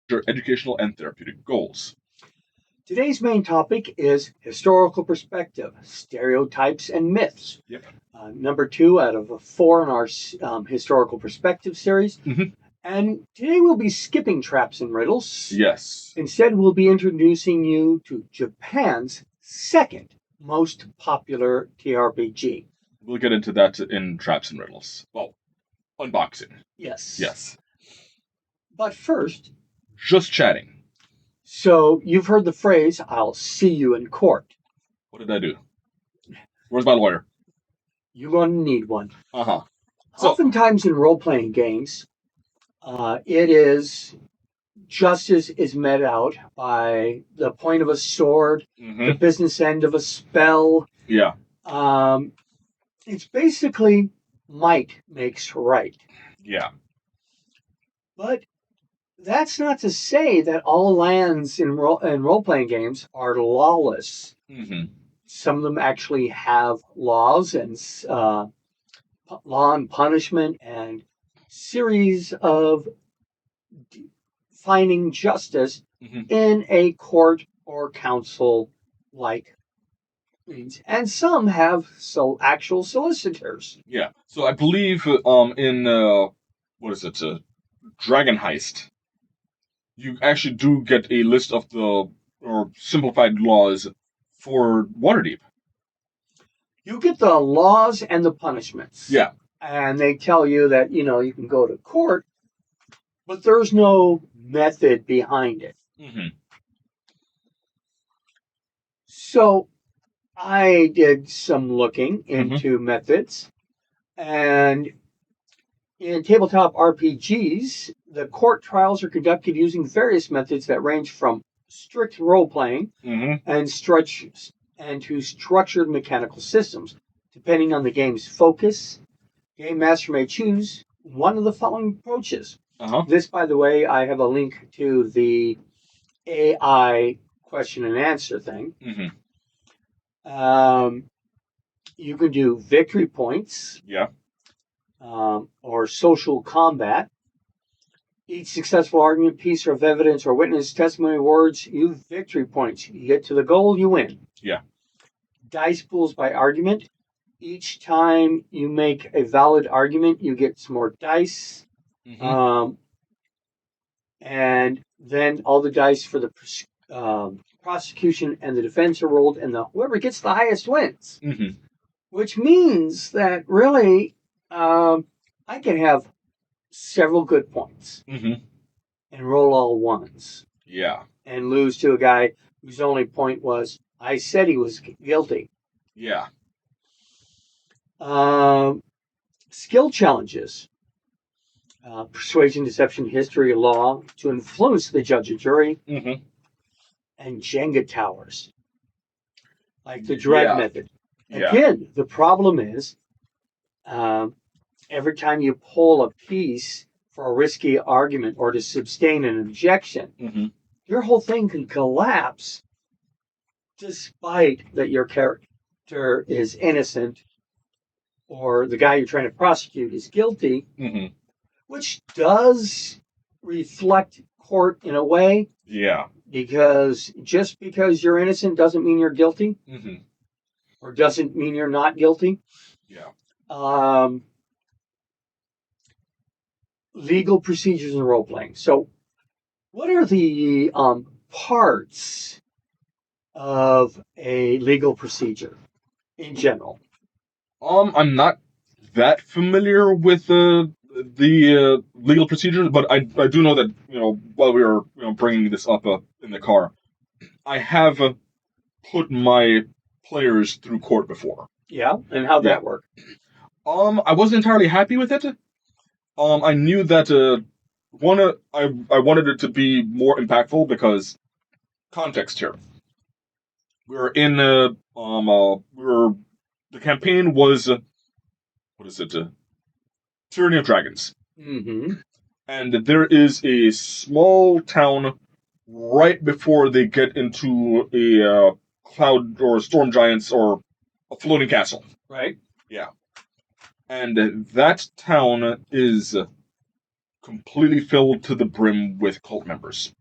Your educational and therapeutic goals. Today's main topic is historical perspective, stereotypes, and myths. Yep. Number 2 out of 4 in our historical perspective series. Mm-hmm. And today we'll be skipping traps and riddles. Yes. Instead, we'll be introducing you to Japan's second most popular TRPG. We'll get into that in traps and riddles. Well, unboxing. Yes. Yes. But first, just chatting. So you've heard the phrase, "I'll see you in court." What did I do? Where's my lawyer? You're going to need one. So, oftentimes in role-playing games, it is justice is met out by the point of a sword, the business end of a spell. Yeah. It's basically might makes right. Yeah. But that's not to say that all lands in role-playing games are lawless. Some of them actually have laws and law and punishment and series of finding justice in a court or council like means. And some have actual solicitors. Yeah. So I believe in what is it? Dragon Heist. You actually do get a list of the simplified laws for Waterdeep. You get the laws and the punishments. Yeah. And they tell you that, you can go to court, but there's no method behind it. So I did some looking into methods, and in tabletop RPGs, the court trials are conducted using various methods that range from strict role-playing and to structured mechanical systems. Depending on the game's focus, Game Master may choose one of the following approaches. This, by the way, I have a link to the AI question and answer thing. You can do victory points. Yeah. Or social combat. Each successful argument, piece of evidence, or witness testimony words, you victory points. You get to the goal, you win. Yeah. Dice pools by argument. Each time you make a valid argument, you get some more dice. And then all the dice for the prosecution and the defense are rolled, and whoever gets the highest wins. Which means that really, I can have several good points and roll all ones. Yeah. And lose to a guy whose only point was, I said he was guilty. Yeah. Skill challenges. Persuasion, deception, history, law to influence the judge and jury. And Jenga towers. Like the drag method. Again, the problem is every time you pull a piece for a risky argument or to sustain an objection, your whole thing can collapse despite that your character is innocent or the guy you're trying to prosecute is guilty, which does reflect court in a way. Yeah. Because just because you're innocent doesn't mean you're guilty. Or doesn't mean you're not guilty. Yeah. Legal procedures and role playing. So, what are the parts of a legal procedure in general? I'm not that familiar with the legal procedures, but I do know that while we were bringing this up in the car, I have put my players through court before. Yeah, and how'd that work? I wasn't entirely happy with it. I knew that I wanted it to be more impactful because context here. We were in the campaign was what is it? Tyranny of Dragons. And there is a small town right before they get into a cloud or storm giants or a floating castle. Right. Yeah. And that town is completely filled to the brim with cult members.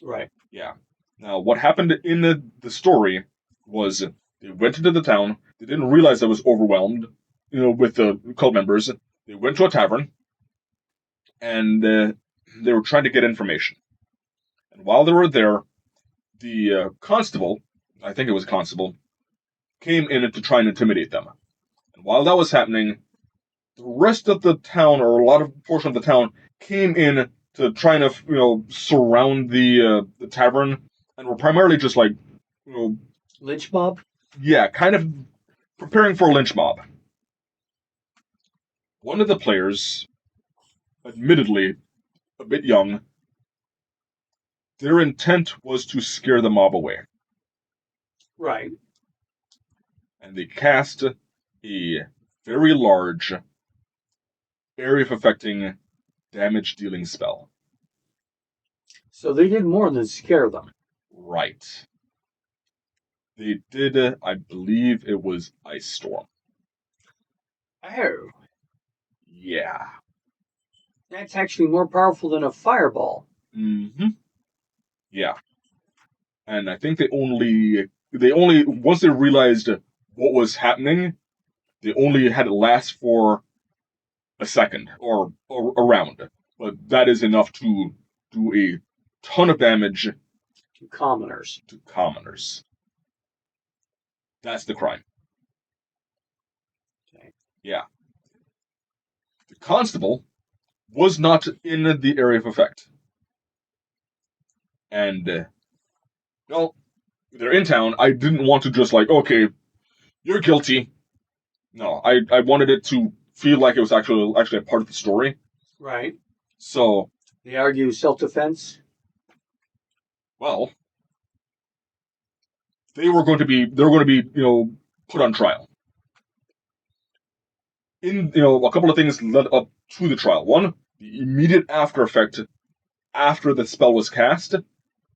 Right. Yeah. Now, what happened in the story was they went into the town. They didn't realize I was overwhelmed, with the cult members. They went to a tavern, and they were trying to get information. And while they were there, the constable, I think it was a constable, came in to try and intimidate them. And while that was happening, the rest of the town, or a lot of portion of the town, came in to try and surround the tavern, and were primarily just like, lynch mob. Yeah, kind of preparing for a lynch mob. One of the players, admittedly a bit young, their intent was to scare the mob away. Right. And they cast a very large, area-affecting, damage-dealing spell. So they did more than scare them. Right. They did, I believe it was Ice Storm. Oh. Yeah. That's actually more powerful than a fireball. Mm-hmm. Yeah. And I think they only, once they realized what was happening, they only had it last for a second or a round. But that is enough to do a ton of damage to commoners. That's the crime. Okay. Yeah. The constable was not in the area of effect. And, they're in town. I didn't want to just okay, you're guilty. No, I wanted it to feel like it was actually a part of the story. Right. So they argue self-defense. Well, they were going to be put on trial. In a couple of things led up to the trial. One, the immediate after effect after the spell was cast.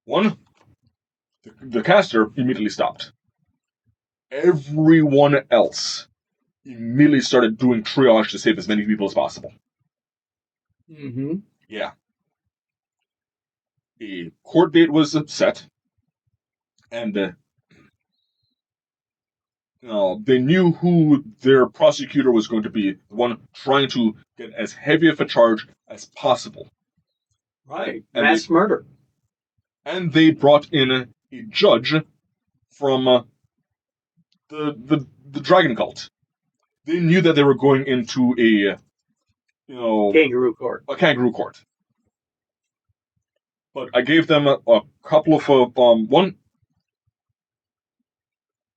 One, the caster immediately stopped. Everyone else immediately started doing triage to save as many people as possible. Mm-hmm. Yeah. A court date was set, and they knew who their prosecutor was going to be, the one trying to get as heavy of a charge as possible. Right. Mass murder. And they brought in a judge from the dragon cult. They knew that they were going into a kangaroo court. A kangaroo court. But I gave them a couple of one.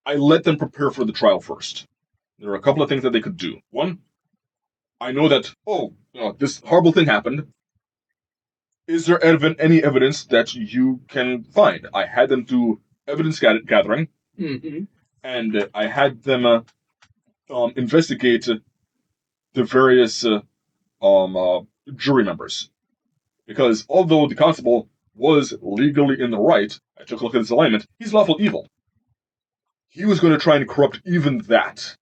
I let them prepare for the trial first. There are a couple of things that they could do. One, I know that this horrible thing happened. Is there any evidence that you can find? I had them do evidence gathering, and I had them investigate the various jury members. Because although the constable was legally in the right, I took a look at his alignment, he's lawful evil. He was going to try and corrupt even that.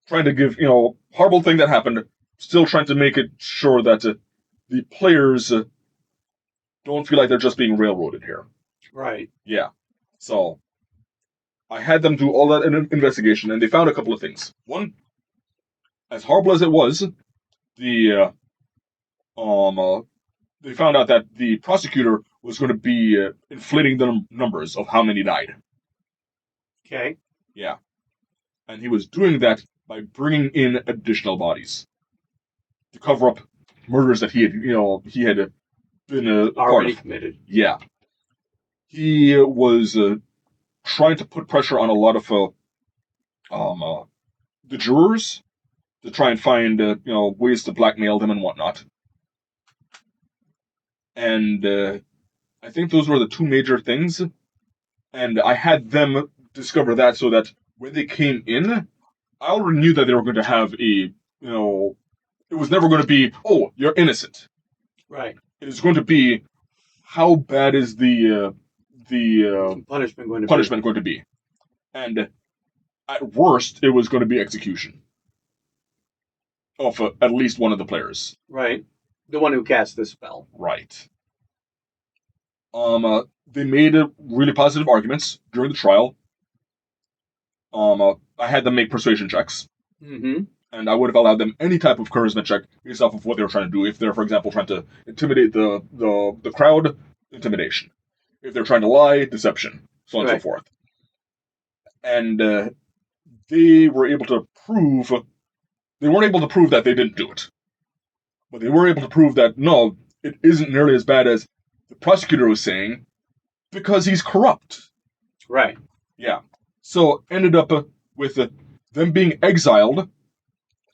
Trying to give, horrible thing that happened, still trying to make it sure that the players don't feel like they're just being railroaded here. Right. Yeah. So, I had them do all that investigation, and they found a couple of things. One, as horrible as it was, they found out that the prosecutor was going to be inflating the numbers of how many died. Okay. Yeah. And he was doing that by bringing in additional bodies to cover up murders that he had been already committed. Yeah. He was trying to put pressure on a lot of the jurors to try and find ways to blackmail them and whatnot. And I think those were the two major things. And I had them discover that so that when they came in, I already knew that they were going to have it was never going to be, oh, you're innocent. Right. It is going to be, how bad is the punishment going to be? And at worst, it was going to be execution. of at least one of the players. Right. The one who cast the spell. Right. They made really positive arguments during the trial. I had them make persuasion checks. Mm-hmm. And I would have allowed them any type of charisma check based off of what they were trying to do. If they're, for example, trying to intimidate the crowd, intimidation. If they're trying to lie, deception, so on and so forth. And they were able to prove... They weren't able to prove that they didn't do it. But they were able to prove that, no, it isn't nearly as bad as the prosecutor was saying, because he's corrupt. Right. Yeah. So, ended up with them being exiled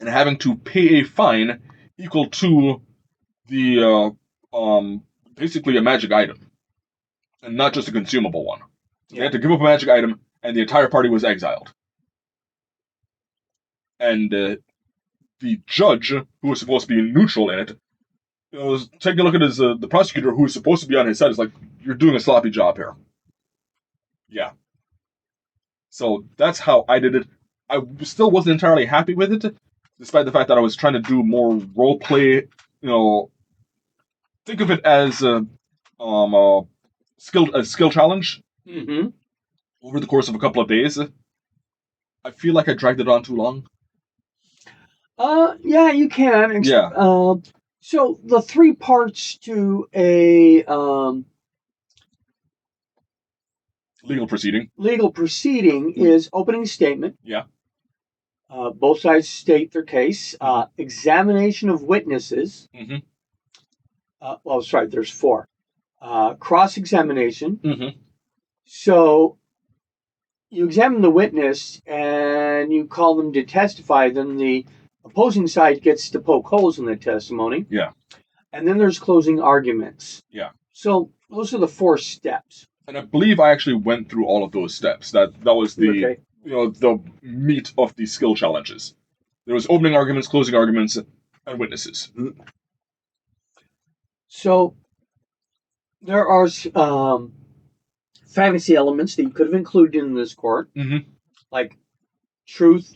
and having to pay a fine equal to the basically a magic item, and not just a consumable one. They had to give up a magic item, and the entire party was exiled. And the judge, who was supposed to be neutral in it, was taking a look at his the prosecutor, who was supposed to be on his side, is like, "You're doing a sloppy job here." Yeah. So that's how I did it. I still wasn't entirely happy with it, despite the fact that I was trying to do more role play. Think of it as a skill challenge. Mm-hmm. Over the course of a couple of days. I feel like I dragged it on too long. Yeah, you can. So the 3 parts to a legal proceeding is opening statement. Yeah. Both sides state their case. Examination of witnesses. Mm-hmm. There's 4. Cross-examination. Mm-hmm. So you examine the witness and you call them to testify. Then the opposing side gets to poke holes in the testimony. Yeah. And then there's closing arguments. Yeah. So those are the 4 steps. And I believe I actually went through all of those steps. That was the the meat of the skill challenges. There was opening arguments, closing arguments, and witnesses. So there are fantasy elements that you could have included in this court, like truth,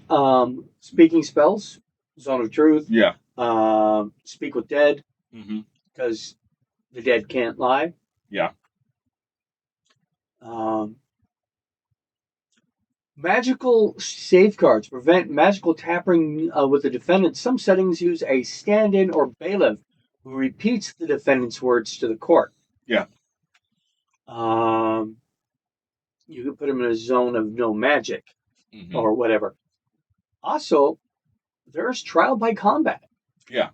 speaking spells, zone of truth. Yeah. Speak with dead, because the dead can't lie. Yeah. Magical safeguards prevent magical tampering with the defendant. Some settings use a stand-in or bailiff who repeats the defendant's words to the court. Yeah. You can put him in a zone of no magic or whatever. Also, there's trial by combat. Yeah.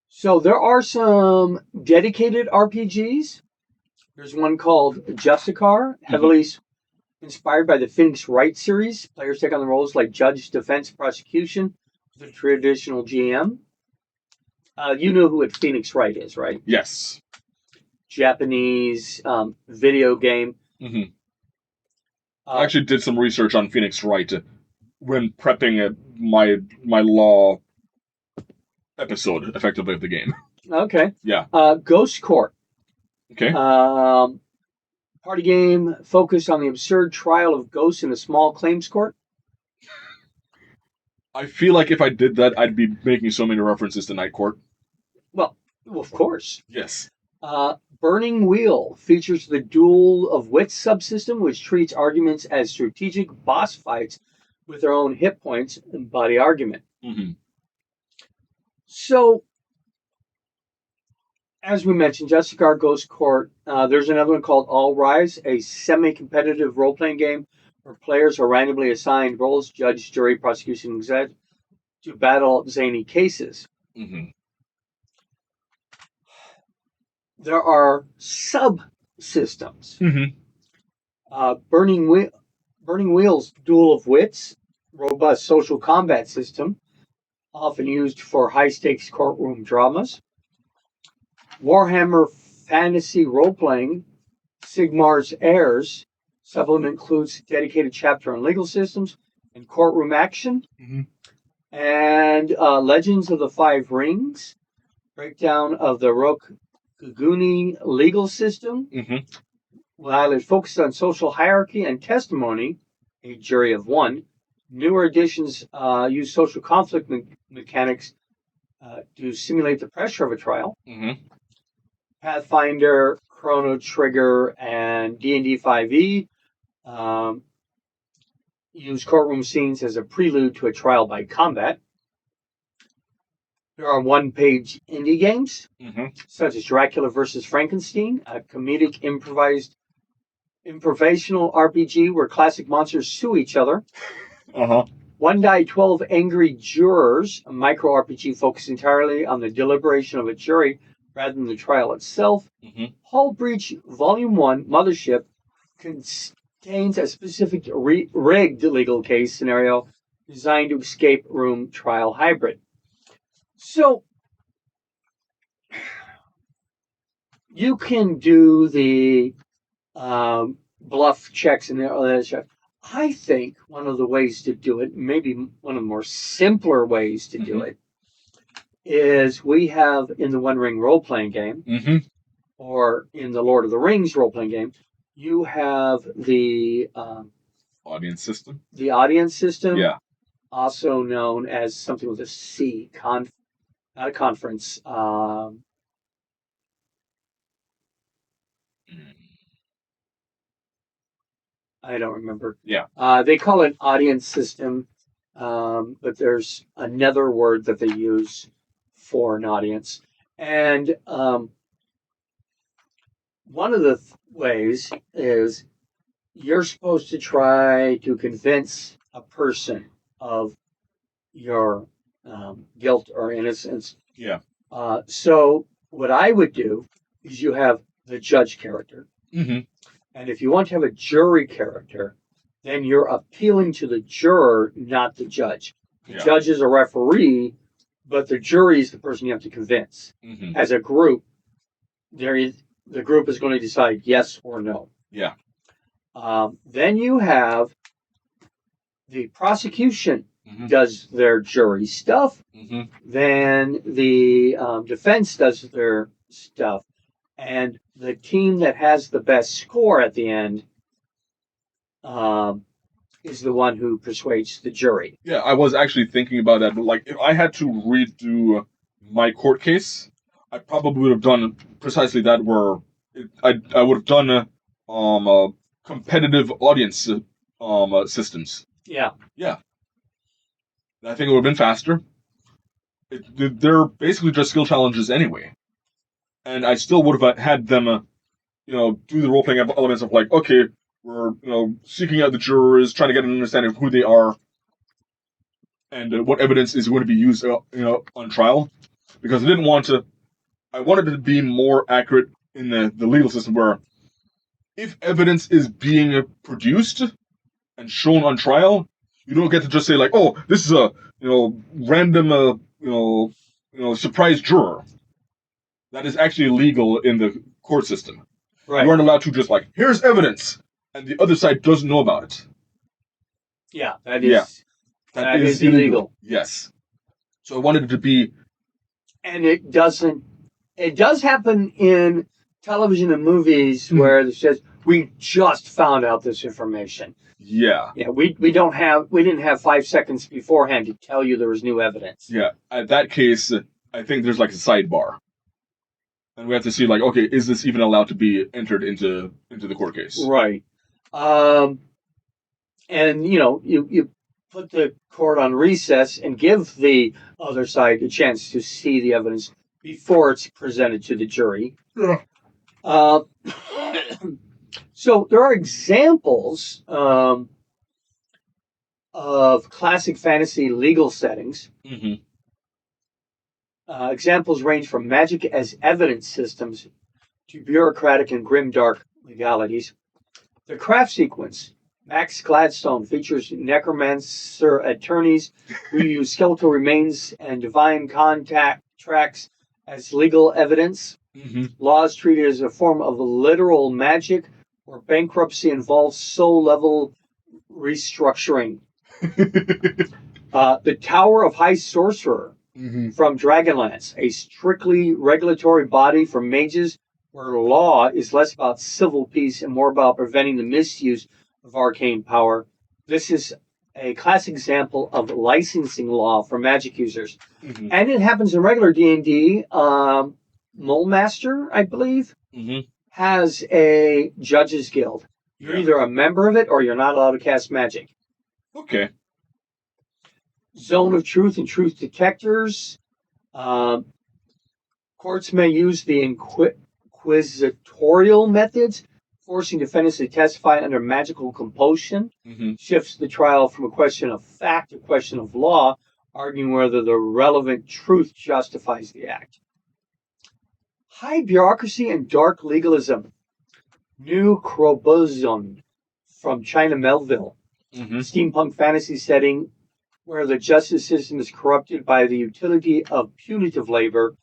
So there are some dedicated RPGs. There's one called Justicar, heavily inspired by the Phoenix Wright series. Players take on the roles like judge, defense, prosecution, the traditional GM. You know who Phoenix Wright is, right? Yes. Japanese video game. I actually did some research on Phoenix Wright when prepping my law episode, effectively, of the game. Okay. Yeah. Ghost Court. Okay. Party game focused on the absurd trial of ghosts in a small claims court. I feel like if I did that, I'd be making so many references to Night Court. Well, of course. Yes. Burning Wheel features the Duel of Wits subsystem, which treats arguments as strategic boss fights with their own hit points and body argument. So, as we mentioned, Justicar, Ghost Court. There's another one called All Rise, a semi-competitive role-playing game where players are randomly assigned roles, judge, jury, prosecution, exec, to battle zany cases. There are subsystems. Burning Wheel's Duel of Wits, robust social combat system, often used for high-stakes courtroom dramas. Warhammer Fantasy Role-Playing, Sigmar's Heirs, supplement includes dedicated chapter on legal systems and courtroom action. And Legends of the Five Rings, breakdown of the Rokuguni legal system. While it focused on social hierarchy and testimony, a jury of one, Newer editions use social conflict mechanics to simulate the pressure of a trial. Mm-hmm. Pathfinder, Chrono Trigger, and D&D 5e use courtroom scenes as a prelude to a trial by combat. There are one-page indie games, such as Dracula vs. Frankenstein, a comedic improvisational RPG where classic monsters sue each other. One Die 12 Angry Jurors, a micro RPG focused entirely on the deliberation of a jury rather than the trial itself. Hull Breach Volume 1 Mothership contains a specific rigged legal case scenario designed to escape room trial hybrid. So, you can do the bluff checks and all that stuff. I think one of the ways to do it, maybe one of the more simpler ways to do it, is we have in the One Ring role-playing game, or in the Lord of the Rings role-playing game, you have the audience system. The audience system, yeah, also known as something with a C, not a conference. I don't remember. Yeah. They call it audience system, but there's another word that they use for an audience. And one of the ways is you're supposed to try to convince a person of your guilt or innocence. Yeah. So what I would do is you have the judge character. And if you want to have a jury character, then you're appealing to the juror, not the judge. The judge is a referee, but the jury is the person you have to convince. As a group, the group is going to decide yes or no. Yeah. Then you have the prosecution does their jury stuff. Then the defense does their stuff. And the team that has the best score at the end is the one who persuades the jury. Yeah, I was actually thinking about that. But like, if I had to redo my court case, I probably would have done precisely that. Where I would have done competitive audience systems. Yeah. Yeah. I think it would have been faster. They're basically just skill challenges anyway. And I still would have had them, do the role-playing elements of like, okay, we're, seeking out the jurors, trying to get an understanding of who they are, and what evidence is going to be used, on trial. Because I wanted it to be more accurate in the legal system where if evidence is being produced and shown on trial, you don't get to just say like, oh, this is a, random, surprise juror. That is actually illegal in the court system. Right. You aren't allowed to just like, here's evidence, and the other side doesn't know about it. Yeah, that is illegal. Yes. So I wanted it to be... And it does happen in television and movies where it says, we just found out this information. Yeah. Yeah, we didn't have 5 seconds beforehand to tell you there was new evidence. Yeah, at that case, I think there's like a sidebar. And we have to see, like, okay, is this even allowed to be entered into the court case? Right. And, you put the court on recess and give the other side a chance to see the evidence before it's presented to the jury. Yeah. So there are examples of classic fantasy legal settings. Examples range from magic as evidence systems to bureaucratic and grimdark legalities. The craft sequence, Max Gladstone, features necromancer attorneys who use skeletal remains and divine contact tracks as legal evidence. Laws treated as a form of literal magic where bankruptcy involves soul-level restructuring. The Tower of High Sorcerer, from Dragonlance, a strictly regulatory body for mages where law is less about civil peace and more about preventing the misuse of arcane power. This is a classic example of licensing law for magic users. Mm-hmm. And it happens in regular D&D. Mole Master, I believe, has a judges guild. You're either a member of it or you're not allowed to cast magic. Okay. Zone of Truth and Truth Detectors. Courts may use the inquisitorial methods, forcing defendants to testify under magical compulsion. Shifts the trial from a question of fact to a question of law, arguing whether the relevant truth justifies the act. High bureaucracy and dark legalism. New Crobuzon from China Melville. Steampunk fantasy setting where the justice system is corrupted by the utility of punitive labor.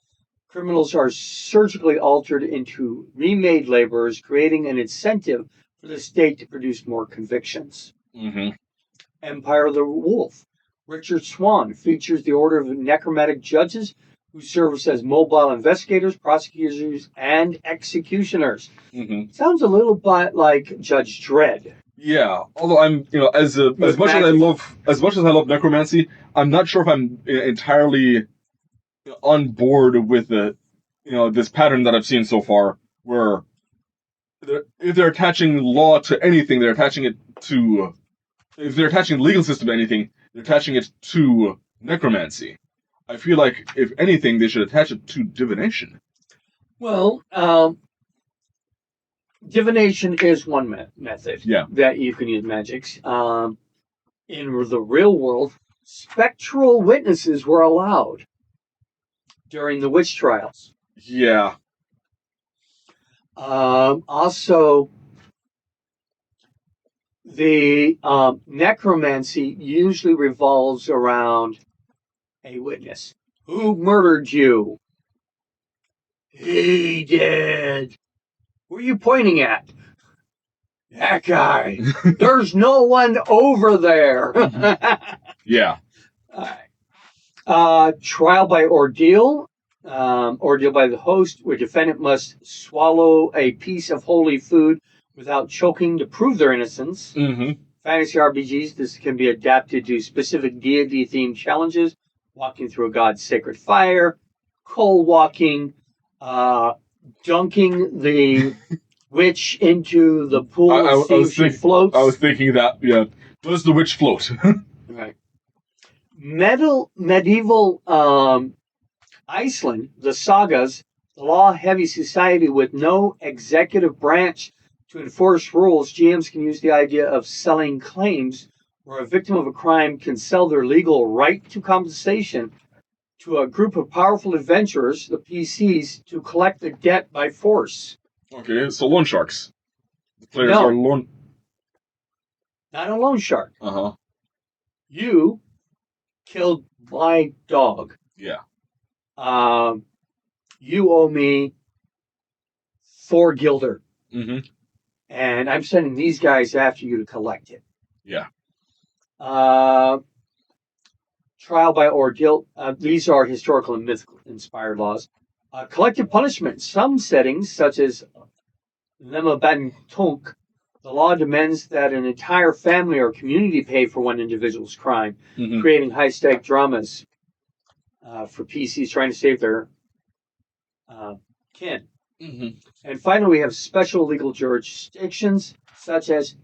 Criminals are surgically altered into remade laborers, creating an incentive for the state to produce more convictions. Empire of the Wolf. Richard Swan features the order of necromantic judges who serve as mobile investigators, prosecutors, and executioners. Sounds a little bit like Judge Dredd. Yeah, although I'm, as much as I love necromancy, I'm not sure if I'm entirely on board with this pattern that I've seen so far, where if they're attaching law to anything, they're attaching it to. If they're attaching the legal system to anything, they're attaching it to necromancy. I feel like, if anything, they should attach it to divination. Well, divination is one method that you can use magics. In the real world, spectral witnesses were allowed during the witch trials. Yeah. Also, the necromancy usually revolves around a witness. Who murdered you? He did. Who are you pointing at? That guy. There's no one over there. Yeah. All right. Trial by ordeal. Ordeal by the host, where defendant must swallow a piece of holy food without choking to prove their innocence. Fantasy RPGs, this can be adapted to specific deity-themed challenges, walking through a god's sacred fire, coal walking, dunking the witch into the pool and see if she floats. I was thinking that, does the witch float? Right. Medieval Iceland, the sagas, the law-heavy society with no executive branch to enforce rules. GMs can use the idea of selling claims, where a victim of a crime can sell their legal right to compensation to a group of powerful adventurers, the PCs, to collect the debt by force. Okay, so loan sharks. The players are loan. Not a loan shark. You killed my dog. Yeah. You owe me 4 guilder. And I'm sending these guys after you to collect it. Yeah. Trial by ordeal. These are historical and mythical inspired laws. Collective punishment. In some settings, such as Lemaban Tonk, the law demands that an entire family or community pay for one individual's crime, creating high-stake dramas for PCs trying to save their kin. And finally, we have special legal jurisdictions, such as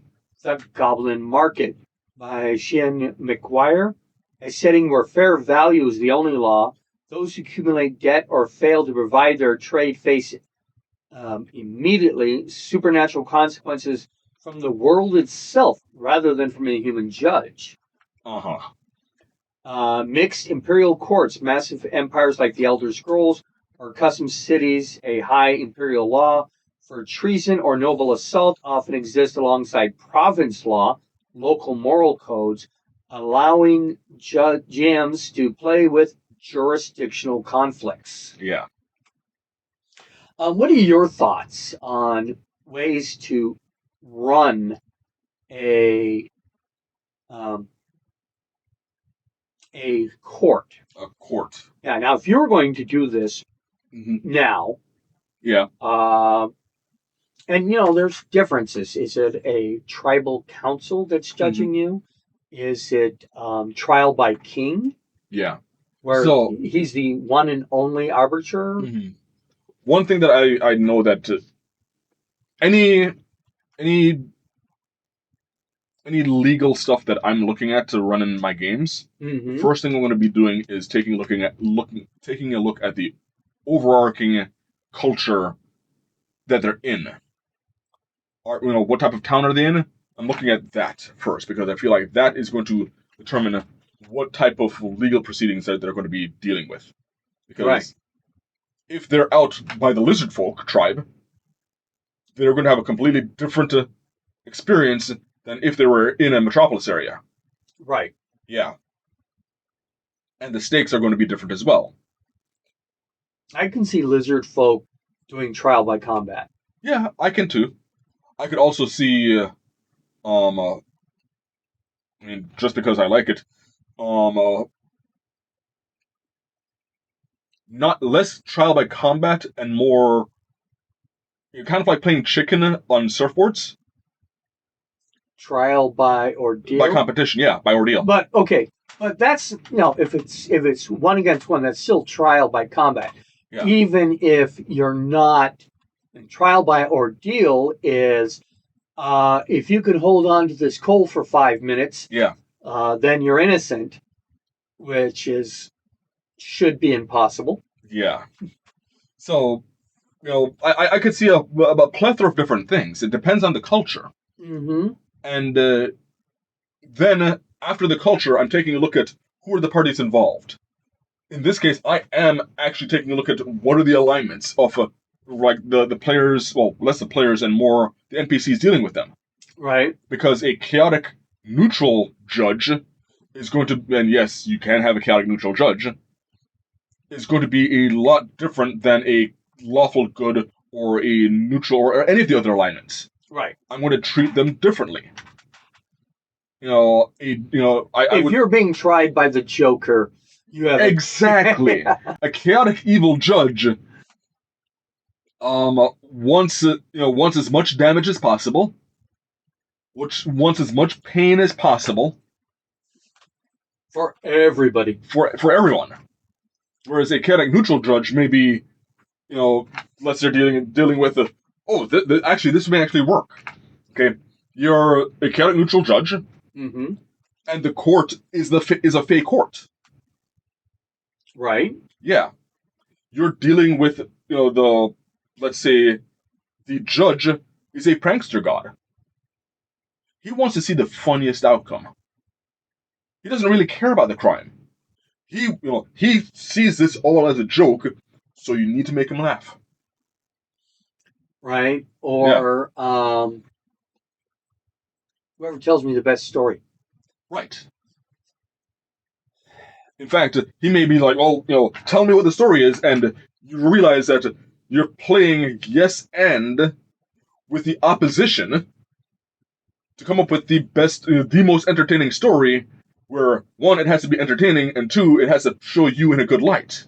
the Goblin Market by Sheehan McGuire, a setting where fair value is the only law. Those who accumulate debt or fail to provide their trade face immediately supernatural consequences from the world itself rather than from a human judge. Mixed imperial courts, massive empires like the Elder Scrolls, or custom cities, a high imperial law for treason or noble assault often exists alongside province law, local moral codes, allowing GMs to play with jurisdictional conflicts. Yeah. What are your thoughts on ways to run a court? A court. Yeah. Now, if you're going to do this now, and there's differences. Is it a tribal council that's judging you? is it trial by king, Yeah. where So he's the one and only arbiter? one thing that I know that any any any legal stuff that I'm looking at to run in my games, the first thing I'm going to be doing is taking a look at the overarching culture that they're in. What type of town are they in? I'm looking at that first because I feel like that is going to determine what type of legal proceedings that they're going to be dealing with. Because if they're out by the lizard folk tribe, they're going to have a completely different experience than if they were in a metropolis area. Right. Yeah. And the stakes are going to be different as well. I can see lizard folk doing trial by combat. Yeah, I can too. I could also see, just because I like it, not less trial by combat and more, kind of like playing chicken on surfboards. Trial by ordeal. By competition, yeah, by ordeal. But okay, but that's if it's one against one, that's still trial by combat. Yeah. Even if you're not, trial by ordeal is if you can hold on to this coal for 5 minutes, yeah, then you're innocent, which should be impossible. Yeah. So, I could see a plethora of different things. It depends on the culture. Mm-hmm. And then after the culture, I'm taking a look at who are the parties involved. In this case, I am actually taking a look at what are the alignments of the players, well, less the players and more the NPCs dealing with them. Right. Because a chaotic neutral judge is going to, and yes, you can have a chaotic neutral judge, is going to be a lot different than a lawful good or a neutral or any of the other alignments. Right. I'm going to treat them differently. If you're being tried by the Joker, you have exactly a chaotic evil judge. Wants as much damage as possible, which wants as much pain as possible for everybody, for everyone. Whereas a chaotic neutral judge may be, let's say dealing with actually this may actually work. Okay, you're a chaotic neutral judge, and the court is a fake court. Right. Yeah, you're dealing with let's say the judge is a prankster god. He wants to see the funniest outcome. He doesn't really care about the crime. He sees this all as a joke, so you need to make him laugh. Right? Or whoever tells me the best story. Right. In fact, he may be like, tell me what the story is, and you realize that you're playing yes and with the opposition to come up with the best, the most entertaining story, where one, it has to be entertaining, and two, it has to show you in a good light.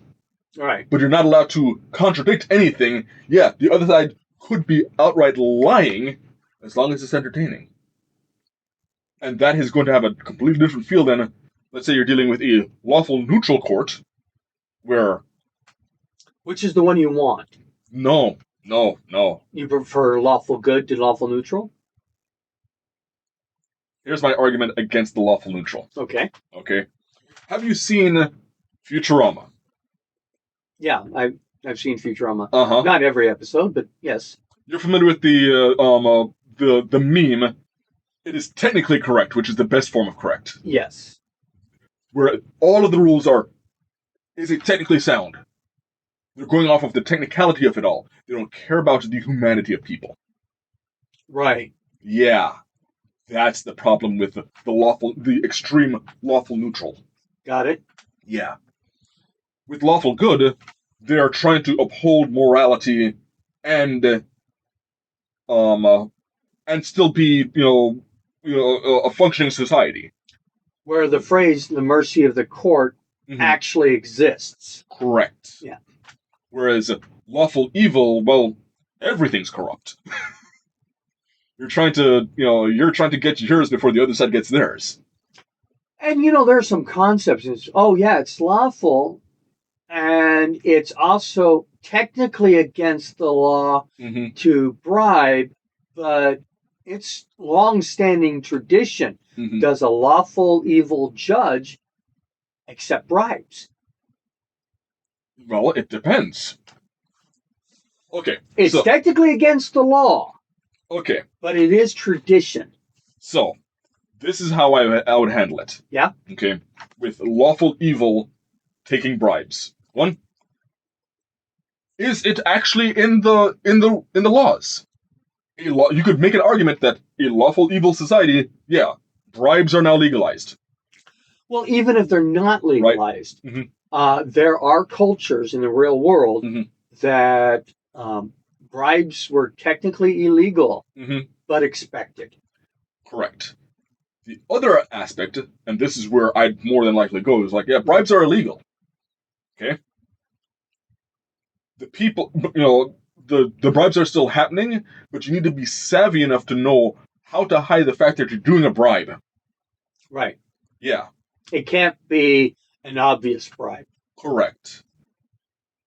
Right. But you're not allowed to contradict anything. Yeah, the other side could be outright lying, as long as it's entertaining. And that is going to have a completely different feel than, let's say you're dealing with a lawful neutral court, where... Which is the one you want? No. You prefer lawful good to lawful neutral? Here's my argument against the lawful neutral. Okay. Have you seen Futurama? Yeah, I've seen Futurama. Uh-huh. Not every episode, but yes. You're familiar with the meme, it is technically correct, which is the best form of correct. Yes. Where all of the rules is it technically sound? They're going off of the technicality of it all. They don't care about the humanity of people. Right. Yeah. That's the problem with the extreme lawful neutral. Got it. Yeah. With lawful good, they are trying to uphold morality and still be, a functioning society. Where the phrase "the mercy of the court" actually exists. Correct. Yeah. Whereas lawful evil, well, everything's corrupt. You're trying to get yours before the other side gets theirs. And there are some concepts. It's lawful, and it's also technically against the law to bribe, but it's long-standing tradition. Does a lawful evil judge accept bribes? Well, it depends. Okay. It's technically against the law. Okay. But it is tradition. So, this is how I would handle it. Yeah. Okay. With lawful evil taking bribes. One, is it actually in the laws? You could make an argument that in lawful evil society, yeah, bribes are now legalized. Well, even if they're not legalized, right. There are cultures in the real world that bribes were technically illegal, but expected. Correct. The other aspect, and this is where I'd more than likely go, is like, yeah, bribes are illegal. Okay? The people, the bribes are still happening, but you need to be savvy enough to know how to hide the fact that you're doing a bribe. Right. Yeah. It can't be an obvious bribe. Correct.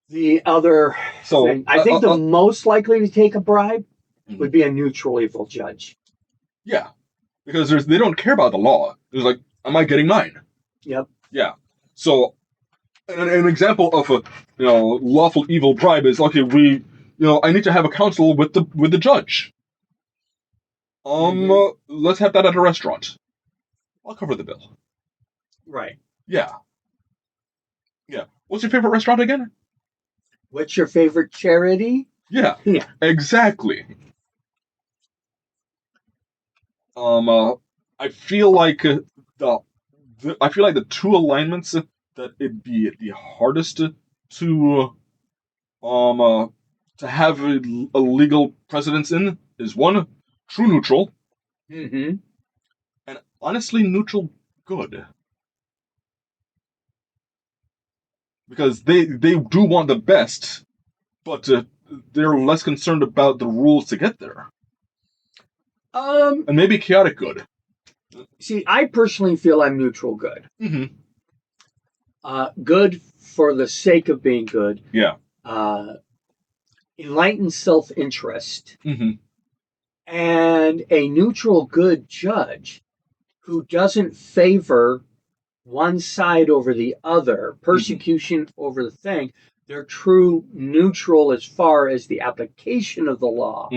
The other thing, I think the most likely to take a bribe would be a neutral evil judge. Yeah. Because they don't care about the law. It's like, am I getting mine? Yep. Yeah. So, an example of a lawful evil bribe is, okay, I need to have a counsel with the judge. Let's have that at a restaurant. I'll cover the bill. Right. Yeah. Yeah. What's your favorite restaurant again? What's your favorite charity? Yeah. Yeah. Exactly. I feel like the two alignments that it'd be the hardest to have a legal precedence in is one, true neutral, and honestly neutral good, because they do want the best, but they're less concerned about the rules to get there. And maybe chaotic good. See, I personally feel I'm neutral good. Good for the sake of being good. Yeah. Enlightened self-interest. And a neutral good judge who doesn't favor one side over the other, persecution over the thing. They're true neutral as far as the application of the law.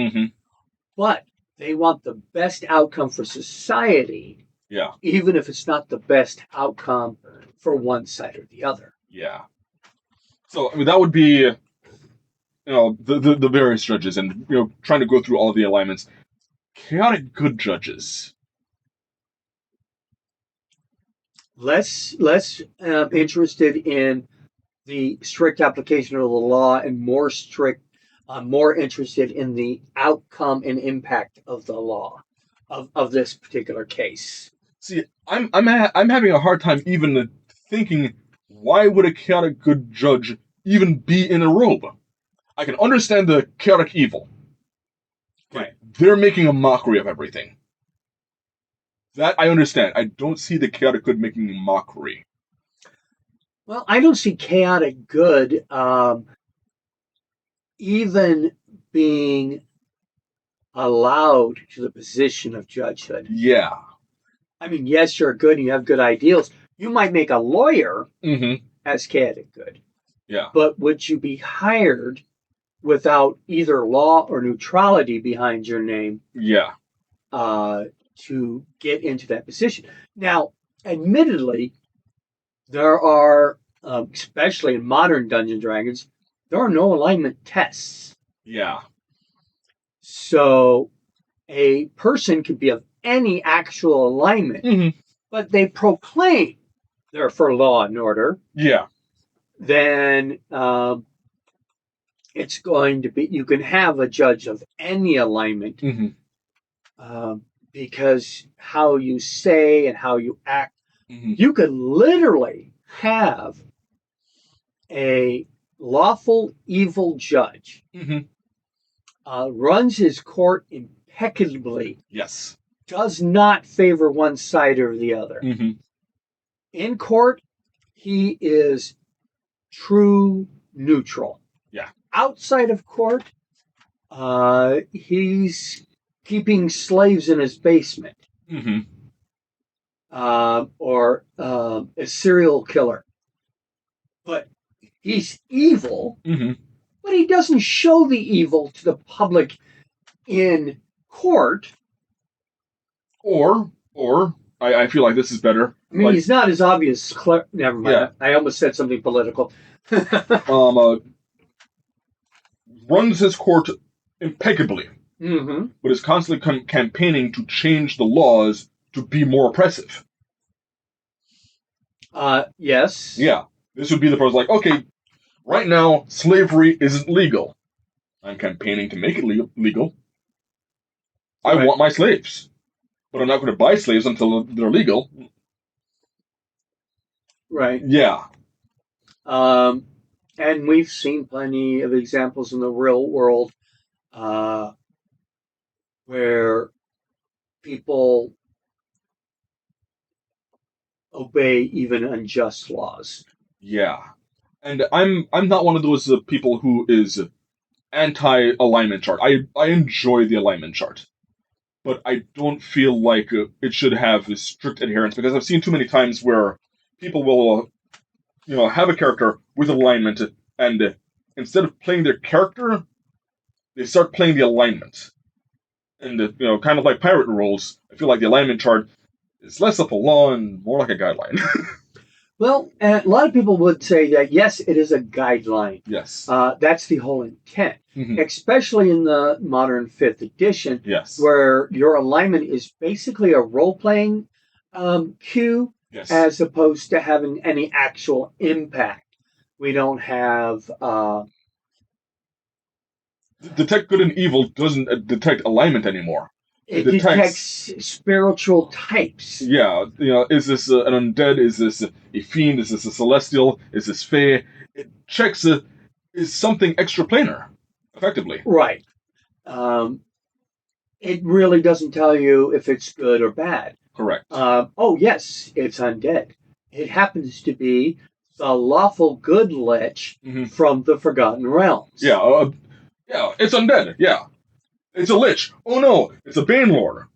But they want the best outcome for society. Yeah. Even if it's not the best outcome for one side or the other. Yeah. So that would be, the various judges, and trying to go through all the alignments. Chaotic good judges. Less interested in the strict application of the law, and more interested in the outcome and impact of the law of this particular case. See, I'm having a hard time even thinking, why would a chaotic good judge even be in a robe? I can understand the chaotic evil. Right. They're making a mockery of everything. That I understand. I don't see the chaotic good making a mockery. Well, I don't see chaotic good even being allowed to the position of judgehood. Yeah. I mean, yes, you're good and you have good ideals. You might make a lawyer as chaotic good. Yeah. But would you be hired without either law or neutrality behind your name? Yeah. To get into that position. Now, admittedly, there are, especially in modern Dungeons & Dragons, there are no alignment tests. Yeah. So a person could be of any actual alignment, but they proclaim they're for law and order. Yeah. Then it's going to be, you can have a judge of any alignment because how you say and how you act. You could literally have a lawful evil judge runs his court impeccably. Yes. Does not favor one side or the other. In court, he is true neutral. Yeah. Outside of court, he's keeping slaves in his basement. Mm-hmm. Or a serial killer. But he's evil, but he doesn't show the evil to the public in court. Or I feel like this is better. I mean, he's not as obvious. Never mind. Yeah. I almost said something political. Runs his court impeccably, Mm-hmm. but is constantly campaigning to change the laws to be more oppressive. Yes. Yeah. This would be the person like, okay, right now, slavery isn't legal. I'm campaigning to make it legal. I want my slaves. But I'm not going to buy slaves until they're legal. Right. Yeah. And we've seen plenty of examples in the real world where people obey even unjust laws. Yeah. And I'm not one of those people who is anti-alignment chart. I enjoy the alignment chart. But I don't feel like it should have a strict adherence, because I've seen too many times where people will have a character with alignment, and instead of playing their character, they start playing the alignment. And kind of like pirate rules, I feel like the alignment chart is less of a law and more like a guideline. Well, a lot of people would say that, yes, it is a guideline. Yes. That's the whole intent, especially in the modern 5th edition, yes, where your alignment is basically a role-playing cue, yes, as opposed to having any actual impact. We don't have... detect good and evil doesn't detect alignment anymore. It detects spiritual types. Yeah, is this an undead? Is this a fiend? Is this a celestial? Is this fae? It checks is something extraplanar, effectively. Right. It really doesn't tell you if it's good or bad. Correct. Oh, yes, it's undead. It happens to be the lawful good lich from the Forgotten Realms. Yeah, it's undead. Yeah. It's a lich. Oh no, it's a Banelore.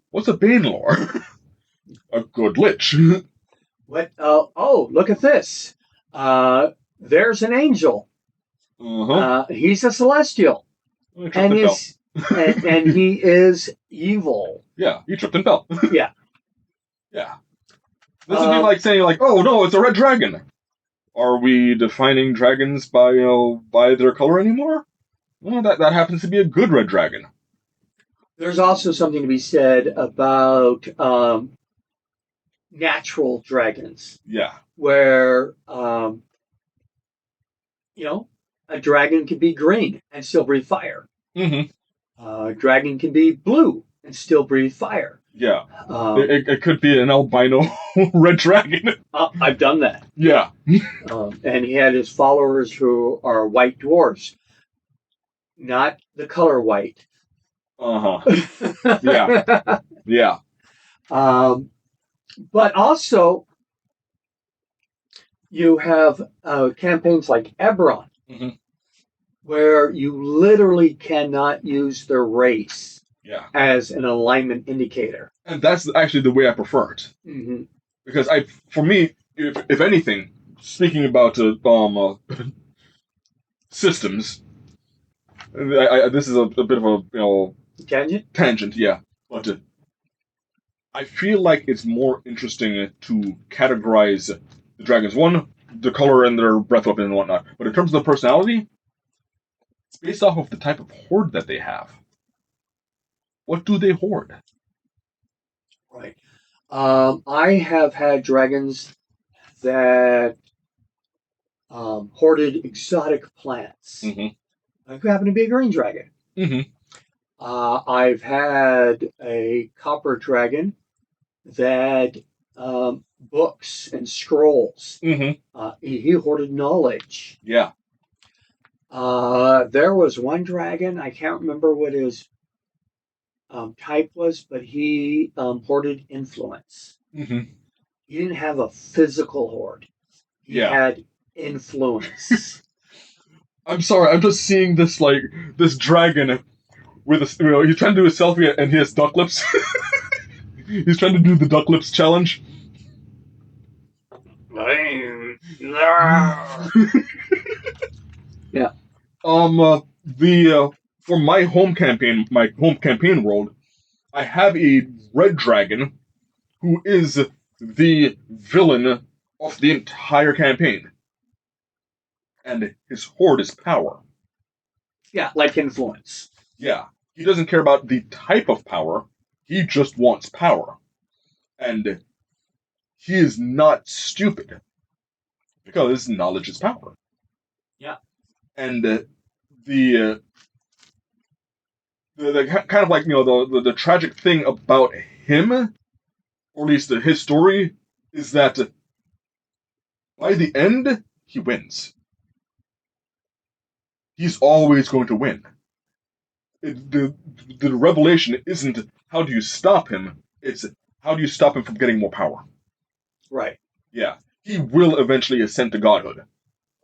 What's a Banelore? A good lich. What? Oh, look at this. There's an angel. He's a celestial. And he is evil. Yeah, he tripped and fell. Yeah. Yeah. This would be like saying, like, oh no, it's a red dragon. Are we defining dragons by their color anymore? Well, that happens to be a good red dragon. There's also something to be said about natural dragons. Yeah. Where, a dragon can be green and still breathe fire. A dragon can be blue and still breathe fire. Yeah. It could be an albino red dragon. I've done that. Yeah. And he had his followers who are white dwarves. Not the color white. Yeah. Yeah. But also, you have campaigns like Eberron, where you literally cannot use their race as an alignment indicator. And that's actually the way I prefer it. Because for me, if anything, speaking about systems, this is a bit of a tangent, yeah. But I feel like it's more interesting to categorize the dragons. One, the color and their breath weapon and whatnot. But in terms of the personality, it's based off of the type of horde that they have. What do they hoard? Right. I have had dragons that hoarded exotic plants. Like who happened to be a green dragon. I've had a copper dragon that books and scrolls. He hoarded knowledge. Yeah. There was one dragon, I can't remember what his type was, but he hoarded influence. he didn't have a physical horde. He had influence. I'm sorry, I'm just seeing this this dragon with a, he's trying to do a selfie and he has duck lips. He's trying to do the duck lips challenge. Yeah. For my home campaign world, I have a red dragon who is the villain of the entire campaign. And his horde is power. Yeah, like influence. Yeah. He doesn't care about the type of power, he just wants power. And he is not stupid. Because knowledge is power. Yeah. And the kind of like, the tragic thing about him, or at least his story, is that by the end, he wins. He's always going to win. The revelation isn't how do you stop him, it's how do you stop him from getting more power. Right. Yeah. He will eventually ascend to godhood.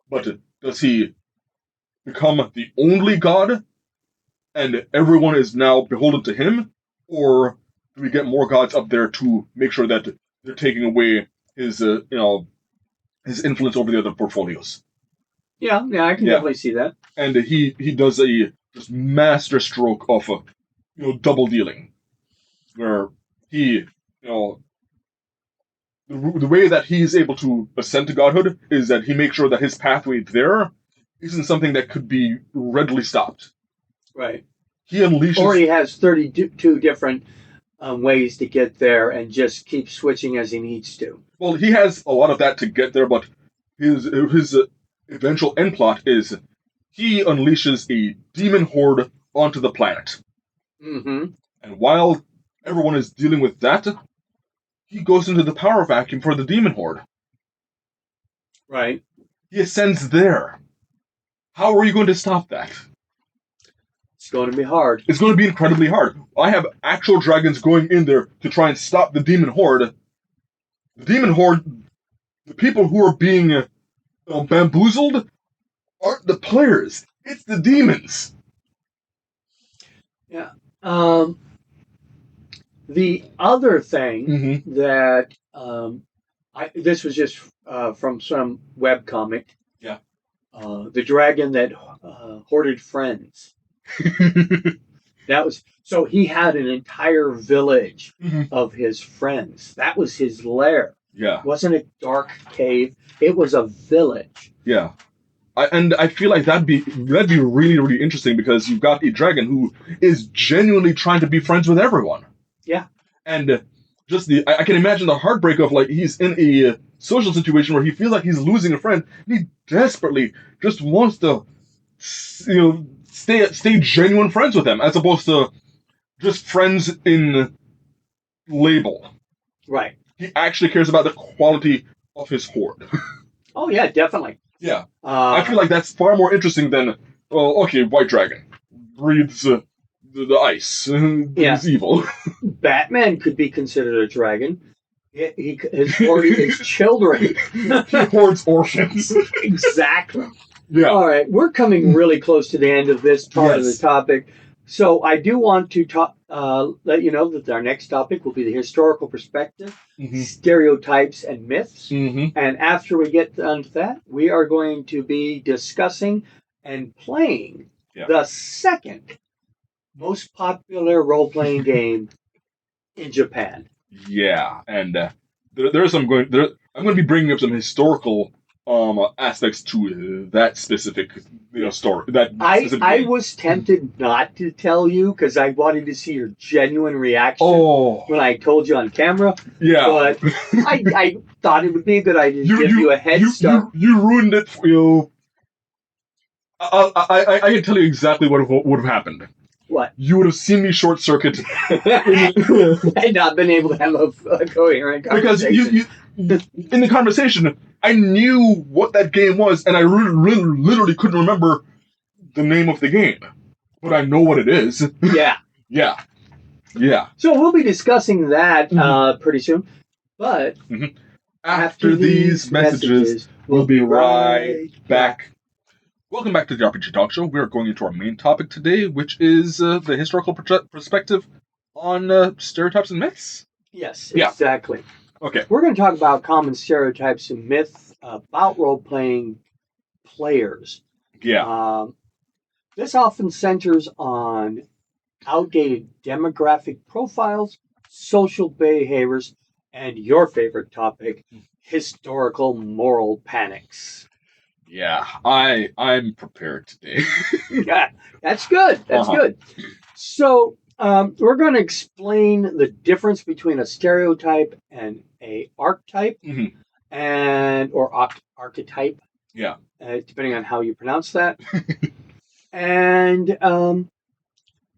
But does he become the only god, and everyone is now beholden to him? Or do we get more gods up there to make sure that they're taking away his, his influence over the other portfolios? Yeah, I can definitely see that. And he does a just master stroke of double dealing, where he the way that he's able to ascend to godhood is that he makes sure that his pathway there isn't something that could be readily stopped. Right. He unleashes, or he has 32 different ways to get there and just keep switching as he needs to. Well, he has a lot of that to get there, but his eventual end plot is he unleashes a demon horde onto the planet. Mm-hmm. And while everyone is dealing with that, he goes into the power vacuum for the demon horde. Right. He ascends there. How are you going to stop that? It's going to be hard. It's going to be incredibly hard. I have actual dragons going in there to try and stop the demon horde. The demon horde, the people who are being bamboozled, aren't the players. It's the demons. Yeah. The other thing that this was just from some webcomic. Yeah. The dragon that hoarded friends. That was so he had an entire village of his friends. That was his lair. Yeah. It wasn't a dark cave. It was a village. Yeah. I feel like that'd be really, really interesting because you've got a dragon who is genuinely trying to be friends with everyone. Yeah. And just I can imagine the heartbreak of he's in a social situation where he feels like he's losing a friend and he desperately just wants to stay genuine friends with them as opposed to just friends in label. Right. He actually cares about the quality of his horde. Oh yeah, definitely. Yeah. I feel like that's far more interesting than, white dragon breathes the ice. He's evil. Batman could be considered a dragon. His horde is children. He hoards orphans. Exactly. Yeah. All right, we're coming really close to the end of this part of the topic. So I do want to let you know that our next topic will be the historical perspective, stereotypes, and myths. And after we get done with that, we are going to be discussing and playing the second most popular role-playing game in Japan. Yeah, and there's I'm going to be bringing up some historical aspects to that specific story. I was tempted not to tell you because I wanted to see your genuine reaction when I told you on camera. Yeah, but I thought it would be a good idea to give you a head start. You ruined it. I can tell you exactly what would have happened. What? You would have seen me short circuit. I'd not been able to have a coherent conversation. Because in the conversation, I knew what that game was, and I literally couldn't remember the name of the game. But I know what it is. Yeah. Yeah. So we'll be discussing that pretty soon. But After these messages, we'll be right back. Welcome back to the RPG Talk Show. We're going into our main topic today, which is the historical perspective on stereotypes and myths. Yes, Yeah. exactly. Okay. We're going to talk about common stereotypes and myths about role-playing players. Yeah. This often centers on outdated demographic profiles, social behaviors, and your favorite topic, historical moral panics. Yeah, I'm prepared today. Yeah, that's good. That's good. So we're going to explain the difference between a stereotype and a archetype, or archetype. Yeah. Depending on how you pronounce that. And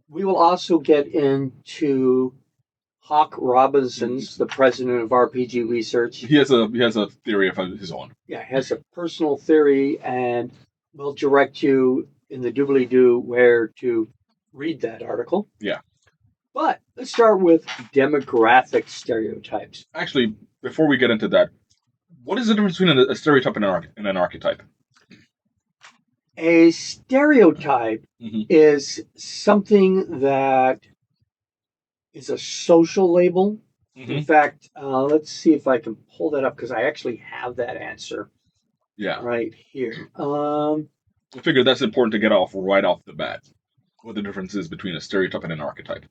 we will also get into Hawk Robinson's, the president of RPG Research. He has a theory of his own. Yeah, he has a personal theory, and we'll direct you in the doobly-doo where to read that article. Yeah. But let's start with demographic stereotypes. Actually, before we get into that, what is the difference between a stereotype and an archetype? A stereotype is something that is a social label. In fact, let's see if I can pull that up because I actually have that answer. Yeah. Right here. I figure that's important to get off right off the bat. What the difference is between a stereotype and an archetype.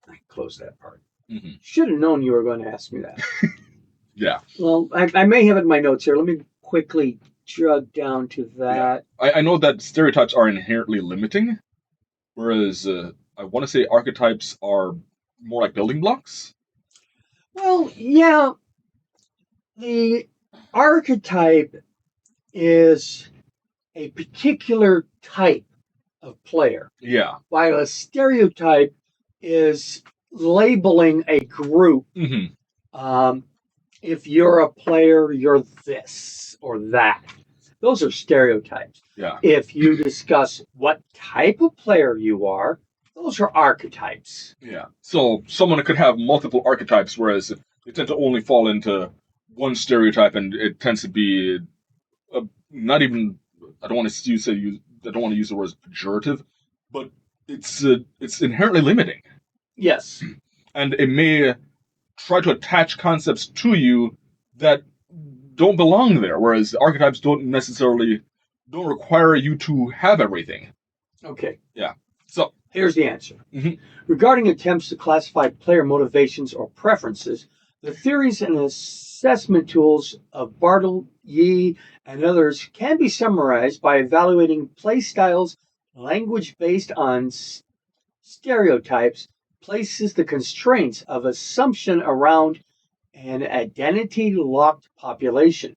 I closed that part. Should have known you were going to ask me that. Yeah. Well, I may have it in my notes here. Let me quickly jog down to that. Yeah. I know that stereotypes are inherently limiting, whereas I want to say archetypes are more like building blocks. Well, yeah. The archetype is a particular type of player. Yeah. While a stereotype is labeling a group. If you're a player, you're this or that. Those are stereotypes. Yeah. If you discuss what type of player you are, those are archetypes. Yeah. So someone could have multiple archetypes, whereas they tend to only fall into one stereotype, and it tends to be not even. I don't want to use the word pejorative, but it's inherently limiting. Yes. And it may try to attach concepts to you that don't belong there, whereas archetypes don't require you to have everything. Okay. Yeah. So here's the answer. Regarding attempts to classify player motivations or preferences, the theories and assessment tools of Bartle, Yee, and others can be summarized by evaluating play styles. Language based on stereotypes places the constraints of assumption around an identity-locked population.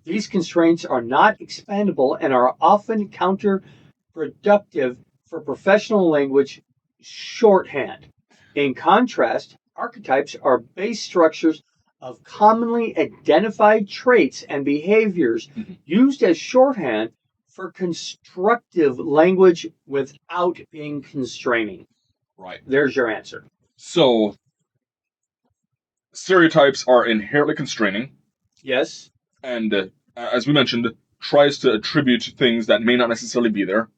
These constraints are not expandable and are often counterproductive for professional language shorthand. In contrast, archetypes are base structures of commonly identified traits and behaviors used as shorthand for constructive language without being constraining. Right. There's your answer. So, stereotypes are inherently constraining. Yes. And, as we mentioned, tries to attribute things that may not necessarily be there.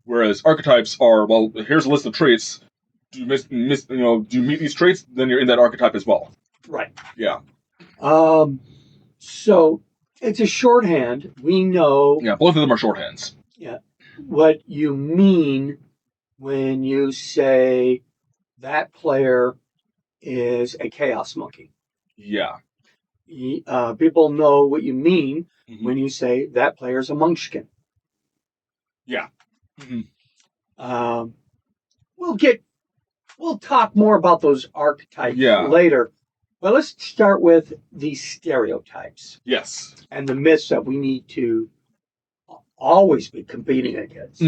Whereas archetypes are, well, here's a list of traits. Do you do you meet these traits? Then you're in that archetype as well. Right. Yeah. So it's a shorthand. We know. Yeah, both of them are shorthands. Yeah. What you mean when you say that player is a chaos monkey. Yeah. People know what you mean when you say that player is a munchkin. Yeah. We'll talk more about those archetypes later. But let's start with the stereotypes. Yes. And the myths that we need to always be competing against.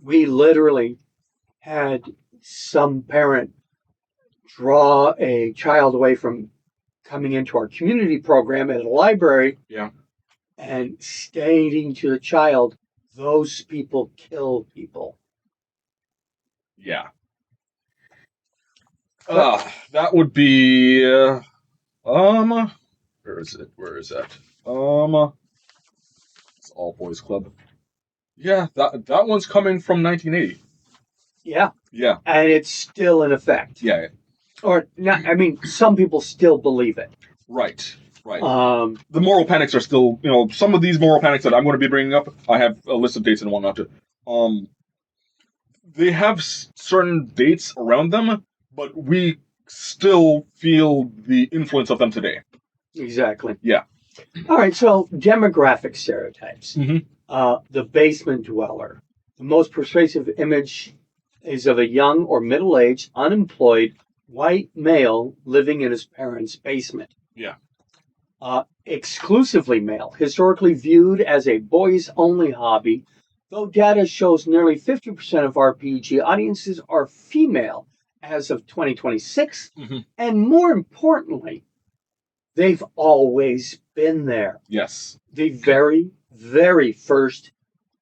We literally had some parent draw a child away from coming into our community program at a library. Yeah. And stating to the child, those people kill people. Yeah. That would be where is it? Where is that? It's All Boys Club. Yeah, that one's coming from 1980. Yeah. Yeah. And it's still in effect. Yeah. Or not, I mean, some people still believe it. Right. Right. The moral panics are still, some of these moral panics that I'm going to be bringing up, I have a list of dates and whatnot. They have certain dates around them, but we still feel the influence of them today. Exactly. Yeah. All right, so demographic stereotypes. Mm-hmm. The basement dweller. The most persuasive image is of a young or middle-aged, unemployed, white male living in his parents' basement. Yeah. Exclusively male, historically viewed as a boys-only hobby, though data shows nearly 50% of RPG audiences are female as of 2026, Mm-hmm. and more importantly, they've always been there. Yes. The very, very first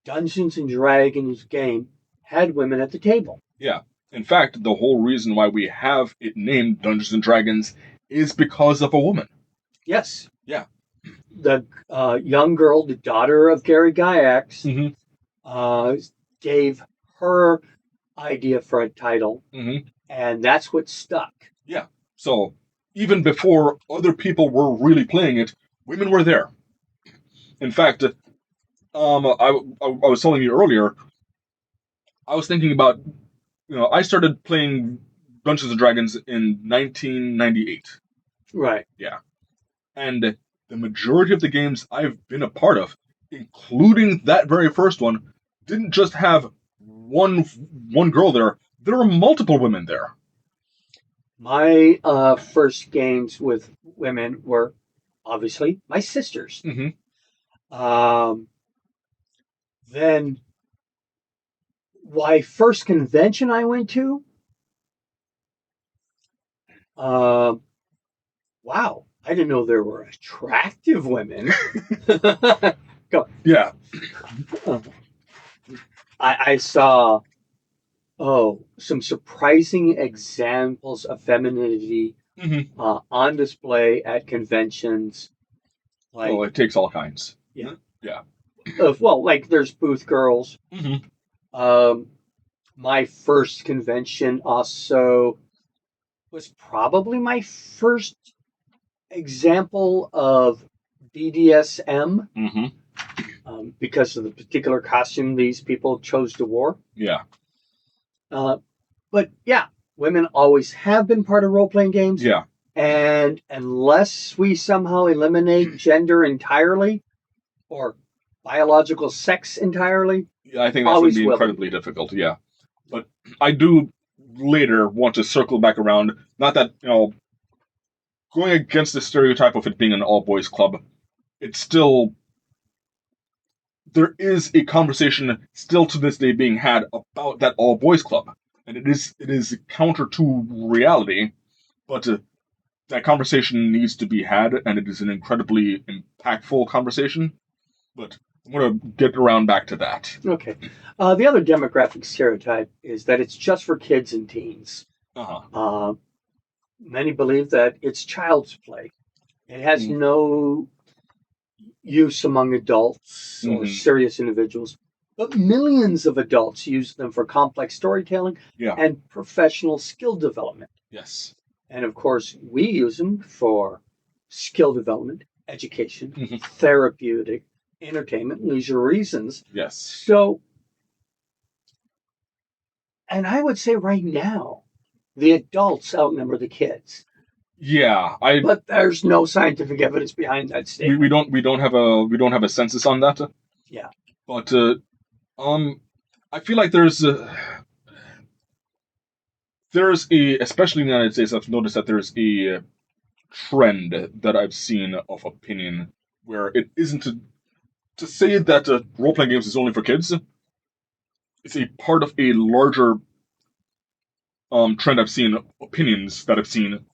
Dungeons and Dragons game had women at the table. Yeah. In fact, the whole reason why we have it named Dungeons and Dragons is because of a woman. Yes. Yeah. The young girl, the daughter of Gary Gygax, gave her idea for a title, and that's what stuck. Yeah. So even before other people were really playing it, women were there. In fact, I was telling you earlier, I was thinking about, I started playing Dungeons and Dragons in 1998. Right. Yeah. And the majority of the games I've been a part of, including that very first one, didn't just have one girl there. There were multiple women there. My first games with women were obviously my sisters. Then my first convention I went to, wow, I didn't know there were attractive women. Go. Yeah. I saw, some surprising examples of femininity on display at conventions. Like, it takes all kinds. Yeah. Yeah. Like there's booth girls. My first convention also was probably my first example of BDSM because of the particular costume these people chose to wear. Yeah. But yeah, women always have been part of role-playing games. Yeah. And unless we somehow eliminate gender entirely or biological sex entirely, yeah, I think that's going to be incredibly difficult. Yeah. But I do later want to circle back around. Not that, going against the stereotype of it being an all-boys club, it's still... There is a conversation still to this day being had about that all-boys club. And it is counter to reality, but that conversation needs to be had, and it is an incredibly impactful conversation. But I'm going to get around back to that. Okay. The other demographic stereotype is that it's just for kids and teens. Many believe that it's child's play. It has no use among adults or serious individuals, but millions of adults use them for complex storytelling and professional skill development. Yes. And of course, we use them for skill development, education, therapeutic, entertainment, leisure reasons. Yes. So, and I would say right now, the adults outnumber the kids. Yeah, but there's no scientific evidence behind that statement. We don't have a census on that. Yeah. But I feel like there's especially in the United States, I've noticed that there's a trend that I've seen of opinion where it isn't to say that role-playing games is only for kids. It's a part of a larger trend I've seen, opinions that I've seen,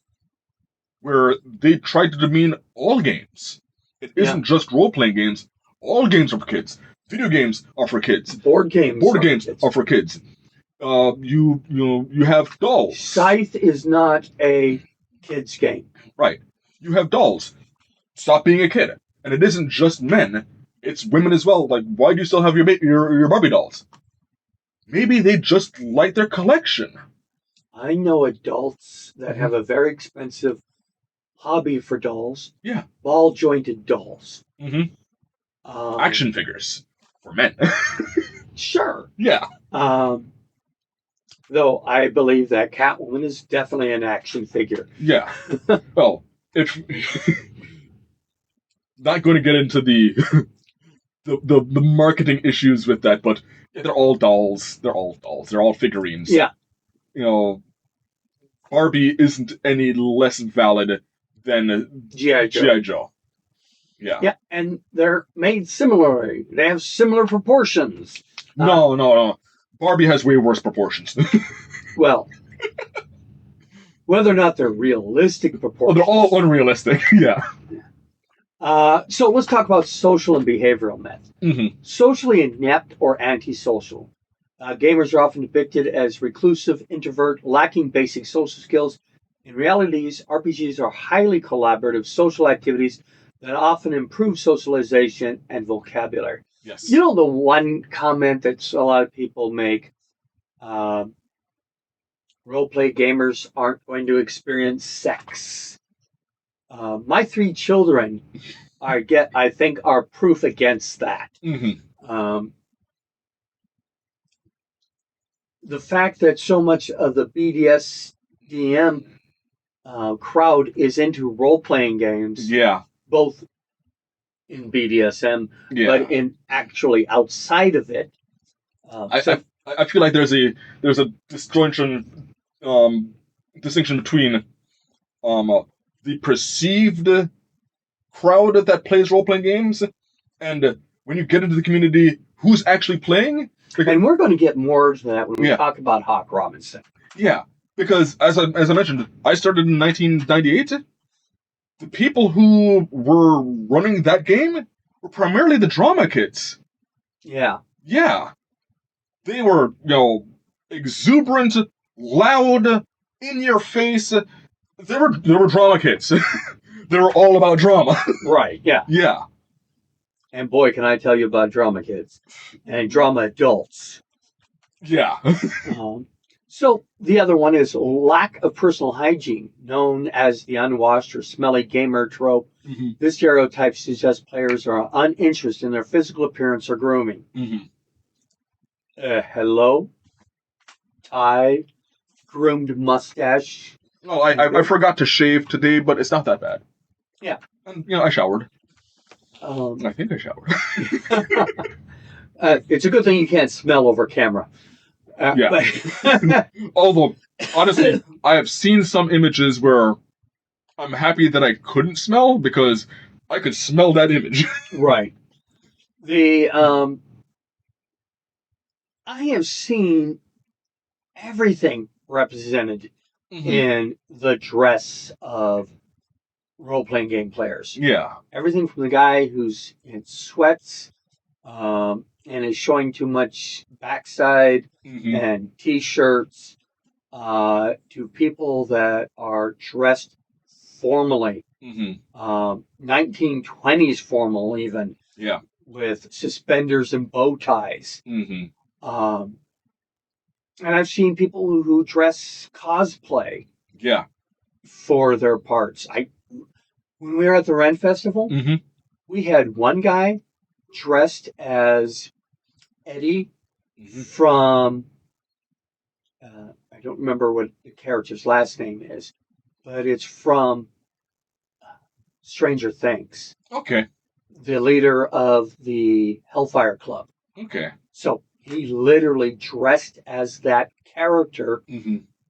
where they try to demean all games. It isn't just role-playing games. All games are for kids. Video games are for kids. Board games are for kids. You have dolls. Scythe is not a kid's game. Right. You have dolls. Stop being a kid. And it isn't just men. It's women as well. Like, why do you still have your Barbie dolls? Maybe they just like their collection. I know adults that have a very expensive hobby for dolls. Yeah. Ball jointed dolls. Mm-hmm. Action figures for men. Sure. Yeah. Though I believe that Catwoman is definitely an action figure. Yeah. Well, if not going to get into the marketing issues with that, but they're all dolls. They're all dolls. They're all figurines. Yeah. Barbie isn't any less valid than G.I. Joe. G.I. Joe. Yeah. Yeah, and they're made similarly. They have similar proportions. No. Barbie has way worse proportions. Well, whether or not they're realistic proportions. They're all unrealistic. Yeah. So let's talk about social and behavioral myths. Mm-hmm. Socially inept or antisocial. Gamers are often depicted as reclusive, introvert, lacking basic social skills. In reality, these RPGs are highly collaborative social activities that often improve socialization and vocabulary. Yes. You know the one comment that a lot of people make, roleplay gamers aren't going to experience sex. My 3 children, I think, are proof against that. Mm-hmm. The fact that so much of the BDSDM crowd is into role-playing games, Yeah. both in BDSM, but in actually outside of it. I feel like there's a distinction between the perceived crowd that plays role-playing games and when you get into the community, who's actually playing. And we're going to get more to that when we talk about Hawk Robinson. Yeah, because as I mentioned, I started in 1998. The people who were running that game were primarily the drama kids. Yeah. Yeah. They were, exuberant, loud, in your face. They were drama kids. They were all about drama. Right, yeah. Yeah. And boy, can I tell you about drama kids and drama adults. Yeah. So the other one is lack of personal hygiene, known as the unwashed or smelly gamer trope. Mm-hmm. This stereotype suggests players are uninterested in their physical appearance or grooming. Mm-hmm. Hello? Tie, groomed mustache. Oh, I forgot to shave today, but it's not that bad. Yeah. And, I showered. I think I showered. It's a good thing you can't smell over camera. Yeah. Although, honestly, I have seen some images where I'm happy that I couldn't smell because I could smell that image. Right. I have seen everything represented in the dress of role-playing game players. Yeah. Everything from the guy who's in sweats and is showing too much backside and t-shirts to people that are dressed formally. 1920s formal even. Yeah. With suspenders and bow ties. And I've seen people who dress cosplay. Yeah. For their parts. When we were at the Ren Festival, we had one guy dressed as Eddie from, I don't remember what the character's last name is, but it's from Stranger Things. Okay. The leader of the Hellfire Club. Okay. So he literally dressed as that character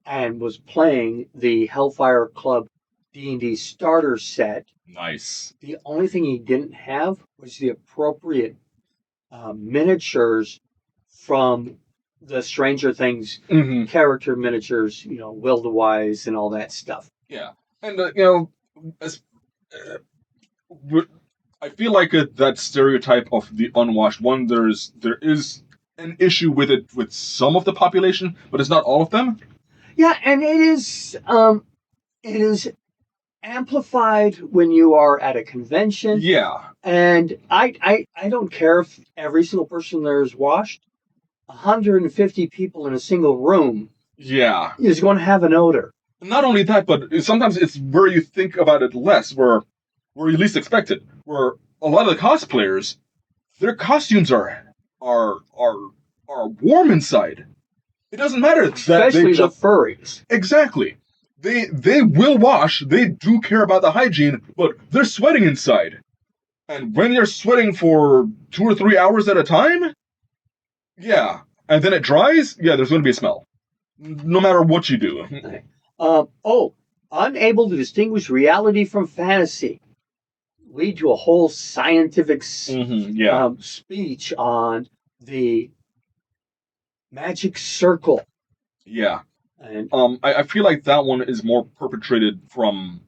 and was playing the Hellfire Club D&D starter set. Nice. The only thing he didn't have was the appropriate miniatures from the Stranger Things character miniatures, Will the Wise and all that stuff. Yeah. And, I feel like that stereotype of the unwashed one, there is an issue with it with some of the population, but it's not all of them. Yeah, and it is amplified when you are at a convention. Yeah. And I don't care if every single person there is washed. 150 people in a single room Yeah. is going to have an odor. Not only that, but sometimes it's where you think about it less, where you least expect it. Where a lot of the cosplayers, their costumes are warm inside. It doesn't matter Especially the furries. Exactly. They will wash. They do care about the hygiene, but they're sweating inside. And when you're sweating for 2 or 3 hours at a time, yeah, and then it dries, yeah, there's going to be a smell. No matter what you do. Unable to distinguish reality from fantasy. Lead to a whole scientific speech on the magic circle. Yeah. And I feel like that one is more perpetrated from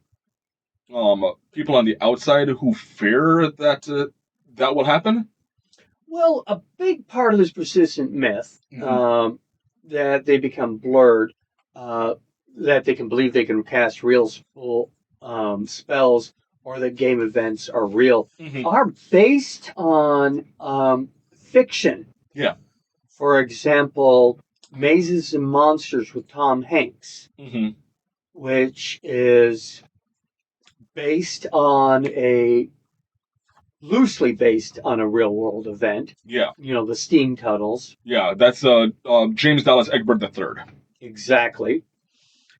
people on the outside who fear that that will happen. Well, a big part of this persistent myth that they become blurred, that they can believe they can cast real spells or that game events are real, are based on fiction. Yeah. For example, Mazes and Monsters with Tom Hanks, which is loosely based on a real world event. Yeah. You know, the steam tunnels. Yeah, that's James Dallas Egbert III. Exactly.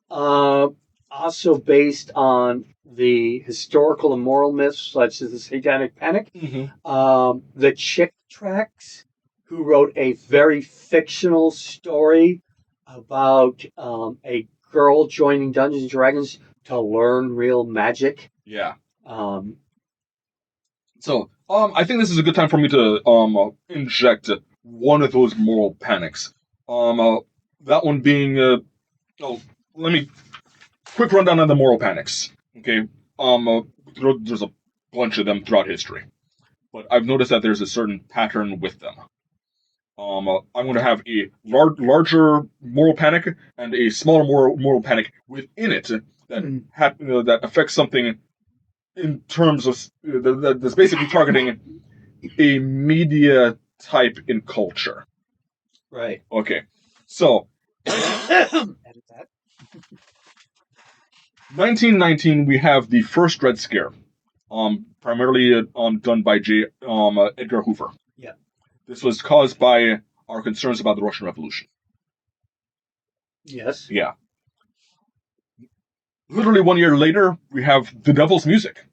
Also based on the historical and moral myths such as the Satanic Panic. The Chick Tracks, who wrote a very fictional story about a girl joining Dungeons and Dragons to learn real magic. Yeah. So, I think this is a good time for me to inject one of those moral panics. That one being let me quick rundown on the moral panics. Okay. There's a bunch of them throughout history, but I've noticed that there's a certain pattern with them. I'm going to have a larger moral panic and a smaller moral panic within it that affects something in terms of that's basically targeting a media type in culture. Right. Okay. So, edit that. 1919, we have the first Red Scare, primarily done by Edgar Hoover. Yeah. This was caused by our concerns about the Russian Revolution. Yes. Yeah. Literally 1 year later, we have The Devil's Music,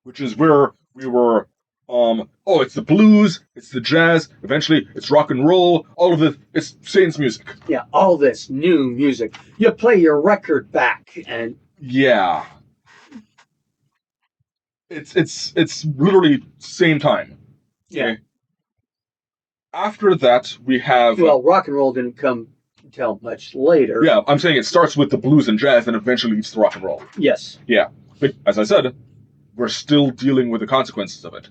which is where we were, it's the blues, it's the jazz, eventually it's rock and roll, all of it, it's Satan's music. Yeah, all this new music. You play your record back and... Yeah. It's literally same time. Yeah. Okay? After that, we have... Well, rock and roll didn't come until much later. Yeah, I'm saying it starts with the blues and jazz and eventually leads to rock and roll. Yes. Yeah. But, as I said, we're still dealing with the consequences of it.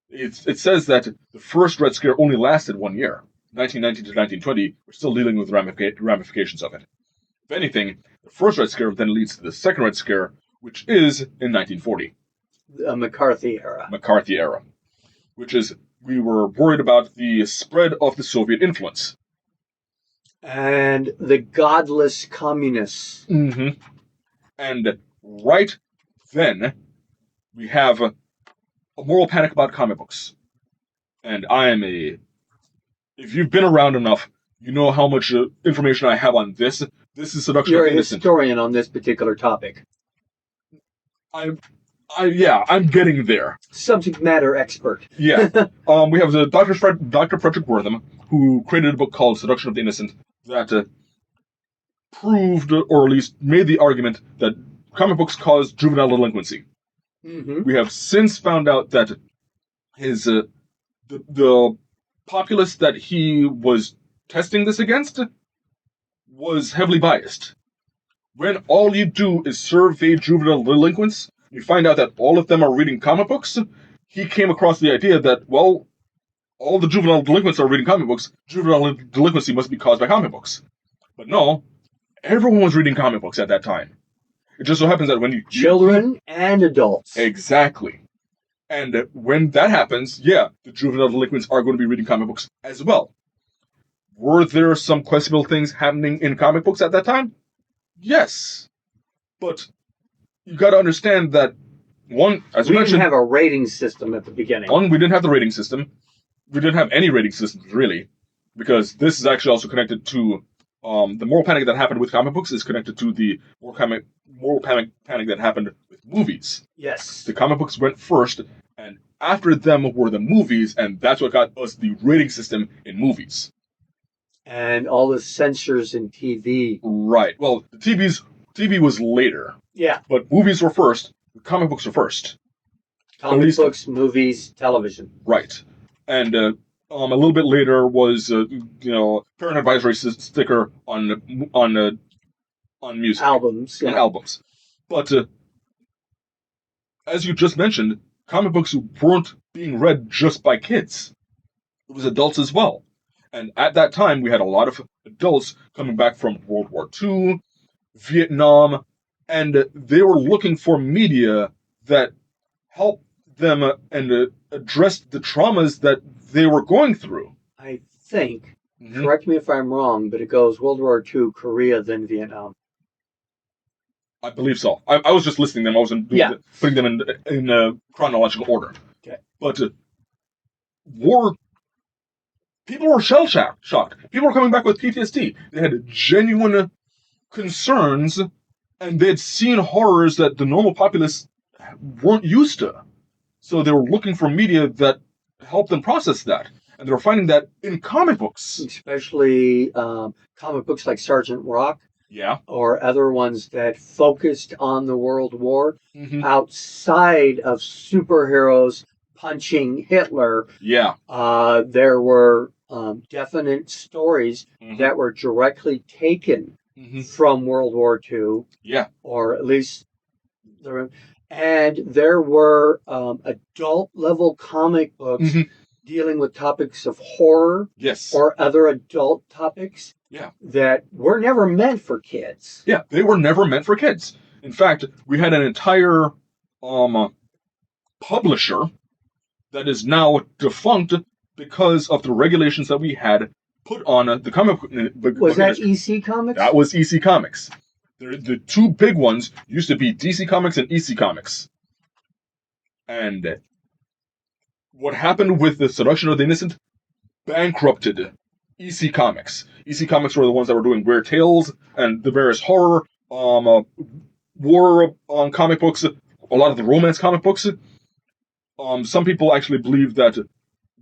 It says that the first Red Scare only lasted 1 year. 1919 to 1920, we're still dealing with ramifications of it. If anything, the first Red Scare then leads to the second Red Scare, which is in 1940. The McCarthy era. McCarthy era. Which is, we were worried about the spread of the Soviet influence. And the godless communists. And right then, we have a moral panic about comic books. And if you've been around enough, you know how much information I have on this. This is Seduction of the Innocent. You're a historian on this particular topic. I'm getting there. Subject matter expert. Yeah. We have the Dr. Frederick Wortham, who created a book called Seduction of the Innocent that proved, or at least made the argument, that comic books cause juvenile delinquency. We have since found out that his the populace that he was testing this against was heavily biased. When all you do is survey juvenile delinquents, you find out that all of them are reading comic books. He came across the idea that, well, all the juvenile delinquents are reading comic books. Juvenile delinquency must be caused by comic books. But no, everyone was reading comic books at that time. It just so happens that when children and adults. Exactly. And when that happens, yeah, the juvenile delinquents are going to be reading comic books as well. Were there some questionable things happening in comic books at that time? Yes. But you got to understand that, one, as you mentioned... We didn't have a rating system at the beginning. One, we didn't have the rating system. We didn't have any rating systems, really. Because this is actually also connected to... the moral panic that happened with comic books is connected to the moral panic that happened with movies. Yes. The comic books went first, and after them were the movies, and that's what got us the rating system in movies. And all the censors in TV. Right. Well, the TV was later. Yeah. But movies were first. Comic books were first. Comic books, movies, television. Right. And a little bit later was parent advisory sticker on music. Albums. Yeah. On albums. But as you just mentioned, comic books weren't being read just by kids. It was adults as well. And at that time, we had a lot of adults coming back from World War II, Vietnam, and they were looking for media that helped them and addressed the traumas that they were going through. I think, correct me if I'm wrong, but it goes World War II, Korea, then Vietnam. I believe so. I was just listing them. I wasn't putting them in chronological order. Okay. But people were shell-shocked. People were coming back with PTSD. They had genuine concerns, and they had seen horrors that the normal populace weren't used to. So they were looking for media that helped them process that. And they were finding that in comic books. Especially comic books like Sergeant Rock. Yeah. Or other ones that focused on the World War outside of superheroes punching Hitler. Yeah. There were definite stories that were directly taken from World War II. Yeah. Or at least and there were adult-level comic books dealing with topics of horror. Yes. Or other adult topics. Yeah. That were never meant for kids. Yeah, they were never meant for kids. In fact, we had an entire publisher that is now defunct because of the regulations that we had put on the comic book. Was that EC Comics? That was EC Comics. The two big ones used to be DC Comics and EC Comics. And what happened with the Seduction of the Innocent bankrupted EC Comics. EC Comics were the ones that were doing Weird Tales and the various horror, war comic books, a lot of the romance comic books. Some people actually believe that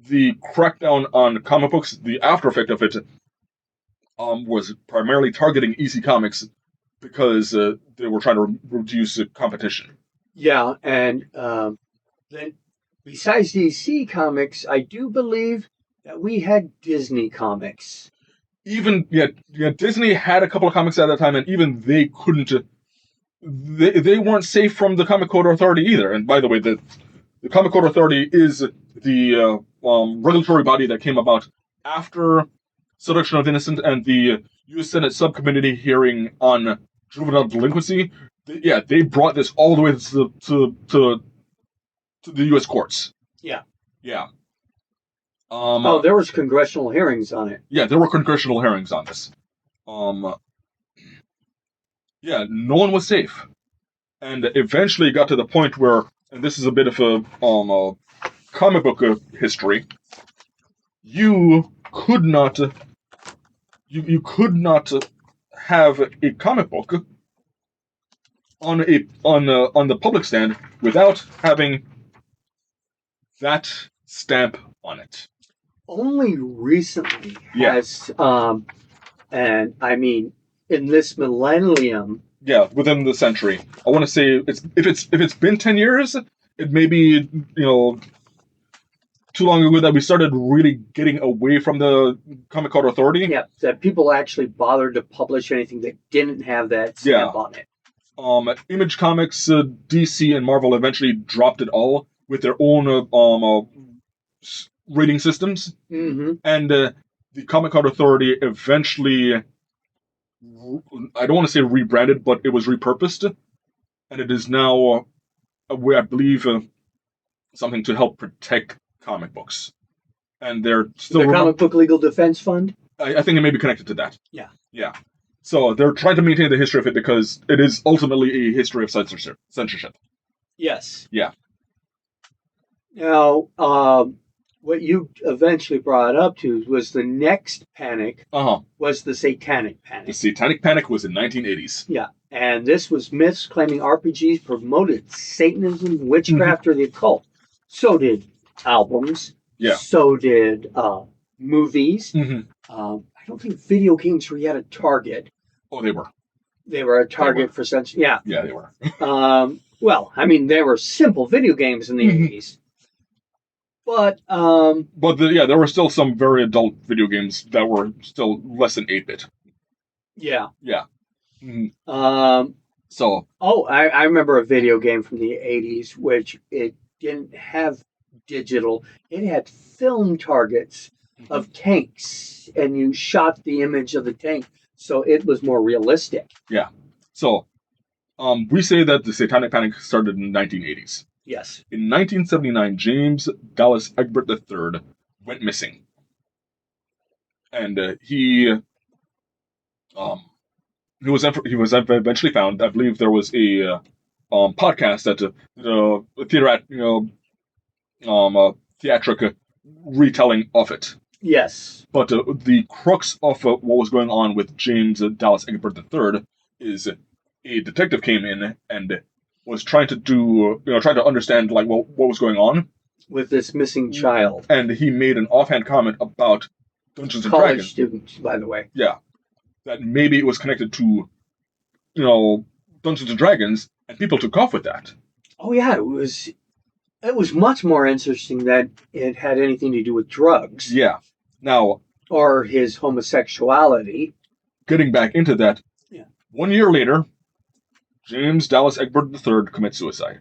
the crackdown on comic books, the after effect of it, was primarily targeting EC Comics because they were trying to reduce competition. Yeah, and then besides DC Comics, I do believe that we had Disney Comics. Even Disney had a couple of comics at that time, and even they couldn't. They weren't safe from the Comic Code Authority either. And by the way, the Comic Code Authority is the regulatory body that came about after Seduction of Innocent and the U.S. Senate subcommittee hearing on juvenile delinquency. They brought this all the way to the U.S. courts. Yeah. Yeah. There was congressional hearings on it. Yeah, there were congressional hearings on this. Yeah, no one was safe. And eventually it got to the point where, and this is a bit of a comic book history, you could not have a comic book on the public stand without having that stamp on it. Only recently has, and I mean, in this millennium. Yeah, within the century. I want to say if it's been 10 years, it may be too long ago that we started really getting away from the Comic Code Authority. Yeah, that people actually bothered to publish anything that didn't have that stamp on it. Image Comics, DC, and Marvel eventually dropped it all with their own rating systems, Mm-hmm. and the Comic Card Authority eventually, I don't want to say rebranded, but it was repurposed, and it is now, I believe, something to help protect comic books. And they're still... The Comic Book Legal Defense Fund? I think it may be connected to that. Yeah. Yeah. So they're trying to maintain the history of it because it is ultimately a history of censorship. Yes. Yeah. Now, what you eventually brought up to was the next panic was the Satanic Panic. The Satanic Panic was in 1980s. Yeah. And this was myths claiming RPGs promoted Satanism, witchcraft, or the occult. So did albums. Yeah. So did movies. Mm-hmm. I don't think video games were yet a target. Oh, they were. They were a target for censorship. Yeah. Yeah, they were. Well, I mean, there were simple video games in the 80s. But there were still some very adult video games that were still less than 8-bit. Yeah. Yeah. Mm-hmm. I remember a video game from the 80s, which it didn't have digital. It had film targets of tanks, and you shot the image of the tank, so it was more realistic. Yeah. So, we say that the Satanic Panic started in the 1980s. Yes. In 1979, James Dallas Egbert III went missing. And he was eventually found. I believe there was a podcast that theatric retelling of it. Yes. But the crux of what was going on with James Dallas Egbert III is a detective came in and was trying to understand what was going on with this missing child. And he made an offhand comment about Dungeons and Dragons. College students, by the way. Yeah. That maybe it was connected to, Dungeons and Dragons, and people took off with that. Oh yeah, it was much more interesting that it had anything to do with drugs. Yeah. Now, or his homosexuality. Getting back into that, 1 year later, James Dallas Egbert III commits suicide.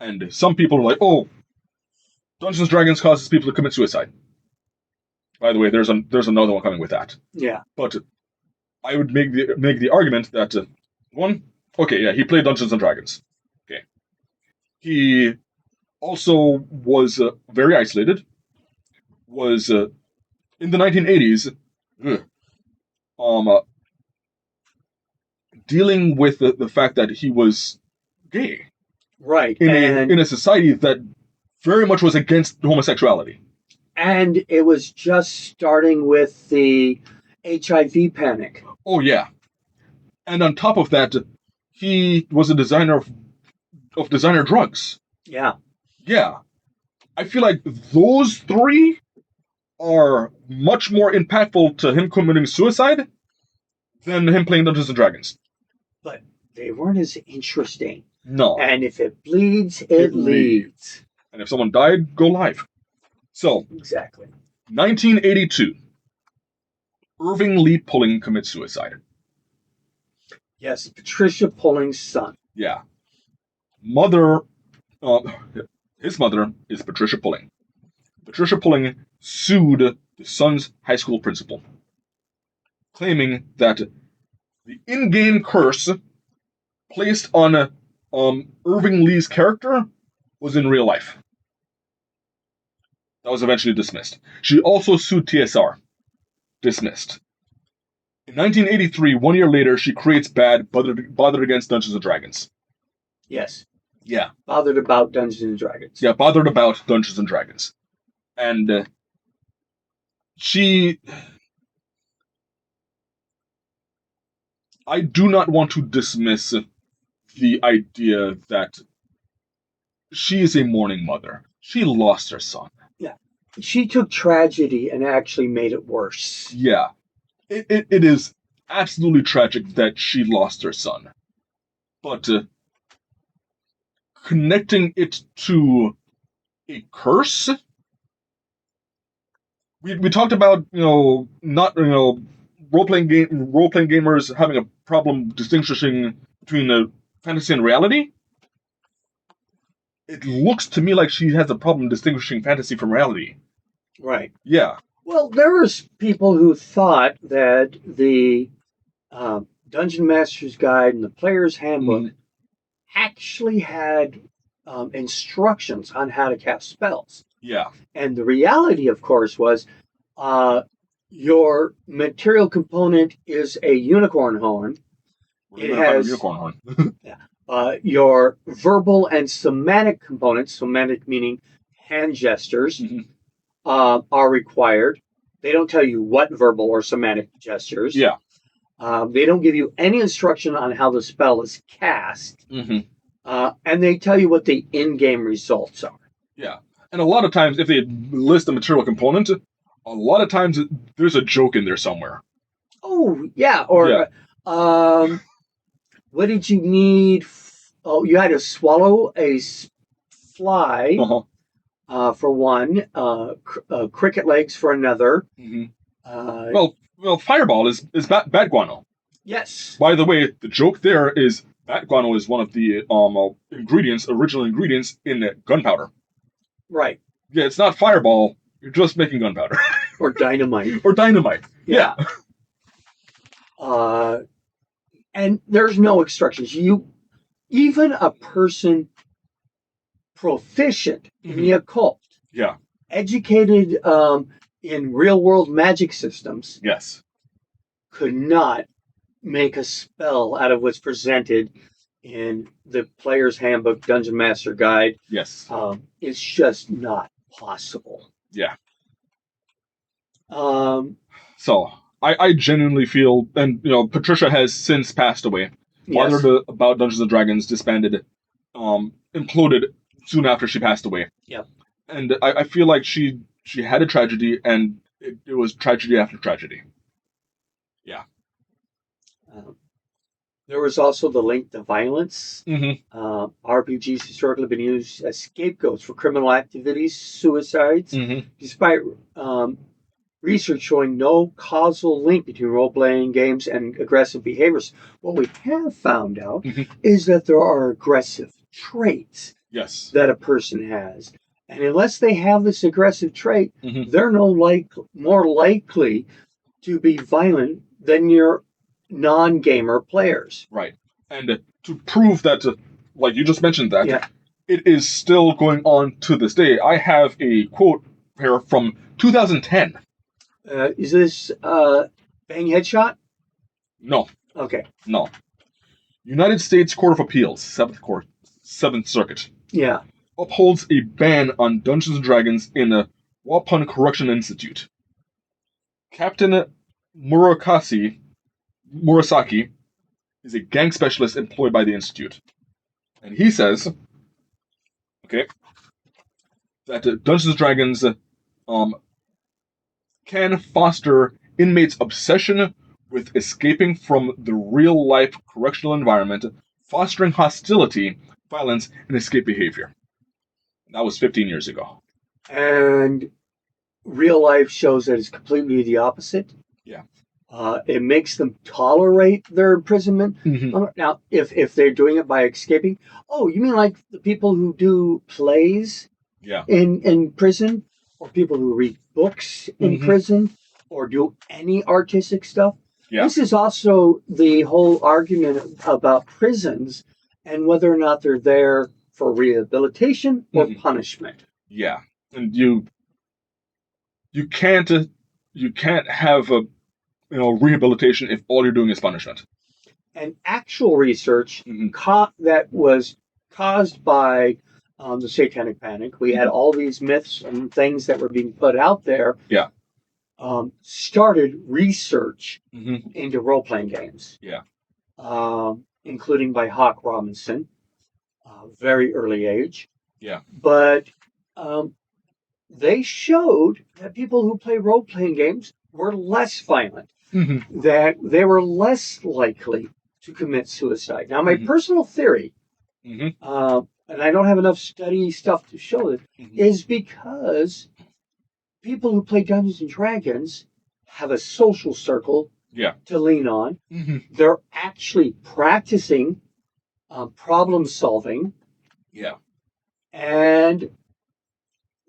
And some people are like, oh, Dungeons and Dragons causes people to commit suicide. By the way, there's another one coming with that. Yeah. But I would make the argument that, he played Dungeons and Dragons. Okay. He also was very isolated. Was in the 1980s dealing with the fact that he was gay. Right. In a society that very much was against homosexuality. And it was just starting with the HIV panic. Oh, yeah. And on top of that, he was a designer of designer drugs. Yeah. Yeah. I feel like those three are much more impactful to him committing suicide than him playing Dungeons and Dragons. But they weren't as interesting. No. And if it bleeds, it leads. And if someone died, go live. So, exactly. 1982, Irving Lee Pulling commits suicide. Yes, Patricia Pulling's son. Yeah. His mother is Patricia Pulling. Patricia Pulling sued the son's high school principal, claiming that the in-game curse placed on Irving Lee's character was in real life. That was eventually dismissed. She also sued TSR. Dismissed. In 1983, 1 year later, she creates Bad, Bothered Against Dungeons and Dragons. Yes. Yeah. Bothered About Dungeons and Dragons. Yeah, Bothered About Dungeons and Dragons. And I do not want to dismiss the idea that she is a mourning mother. She lost her son. Yeah. She took tragedy and actually made it worse. Yeah. It is absolutely tragic that she lost her son. But connecting it to a curse? We talked about, not, role-playing gamers having a problem distinguishing between fantasy and reality. it looks to me like she has a problem distinguishing fantasy from reality. Right. Yeah. Well, there was people who thought that the Dungeon Master's Guide and the Player's Handbook actually had instructions on how to cast spells. Yeah. And the reality, of course, was your material component is a unicorn horn. It has unicorn horn. Your verbal and somatic components, somatic meaning hand gestures, are required. They don't tell you what verbal or somatic gestures. Yeah. They don't give you any instruction on how the spell is cast. And they tell you what the in-game results are. Yeah. And a lot of times, if they list the material component, a lot of times there's a joke in there somewhere. Oh, yeah. Or, what did you need? Oh, you had to swallow a fly for one, cricket legs for another. Well, fireball is bat guano. Yes. By the way, the joke there is bat guano is one of the original ingredients in gunpowder. Right. Yeah, it's not fireball. You're just making gunpowder. Or dynamite. Or dynamite. Yeah. And there's no instructions. Even a person proficient in the occult, educated in real-world magic systems, could not make a spell out of what's presented in the Player's Handbook, Dungeon Master Guide. Yes. It's just not possible. Yeah. So I genuinely feel, and Patricia has since passed away. Father about Dungeons and Dragons disbanded, imploded soon after she passed away. Yeah. And I feel like she had a tragedy, and it was tragedy after tragedy. Yeah. There was also the link to violence. RPGs historically have been used as scapegoats for criminal activities, suicides, despite research showing no causal link between role-playing games and aggressive behaviors. What we have found out is that there are aggressive traits that a person has. And unless they have this aggressive trait, they're more likely to be violent than your non-gamer players. Right. And to prove that, like you just mentioned that, it is still going on to this day. I have a quote here from 2010. Is this Bang Headshot? No. Okay. No. United States Court of Appeals, 7th Circuit. Yeah. Upholds a ban on Dungeons and Dragons in the Waupun Correction Institute. Captain Murasaki is a gang specialist employed by the Institute. And he says, that Dungeons and Dragons can foster inmates' obsession with escaping from the real-life correctional environment, fostering hostility, violence, and escape behavior. That was 15 years ago. And real life shows that it's completely the opposite. Yeah. It makes them tolerate their imprisonment. Now, if they're doing it by escaping, you mean like the people who do plays in prison, or people who read books in prison, or do any artistic stuff? Yeah. This is also the whole argument about prisons and whether or not they're there for rehabilitation or punishment. Yeah, and you can't have a rehabilitation if all you're doing is punishment. And actual research that was caused by the Satanic Panic. We had all these myths and things that were being put out there. Yeah. Started research into role-playing games. Yeah. Including by Hawk Robinson, very early age. Yeah. But they showed that people who play role-playing games were less violent, that they were less likely to commit suicide. Now, my personal theory, and I don't have enough study stuff to show it, is because people who play Dungeons and Dragons have a social circle to lean on. They're actually practicing problem solving. Yeah.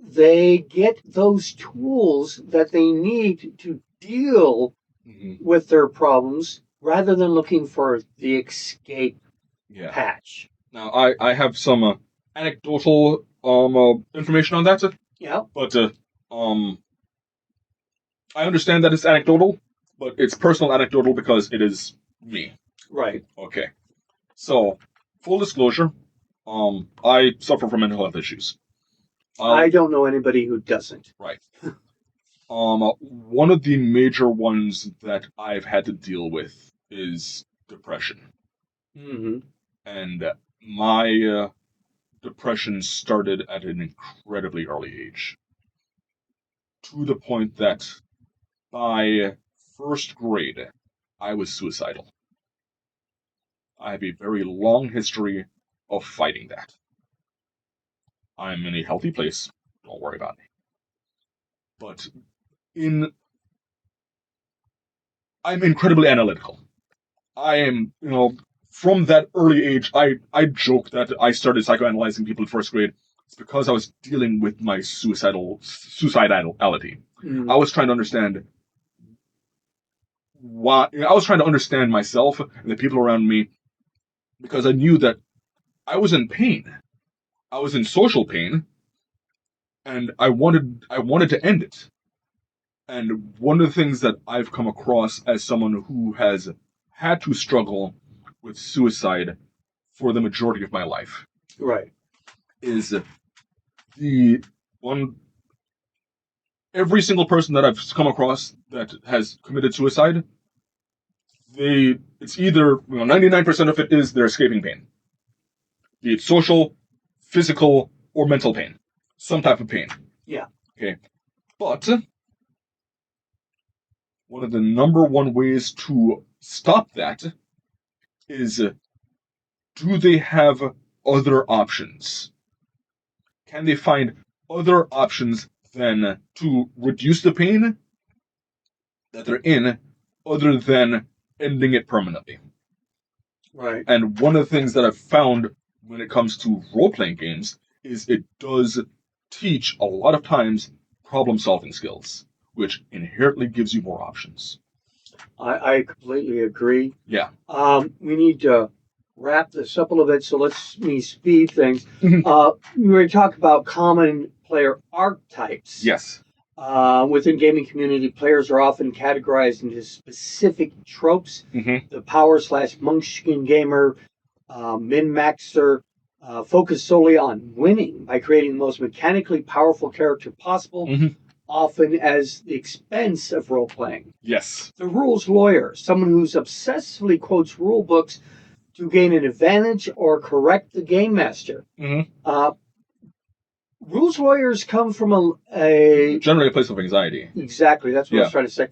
they get those tools that they need to deal with their problems rather than looking for the escape patch. Now, I have some anecdotal information on that. Yeah. But I understand that it's anecdotal, but it's personal anecdotal because it is me. Right. Okay. So, full disclosure, I suffer from mental health issues. I don't know anybody who doesn't. Right. One of the major ones that I've had to deal with is depression. Mm-hmm. And my depression started at an incredibly early age. To the point that by first grade, I was suicidal. I have a very long history of fighting that. I'm in a healthy place. Don't worry about me. But I'm incredibly analytical. I am, from that early age, I joke that I started psychoanalyzing people in first grade. It's because I was dealing with my suicidality. I was trying to understand why. I was trying to understand myself and the people around me because I knew that I was in pain. I was in social pain, and I wanted to end it. And one of the things that I've come across as someone who has had to struggle with suicide for the majority of my life, right, is the one. Every single person that I've come across that has committed suicide, it's either 99% of it is they're escaping pain, be it social, physical, or mental pain, some type of pain. Yeah. Okay, but one of the number one ways to stop that is, do they have other options? Can they find other options than to reduce the pain that they're in, other than ending it permanently? Right. And one of the things that I've found when it comes to role-playing games is it does teach a lot of times problem-solving skills, which inherently gives you more options. I completely agree. Yeah. We need to wrap this up a little bit, so let's speed things. We were going to talk about common player archetypes. Yes. Within gaming community, players are often categorized into specific tropes. The power/munchkin gamer, min-maxer, focus solely on winning by creating the most mechanically powerful character possible, often as the expense of role-playing. Yes. The rules lawyer, someone who's obsessively quotes rule books to gain an advantage or correct the game master. Rules lawyers come from a generally a place of anxiety. Exactly, that's what I was trying to say.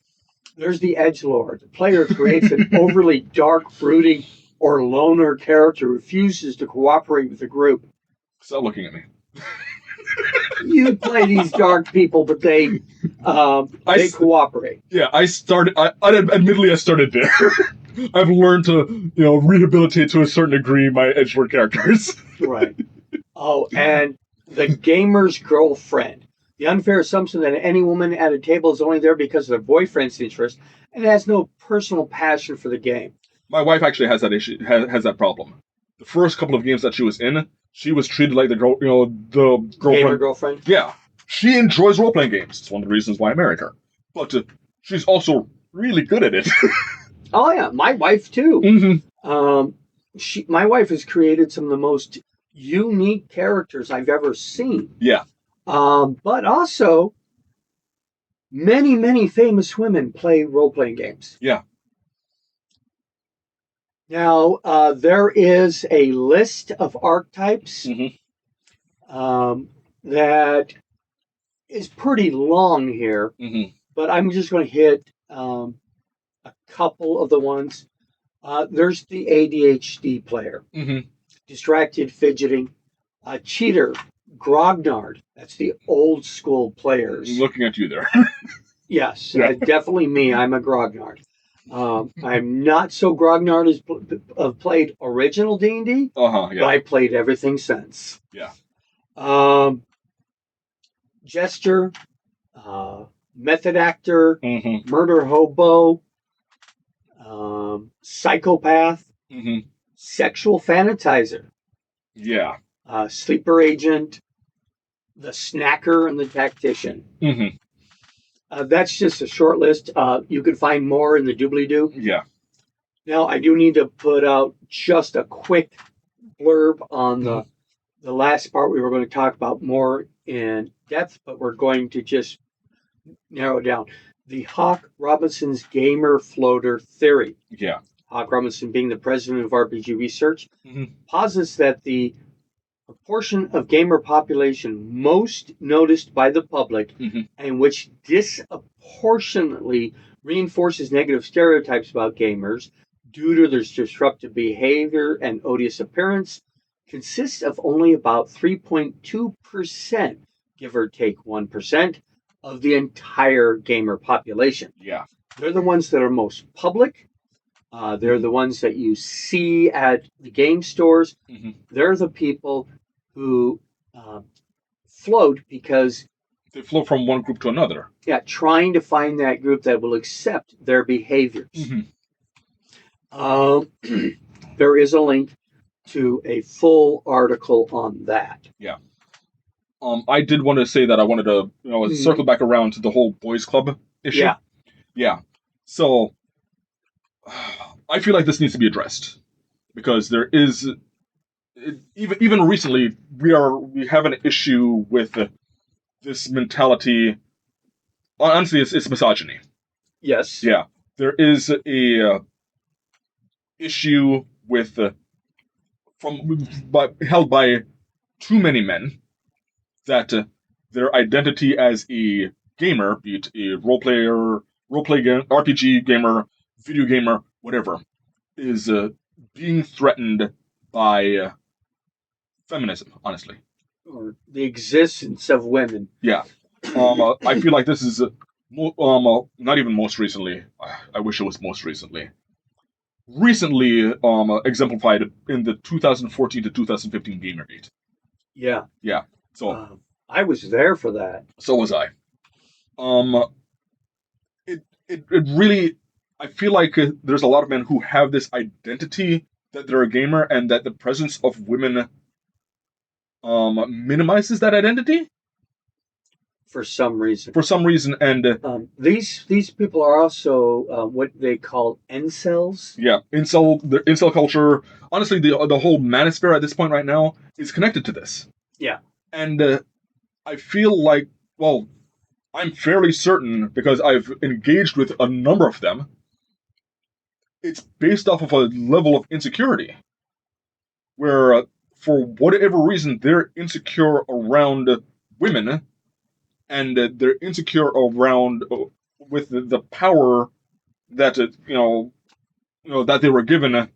There's the edgelord. The player creates an overly dark, brooding, or loner character who refuses to cooperate with the group. Stop looking at me. You play these dark people, but they cooperate. Yeah, admittedly, I started there. I've learned to, rehabilitate to a certain degree my edgelord characters. Right. Oh, and the gamer's girlfriend. The unfair assumption that any woman at a table is only there because of their boyfriend's interest and has no personal passion for the game. My wife actually has that issue, has that problem. The first couple of games that she was in, she was treated like the girlfriend. Gamer girlfriend? Yeah. She enjoys role-playing games. It's one of the reasons why I married her. But she's also really good at it. Oh, yeah. My wife, too. My wife has created some of the most unique characters I've ever seen. Yeah. But also, many, many famous women play role-playing games. Yeah. Now, there is a list of archetypes that is pretty long here, but I'm just going to hit a couple of the ones. There's the ADHD player, distracted, fidgeting, cheater, grognard. That's the old school players. I'm looking at you there. Yes, definitely me. I'm a grognard. I'm not so grognard as I've played original D&D, but I played everything since. Yeah. jester, method actor, Mm-hmm. murder hobo, psychopath, Mm-hmm. sexual fanatizer, Yeah. sleeper agent, the snacker, and the tactician. Mm-hmm. That's just a short list. You can find more in the doobly-doo. Yeah. Now, I do need to put out just a quick blurb on the last part we were going to talk about more in depth, but we're going to just narrow it down. The Hawk Robinson's gamer floater theory. Yeah. Hawk Robinson, being the president of RPG Research, Mm-hmm. posits that the proportion of gamer population most noticed by the public Mm-hmm. and which disproportionately reinforces negative stereotypes about gamers due to their disruptive behavior and odious appearance consists of only about 3.2%, give or take 1%, of the entire gamer population. Yeah. They're the ones that are most public. They're the ones that you see at the game stores. Mm-hmm. They're the people who float because They flow from one group to another. yeah, trying to find that group that will accept their behaviors. Mm-hmm. There is a link to a full article on that. Yeah. I did want to say that I wanted to, circle back around to the whole boys' club issue. Yeah. Yeah. So, I feel like this needs to be addressed because there is, even recently, we have an issue with this mentality. Honestly, it's misogyny. Yes. Yeah. There is a issue with held by too many men that their identity as a gamer, be it a roleplay game, RPG gamer, video gamer, whatever, is being threatened by feminism. Honestly, Or the existence of women. yeah. I feel like this is not even most recently. I wish it was most recently. Recently, exemplified in the 2014 to 2015 Gamergate. Yeah. Yeah. So I was there for that. So was I. It really, I feel like there's a lot of men who have this identity that they're a gamer, and that the presence of women minimizes that identity For some reason. And these people are also what they call incels. Yeah, the incel culture. Honestly, the whole manosphere at this point right now is connected to this. Yeah. And I feel like, well, I'm fairly certain, because I've engaged with a number of them, it's based off of a level of insecurity. Where, for whatever reason, they're insecure around women, and they're insecure around with the power that, that they were given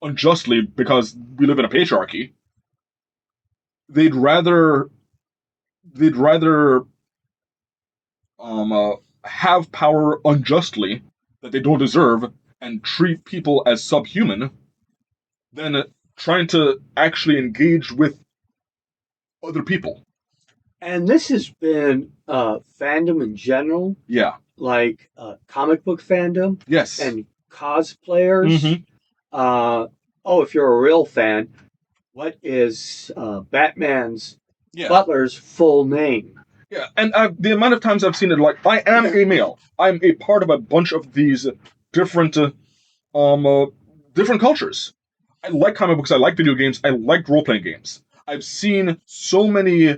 unjustly because we live in a patriarchy. They'd rather have power unjustly that they don't deserve and treat people as subhuman than trying to actually engage with other people. And this has been fandom in general. Yeah. Like comic book fandom. Yes. And cosplayers. Mm-hmm. If you're a real fan, what is Batman's butler's full name? Yeah, and the amount of times I've seen it, like, I am a male. I'm a part of a bunch of these different cultures. I like comic books, I like video games, I like role-playing games. I've seen so many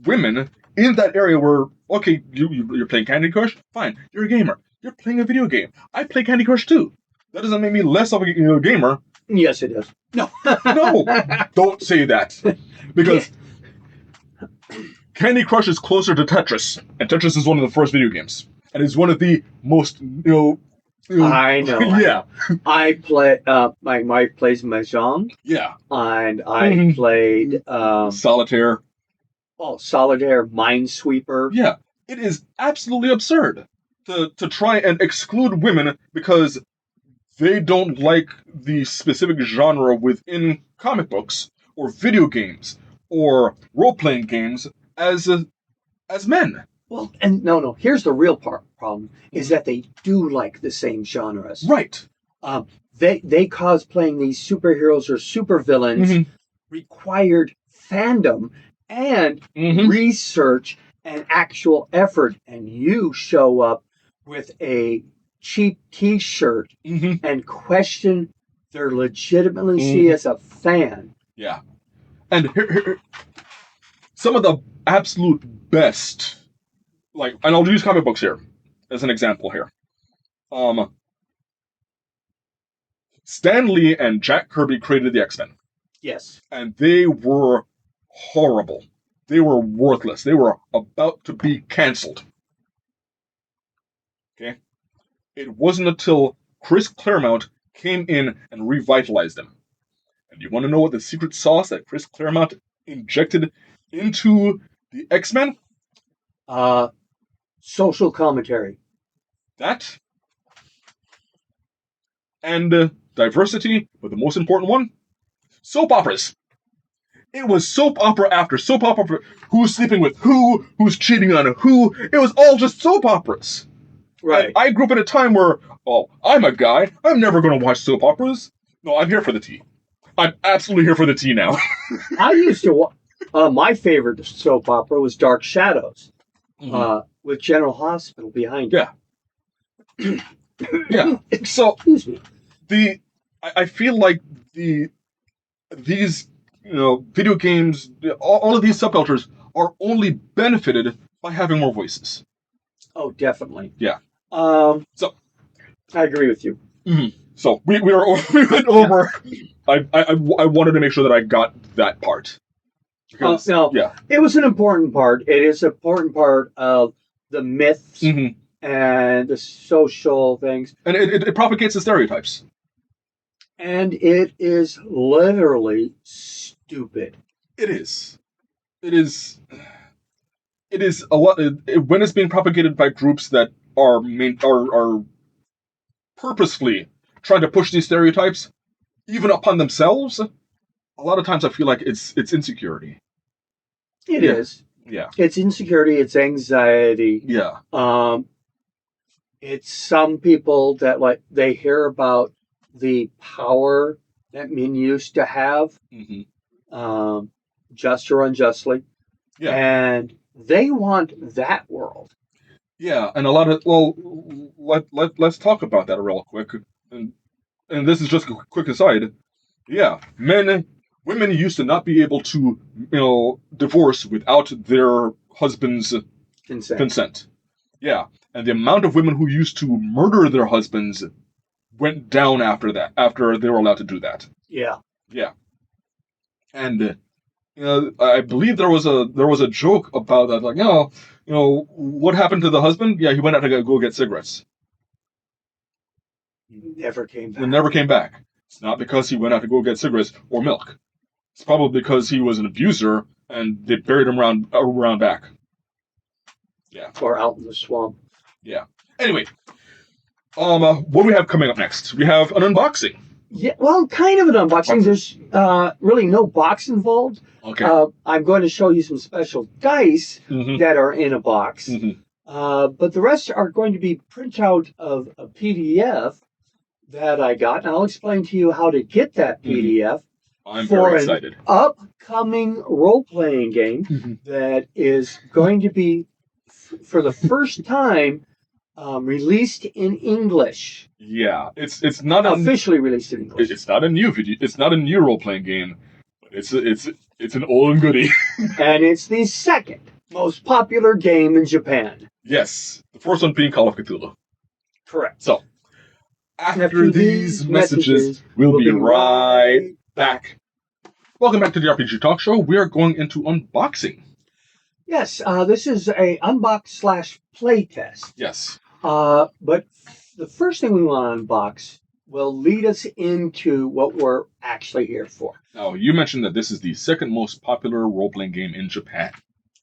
women in that area where, okay, you're playing Candy Crush? Fine, you're a gamer. You're playing a video game. I play Candy Crush too. That doesn't make me less of a gamer. Yes, it does. No. No, don't say that. Because Candy Crush is closer to Tetris, and Tetris is one of the first video games, and it's one of the most, I know. Yeah. I play. My wife plays Mahjong. Yeah. And I played Solitaire. Oh, Solitaire, Minesweeper. Yeah, it is absolutely absurd to try and exclude women because they don't like the specific genre within comic books or video games or role-playing games as as men. Well, and no. Here's the real problem: is that they do like the same genres. Right. They cosplaying these superheroes or supervillains required fandom and research and actual effort, and you show up with a cheap T-shirt and question their legitimacy as a fan. Yeah. And here, some of the absolute best, and I'll use comic books here as an example here. Stan Lee and Jack Kirby created the X-Men. Yes. And they were horrible. They were worthless. They were about to be canceled. Okay? It wasn't until Chris Claremont came in and revitalized them. And you want to know what the secret sauce that Chris Claremont injected into the X-Men? Social commentary. That. And diversity, but the most important one, soap operas. It was soap opera after soap opera. Who's sleeping with who? Who's cheating on who? It was all just soap operas. Right. And I grew up in a time where, I'm a guy. I'm never going to watch soap operas. No, I'm here for the tea. I'm absolutely here for the tea now. I used to. My favorite soap opera was Dark Shadows, with General Hospital behind it. Yeah. Yeah. So I feel like these video games, all of these subcultures are only benefited by having more voices. Oh, definitely. Yeah. So I agree with you. So we went over. I wanted to make sure that I got that part. Because, it was an important part. It is an important part of the myths and the social things. And it propagates the stereotypes. And it is literally stupid. It is. It is a lot. When it's being propagated by groups that are purposefully trying to push these stereotypes, even upon themselves, a lot of times I feel like it's insecurity. It is. Yeah. It's insecurity. It's anxiety. Yeah. It's some people that they hear about the power that men used to have, just or unjustly, and they want that world. Yeah, and a lot of let's talk about that real quick, and this is just a quick aside. Yeah, women used to not be able to divorce without their husband's consent. Yeah, and the amount of women who used to murder their husbands went down after they were allowed to do that. Yeah. Yeah. And I believe there was a joke about that, like, what happened to the husband? Yeah, he went out to go get cigarettes. Never came back. He never came back. It's not because he went out to go get cigarettes or milk. It's probably because he was an abuser and they buried him around back. Yeah. Or out in the swamp. Yeah. Anyway, what do we have coming up next? We have an unboxing. Yeah, well, kind of an unboxing. There's really no box involved. Okay. I'm going to show you some special dice that are in a box. But the rest are going to be printout of a PDF that I got. And I'll explain to you how to get that PDF. I'm very excited. An upcoming role-playing game that is going to be, for the first time, released in English. Yeah, it's not officially released in English. It's not a new video. It's not a new role-playing game. But it's an old goodie. And it's the second most popular game in Japan. Yes, the first one being Call of Cthulhu. Correct. So after these messages, we'll be right back. Welcome back to the RPG Talk Show. We are going into unboxing. Yes, this is a unbox/play test. Yes. But the first thing we want to unbox will lead us into what we're actually here for. Now, you mentioned that this is the second most popular role-playing game in Japan.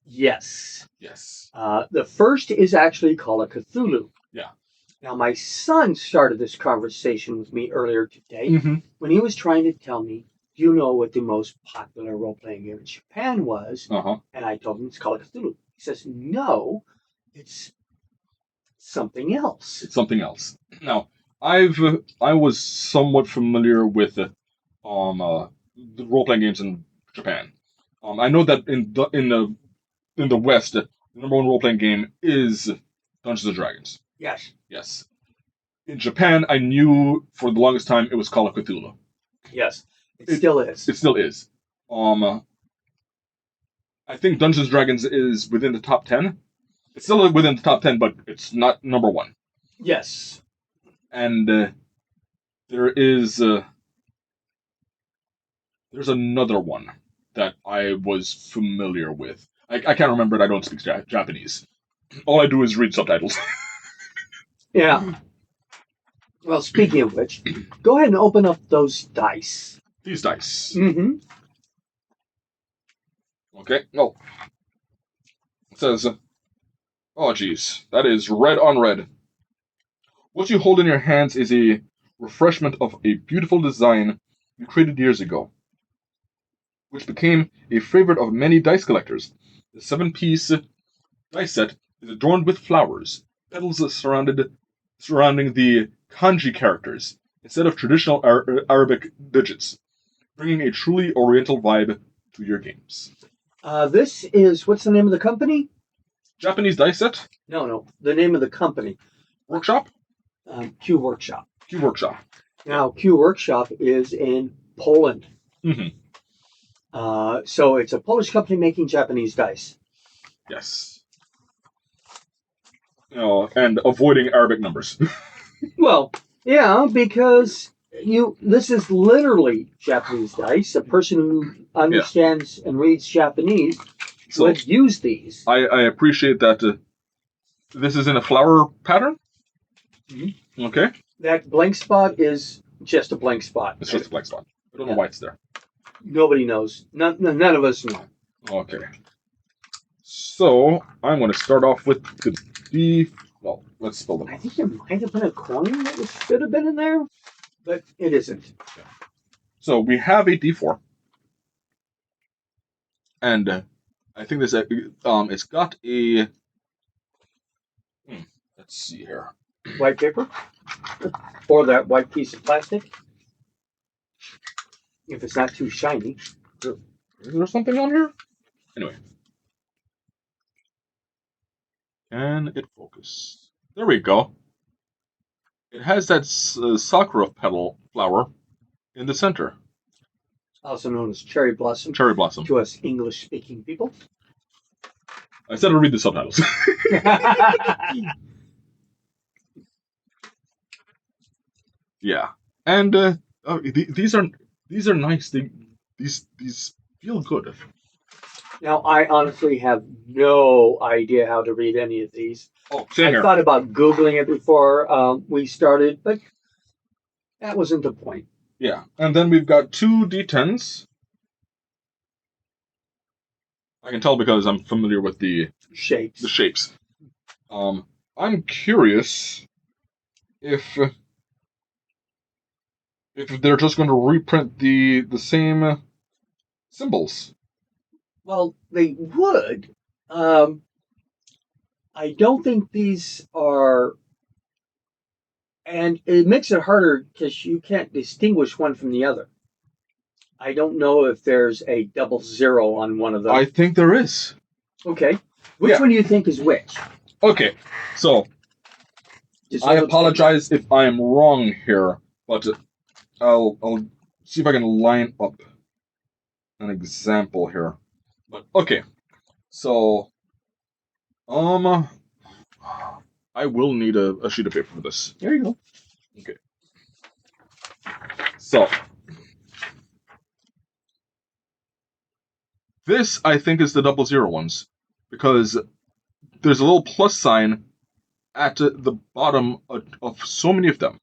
Yes. Yes. The first is actually Call of Cthulhu. Yeah. Now, my son started this conversation with me earlier today when he was trying to tell me do you know what the most popular role-playing game in Japan was? Uh-huh. And I told him it's Call of Cthulhu. He says, no, it's something else. It's something else. Now, I was somewhat familiar with the role-playing games in Japan. I know that in the West, the number one role-playing game is Dungeons and Dragons. Yes. Yes. In Japan, I knew for the longest time it was Call of Cthulhu. Yes. It still is. It still is. I think Dungeons and Dragons is within the top 10. It's still within the top 10, but it's not number one. Yes. And there is there's another one that I was familiar with. I can't remember it. I don't speak Japanese. All I do is read subtitles. Yeah. Well, speaking of which, go ahead and open up those dice. These dice. Mm-hmm. Okay. No. It says, oh geez, that is red on red. What you hold in your hands is a refreshment of a beautiful design you created years ago, which became a favorite of many dice collectors. The 7-piece dice set is adorned with flowers, petals surrounding the kanji characters, instead of traditional Arabic digits, bringing a truly oriental vibe to your games. This is, what's the name of the company? Japanese dice set? No, the name of the company. Workshop? Q Workshop. Q Workshop. Now, Q Workshop is in Poland. Mm-hmm. So it's a Polish company making Japanese dice. Yes. And avoiding Arabic numbers. Well, yeah, because this is literally Japanese dice. A person who understands and reads Japanese would use these. I appreciate that this is in a flower pattern. Mm-hmm. Okay. That blank spot is just a blank spot. It's just a blank spot. I don't know why it's there. Nobody knows. None of us know. Okay. So, I'm going to start off with the well, let's spell them. I think there might have been a coin that should have been in there, but it isn't. Yeah. So, we have a D4. And I think this it's got a let's see here. White paper? Or that white piece of plastic? If it's not too shiny. Is there something on here? Anyway. Can it focus? There we go. It has that sakura petal flower in the center. Also known as cherry blossom. Cherry blossom. To us English-speaking people. I said to read the subtitles. Yeah, and these are nice. These feel good. Now, I honestly have no idea how to read any of these. Oh, same here. I thought about Googling it before we started, but that wasn't the point. Yeah, and then we've got 2 D10s. I can tell because I'm familiar with the shapes. The shapes. I'm curious if they're just going to reprint the same symbols. Well, they would. I don't think these are, and it makes it harder because you can't distinguish one from the other. I don't know if there's a 00 on one of them. I think there is. Okay. Which one do you think is which? Okay, so I apologize if I am wrong here, but I'll see if I can line up an example here. But okay, so I will need a sheet of paper for this. There you go. Okay. So this I think is the 00 ones because there's a little plus sign at the bottom of so many of them.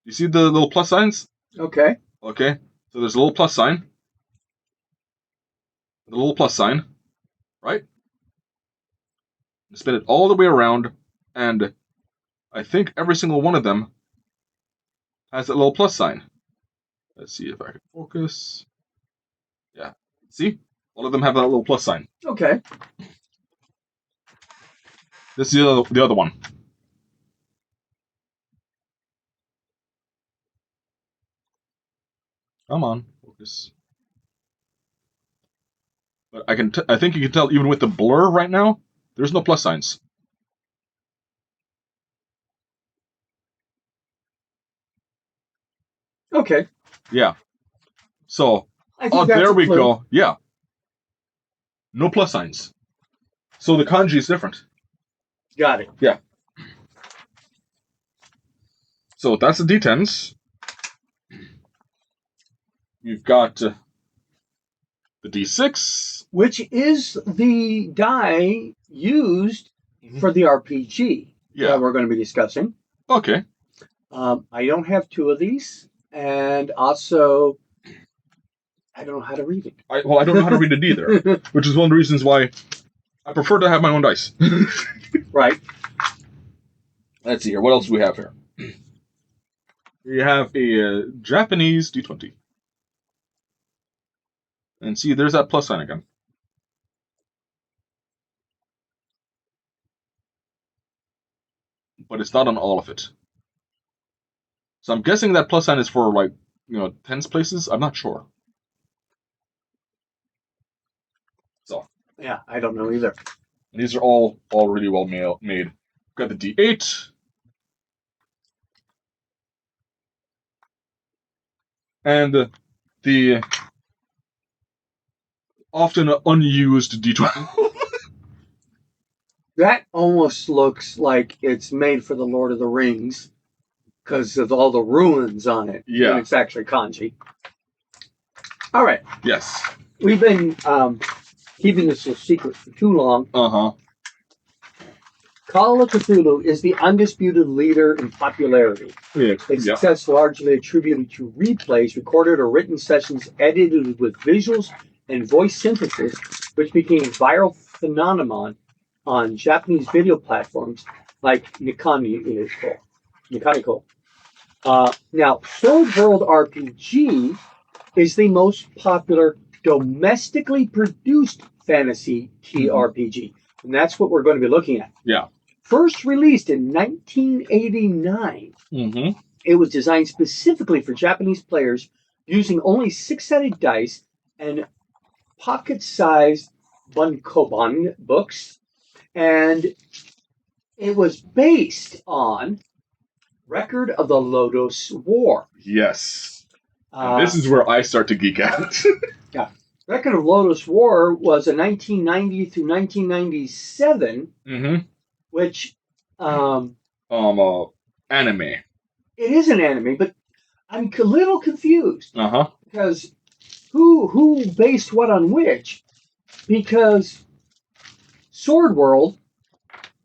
You see the little plus signs? Okay. Okay. So there's a little plus sign. The little plus sign, right? Spin it all the way around, and I think every single one of them has that little plus sign. Let's see if I can focus. Yeah. See? All of them have that little plus sign. Okay. This is the other one. Come on, focus. But I think you can tell even with the blur right now, there's no plus signs. Okay. Yeah. So, I think that's there we clue. go. Yeah. No plus signs. So the kanji is different. Got it. Yeah. So that's the D10s. We've got the D6. Which is the die used for the RPG that we're going to be discussing. Okay. I don't have two of these, and also I don't know how to read it. I don't know how to read it either, which is one of the reasons why I prefer to have my own dice. Right. Let's see here. What else do we have here? We have a Japanese D20. And see, there's that plus sign again. But it's not on all of it. So I'm guessing that plus sign is for, like, tens places? I'm not sure. So. Yeah, I don't know either. And these are all really well made. We've got the D8. And the often unused D12. That almost looks like it's made for the Lord of the Rings because of all the ruins on it. Yeah. And it's actually kanji. All right. Yes. We've been keeping this a secret for too long. Uh-huh. Call of Cthulhu is the undisputed leader in popularity. Yeah. Its success largely attributed to replays, recorded or written sessions edited with visuals and voice synthesis, which became a viral phenomenon on Japanese video platforms like Nikoniko. Now, Sword World RPG is the most popular domestically produced fantasy TRPG. And that's what we're going to be looking at. Yeah. First released in 1989, it was designed specifically for Japanese players using only 6-sided dice and pocket-sized bunkoban books. And it was based on Record of the Lotus War. Yes. This is where I start to geek out. Yeah. Record of Lotus War was a 1990 through 1997, which anime. It is an anime, but I'm a little confused. Because who based what on which? Because Sword World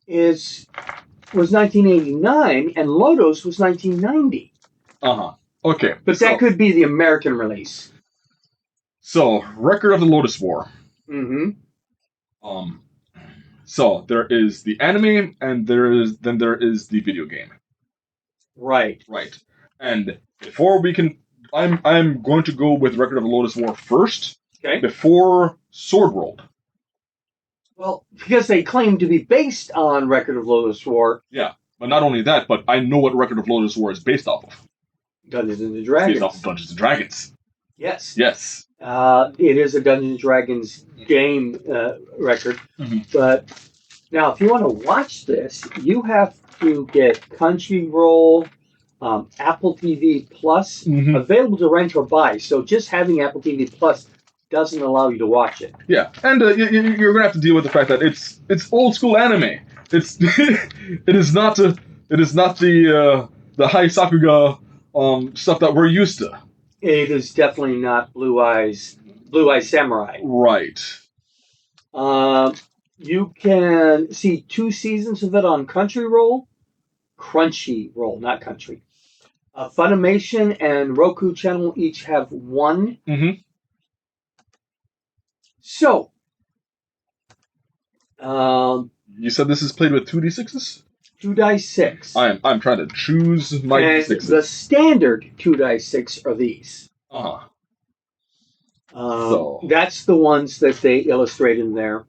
was 1989 and Lotus was 1990. Okay. But that could be the American release. So, Record of the Lotus War. So there is the anime, and there is the video game. Right. Right. And before we can, I'm going to go with Record of the Lotus War first. Okay. Before Sword World. Well, because they claim to be based on Record of Lotus War. Yeah, but not only that, but I know what Record of Lotus War is based off of. Dungeons and Dragons. It's based off of Dungeons and Dragons. Yes. Yes. It is a Dungeons and Dragons game record. But now, if you want to watch this, you have to get Crunchyroll, Apple TV Plus, available to rent or buy. So just having Apple TV Plus doesn't allow you to watch it. Yeah, and you're going to have to deal with the fact that it's old school anime. It's it is not the high Sakuga stuff that we're used to. It is definitely not Blue Eyes Samurai. Right. You can see 2 seasons of it on Crunchyroll, not Country. Funimation and Roku Channel each have 1. So, you said this is played with 2d6s? 2 dice 6. I'm trying to choose my and d6s. The standard 2 dice 6 are these. Uh-huh. That's the ones that they illustrate in there.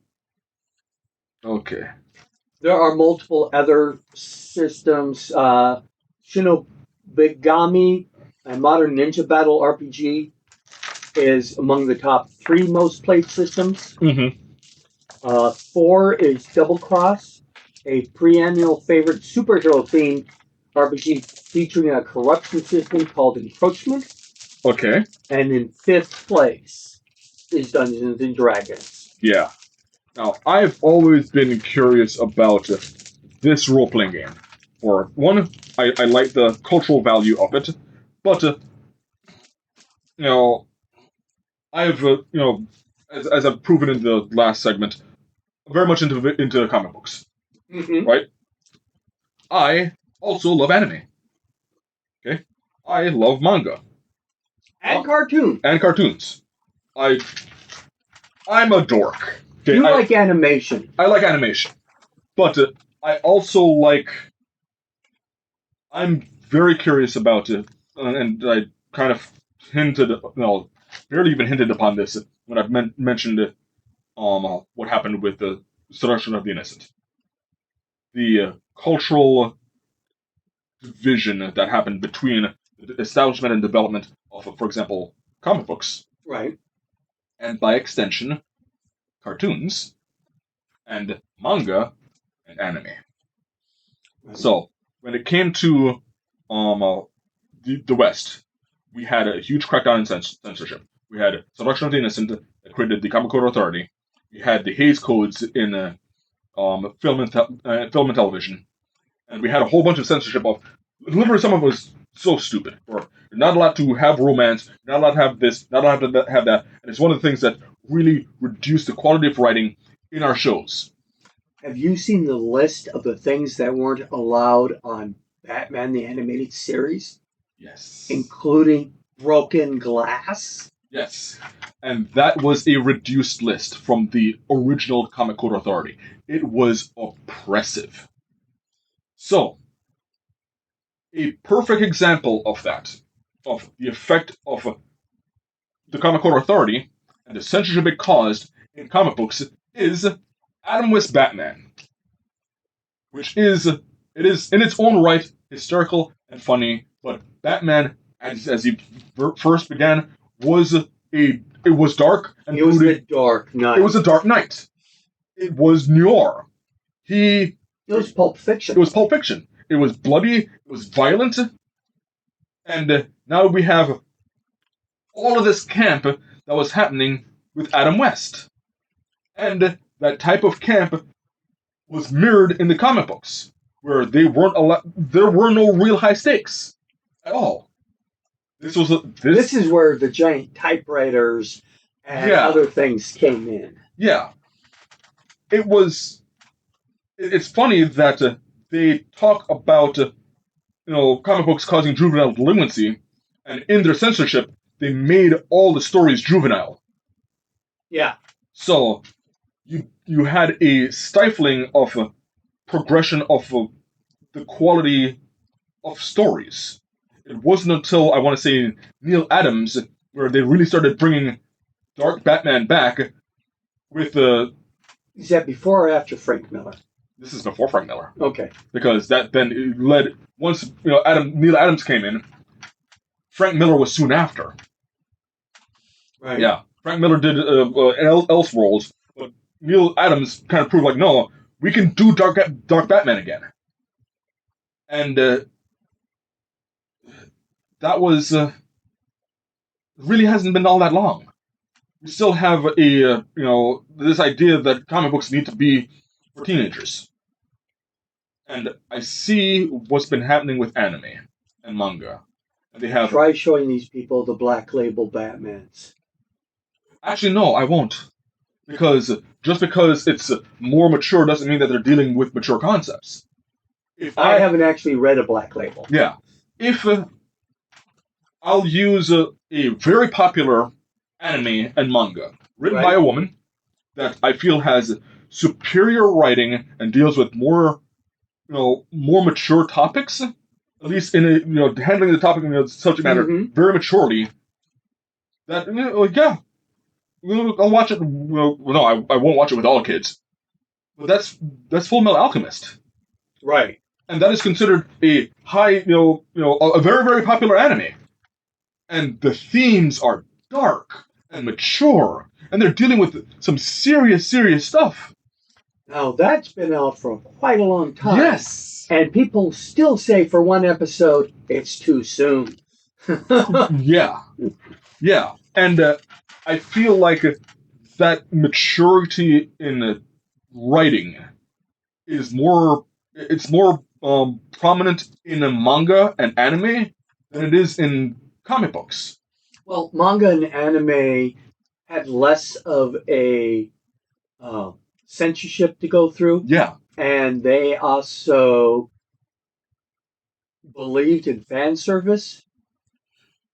Okay. There are multiple other systems. Shinobigami, a modern ninja battle RPG, is among the top 3 most played systems. Mm-hmm. 4 is Double Cross, a perennial favorite superhero-themed RPG featuring a corruption system called Encroachment. Okay. And in 5th place is Dungeons and Dragons. Yeah. Now, I've always been curious about this role-playing game. For one, I like the cultural value of it, but, I've, as I've proven in the last segment, very much into comic books, right? I also love anime. Okay, I love manga and cartoons. And cartoons. I'm a dork. Okay? You like animation. I like animation, but I also like. I'm very curious about it, and I kind of barely even hinted upon this when I've mentioned what happened with the seduction of the innocent. The cultural division that happened between the establishment and development of, for example, comic books. Right. And by extension, cartoons, and manga, and anime. Right. So, when it came to the West, we had a huge crackdown in censorship. We had Seduction of the Innocent that created the Comic Code Authority. We had the Hays Codes in film and television. And we had a whole bunch of censorship of, literally some of it was so stupid. Or you're not allowed to have romance, you're not allowed to have this, not allowed to have that. And it's one of the things that really reduced the quality of writing in our shows. Have you seen the list of the things that weren't allowed on Batman the Animated Series? Yes. Including broken glass? Yes. And that was a reduced list from the original Comic Code Authority. It was oppressive. So, a perfect example of that, of the effect of the Comic Code Authority and the censorship it caused in comic books, is Adam West's Batman. Which is, it is in its own right hysterical and funny, but Batman, as he first began, it was dark and it was a dark night. It was a dark night. It was noir. It was Pulp Fiction. It was Pulp Fiction. It was bloody. It was violent. And now we have all of this camp that was happening with Adam West. And that type of camp was mirrored in the comic books, where there were no real high stakes at all. This is where the giant typewriters and other things came in. Yeah. It's funny that they talk about comic books causing juvenile delinquency, and in their censorship, they made all the stories juvenile. Yeah. So you had a stifling of progression of the quality of stories. It wasn't until, I want to say, Neil Adams, where they really started bringing Dark Batman back with Is that before or after Frank Miller? This is before Frank Miller. Okay. Because that then led, once Neil Adams came in, Frank Miller was soon after. Right. Yeah. Frank Miller did Elseworlds, but Neil Adams kind of proved, like, no, we can do Dark Batman again. And that was really hasn't been all that long. We still have this idea that comic books need to be for teenagers. And I see what's been happening with anime and manga. And they have Try showing these people the Black Label Batmans. Actually, no, I won't. Because just because it's more mature doesn't mean that they're dealing with mature concepts. If I haven't actually read a Black Label. Yeah. If I'll use a very popular anime and manga written by a woman that I feel has superior writing and deals with more mature topics, at least in handling the topic and the subject matter very maturely That like yeah, I'll watch it. Well, no, I won't watch it with all kids. But that's Full Metal Alchemist, Right. and that is considered a high, a very very popular anime. And the themes are dark and mature, and they're dealing with some serious serious stuff. Now, that's been out for quite a long time. Yes. And people still say for one episode, it's too soon. Yeah. Yeah. And I feel like that maturity in writing is more prominent in a manga and anime than it is in comic books. Well, manga and anime had less of a censorship to go through. Yeah. And they also believed in fan service.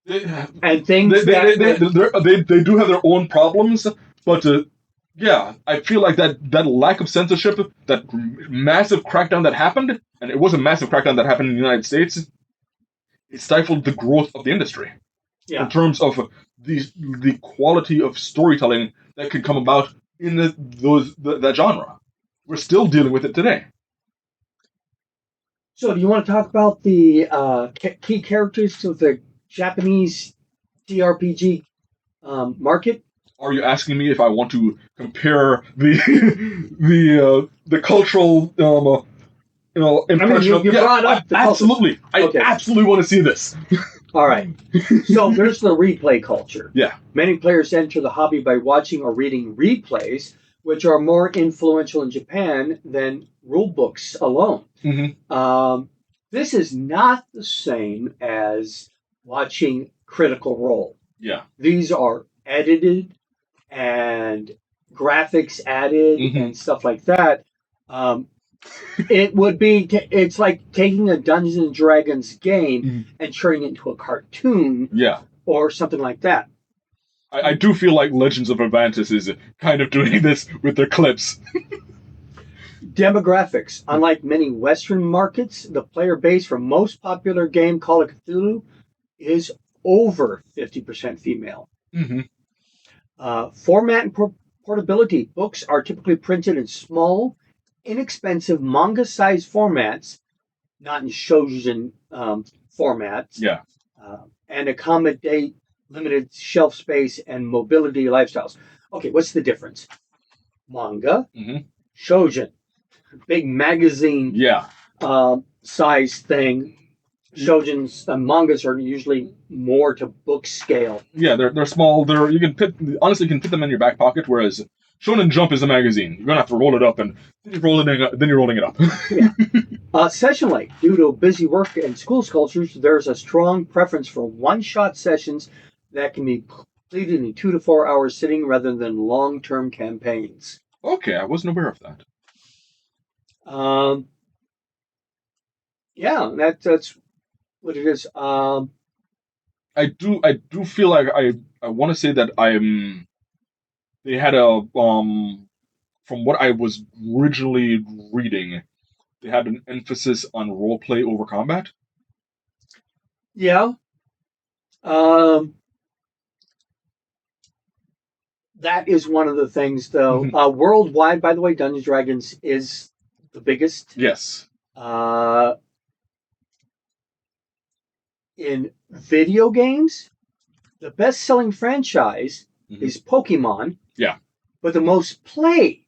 And things they do have their own problems, but yeah, I feel like that lack of censorship, that massive crackdown that happened, and it was a massive crackdown that happened in the United States, it stifled the growth of the industry in terms of the quality of storytelling that could come about in that genre. We're still dealing with it today. So, do you want to talk about the key characters of the Japanese TRPG market? Are you asking me if I want to compare the the cultural impression? You brought up the absolutely. I absolutely want to see this. All right. So there's the replay culture. Yeah. Many players enter the hobby by watching or reading replays, which are more influential in Japan than rule books alone. Mm-hmm. This is not the same as watching Critical Role. Yeah. These are edited and graphics added and stuff like that. It would be, it's like taking a Dungeons and Dragons game and turning it into a cartoon. Yeah. Or something like that. I do feel like Legends of Atlantis is kind of doing this with their clips. Demographics. Unlike many Western markets, the player base for most popular game, Call of Cthulhu, is over 50% female. Format and portability. Books are typically printed in small, inexpensive manga-sized formats, not in shoujo formats. Yeah. And accommodate limited shelf space and mobility lifestyles. Okay, what's the difference? Manga, shoujo, big magazine size thing. Shoujins and mangas are usually more to book scale. Yeah, they're small. You can fit them in your back pocket. Whereas Shonen Jump is a magazine. You're gonna have to roll it up, and then you're rolling it up. Session life. Due to busy work and school cultures, there's a strong preference for one-shot sessions that can be completed in 2 to 4 hours sitting rather than long-term campaigns. Okay, I wasn't aware of that. Yeah, that's what it is. I do feel like I want to say that they had a from what I was originally reading, they had an emphasis on roleplay over combat. Yeah. That is one of the things, though. Worldwide, by the way, Dungeons & Dragons is the biggest. Yes. In video games, the best-selling franchise is Pokemon. Yeah. But the most played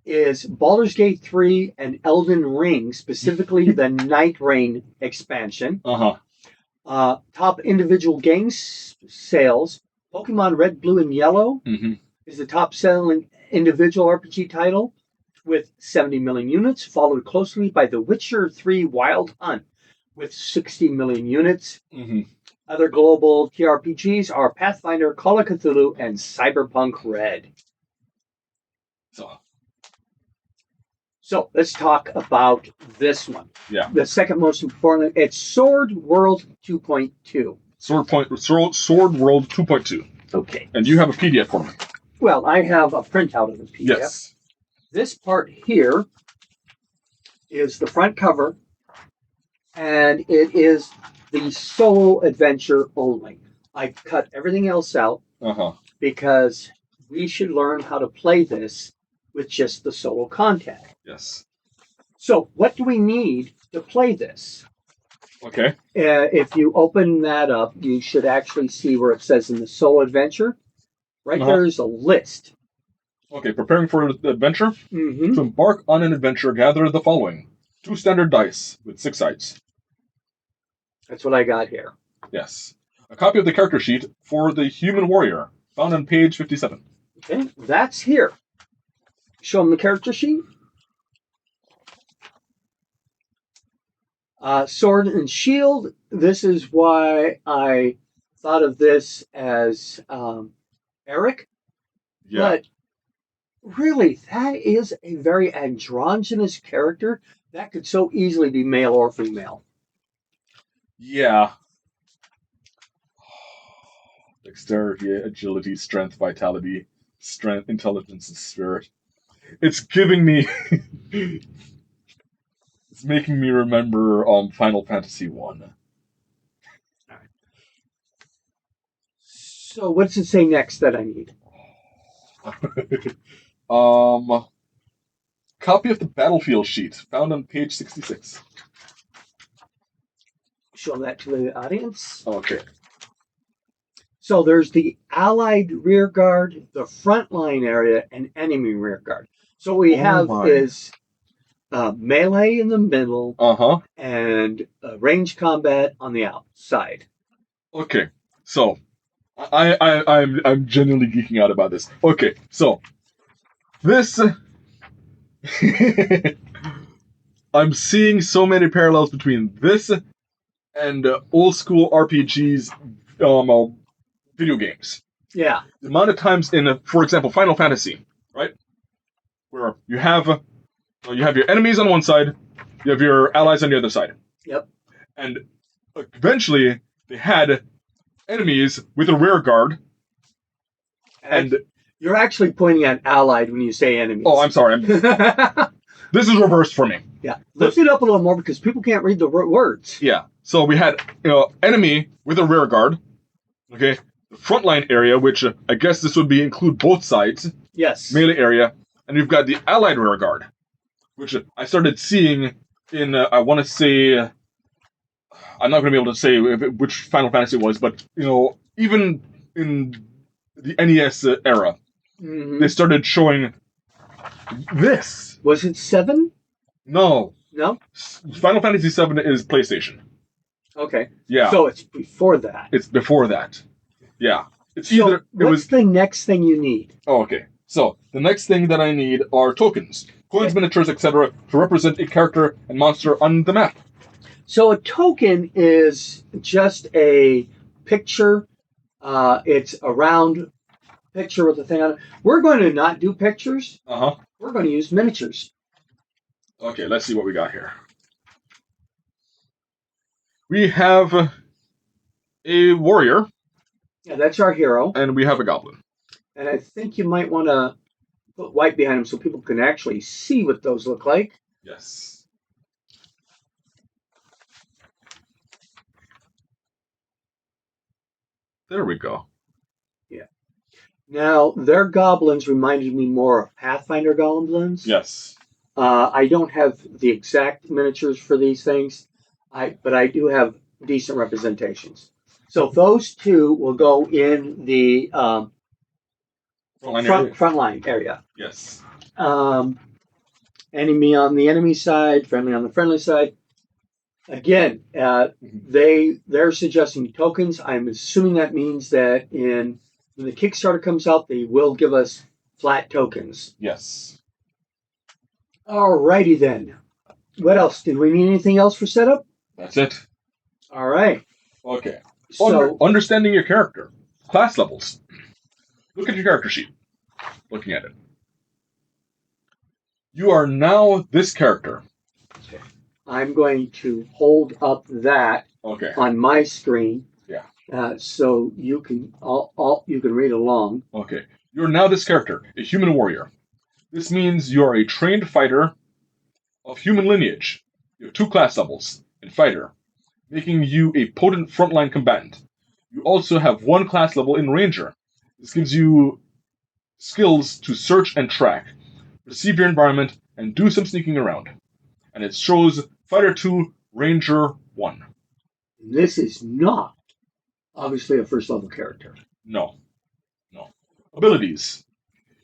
is Baldur's Gate 3 and Elden Ring, specifically the Night Rain expansion. Top individual game sales, Pokemon Red, Blue, and Yellow is the top-selling individual RPG title with 70 million units, followed closely by The Witcher 3 Wild Hunt with 60 million units. Other global TRPGs are Pathfinder, Call of Cthulhu, and Cyberpunk Red. So let's talk about this one. Yeah. The second most important, it's Sword World 2.2. Sword World 2.2. Okay. And you have a PDF for me. Well, I have a printout of the PDF. Yes. This part here is the front cover, and it is the solo adventure only. I cut everything else out because we should learn how to play this with just the solo content. Yes. So, what do we need to play this? Okay. If you open that up, you should actually see where it says in the solo adventure. Right there is a list. Okay, preparing for the adventure? Mm-hmm. To embark on an adventure, gather the following. 2 standard dice with 6 sides. That's what I got here. Yes. A copy of the character sheet for the human warrior, found on page 57. Okay, that's here. Show them the character sheet. Sword and shield. This is why I thought of this as Eric. Yeah. But really, that is a very androgynous character that could so easily be male or female. Yeah. Dexterity, agility, strength, vitality, strength, intelligence, and spirit. It's giving me... it's making me remember Final Fantasy 1. So what does it say next that I need? Copy of the battlefield sheet, found on page 66. Show that to the audience. Okay. So there's the allied rear guard, the front line area, and enemy rear guard. So what we have is melee in the middle, and range combat on the outside. Okay, so I'm genuinely geeking out about this. Okay, so this I'm seeing so many parallels between this and old school RPGs, video games. Yeah. The amount of times in, for example, Final Fantasy, right, where you have your enemies on one side, you have your allies on the other side. Yep. And eventually, they had enemies with a rear guard. And you're actually pointing at allied when you say enemies. Oh, I'm sorry. This is reversed for me. Yeah. Lift it up a little more because people can't read the words. Yeah. So we had enemy with a rear guard. Okay. The frontline area, which I guess this would include both sides. Yes. Melee area. And you've got the allied rear guard, which I started seeing in, I want to say, I'm not going to be able to say which Final Fantasy it was, but, even in the NES era, they started showing this. Was it 7? No. No? Final Fantasy 7 is PlayStation. Okay. Yeah. So it's before that. It's before that. Yeah. It's so either. What's the next thing you need? Oh, okay. So the next thing that I need are tokens, coins, miniatures, etc., to represent a character and monster on the map. So a token is just a picture. It's a round picture with a thing on it. We're going to not do pictures. We're going to use miniatures. Okay, let's see what we got here. We have a warrior. Yeah, that's our hero. And we have a goblin. And I think you might want to put white behind him so people can actually see what those look like. Yes. There we go. Yeah. Now, their goblins reminded me more of Pathfinder goblins. Yes. I don't have the exact miniatures for these things, but I do have decent representations. So those two will go in the front line area. Yes. Enemy on the enemy side, friendly on the friendly side. Again, they're suggesting tokens. I'm assuming that means that when the Kickstarter comes out, they will give us flat tokens. Yes. Alrighty then. What else? Did we need anything else for setup? That's it. All right. Okay. So, understanding your character. Class levels. Look at your character sheet. Looking at it. You are now this character. Okay. I'm going to hold up that on my screen. Yeah. So you can you can read along. Okay. You're now this character, a human warrior. This means you're a trained fighter of human lineage. You have 2 class levels in fighter, making you a potent frontline combatant. You also have one class level in Ranger. This gives you skills to search and track, perceive your environment, and do some sneaking around. And it shows Fighter 2, Ranger 1. This is not, obviously, a first level character. No. Abilities.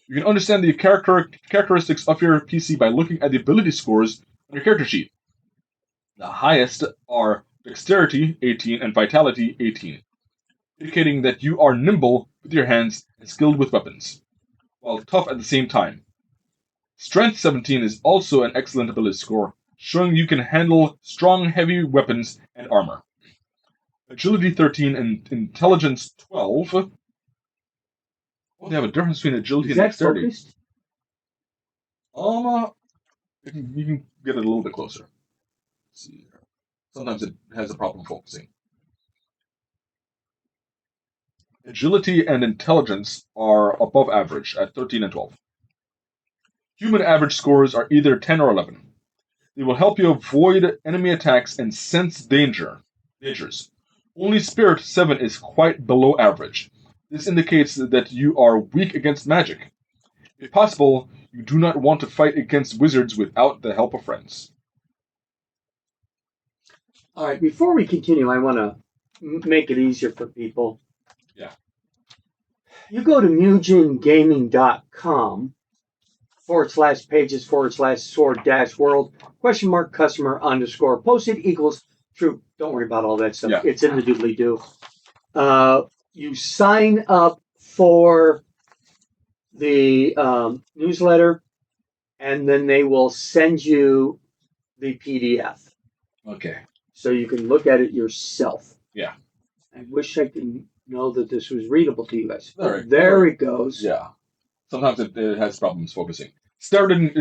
You can understand the characteristics of your PC by looking at the ability scores on your character sheet. The highest are Dexterity 18 and Vitality 18, indicating that you are nimble with your hands and skilled with weapons, while tough at the same time. Strength 17 is also an excellent ability score, showing you can handle strong, heavy weapons and armor. Agility 13 and Intelligence 12. Oh, they have a difference between agility and dexterity. Focused? You can get it a little bit closer. Let's see here. Sometimes it has a problem focusing. Agility and intelligence are above average at 13 and 12. Human average scores are either 10 or 11. They will help you avoid enemy attacks and sense dangers. Only Spirit 7 is quite below average. This indicates that you are weak against magic. If possible, you do not want to fight against wizards without the help of friends. All right, before we continue, I want to make it easier for people. Yeah. You go to mujingaming.com /pages/sword-world !customer _posted equals true. Don't worry about all that stuff. Yeah. It's in the doobly-doo. You sign up for the newsletter, and then they will send you the PDF. Okay. So you can look at it yourself. Yeah. I wish I could know that this was readable to you guys. There it goes. Yeah. Sometimes it has problems focusing. Standard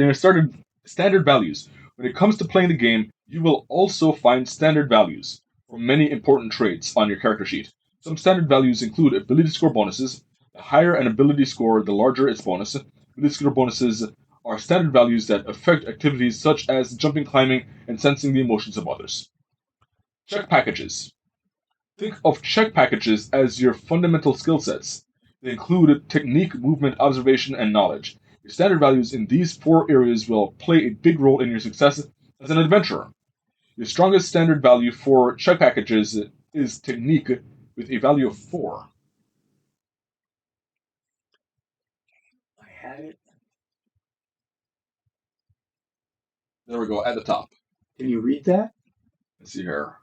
values. When it comes to playing the game, you will also find standard values for many important traits on your character sheet. Some standard values include ability score bonuses. The higher an ability score, the larger its bonus. Ability score bonuses are standard values that affect activities such as jumping, climbing, and sensing the emotions of others. Check packages. Think of check packages as your fundamental skill sets. They include technique, movement, observation, and knowledge. Your standard values in these 4 areas will play a big role in your success as an adventurer. Your strongest standard value for check packages is technique with a value of 4. I had it. There we go, at the top. Can you read that? Let's see here.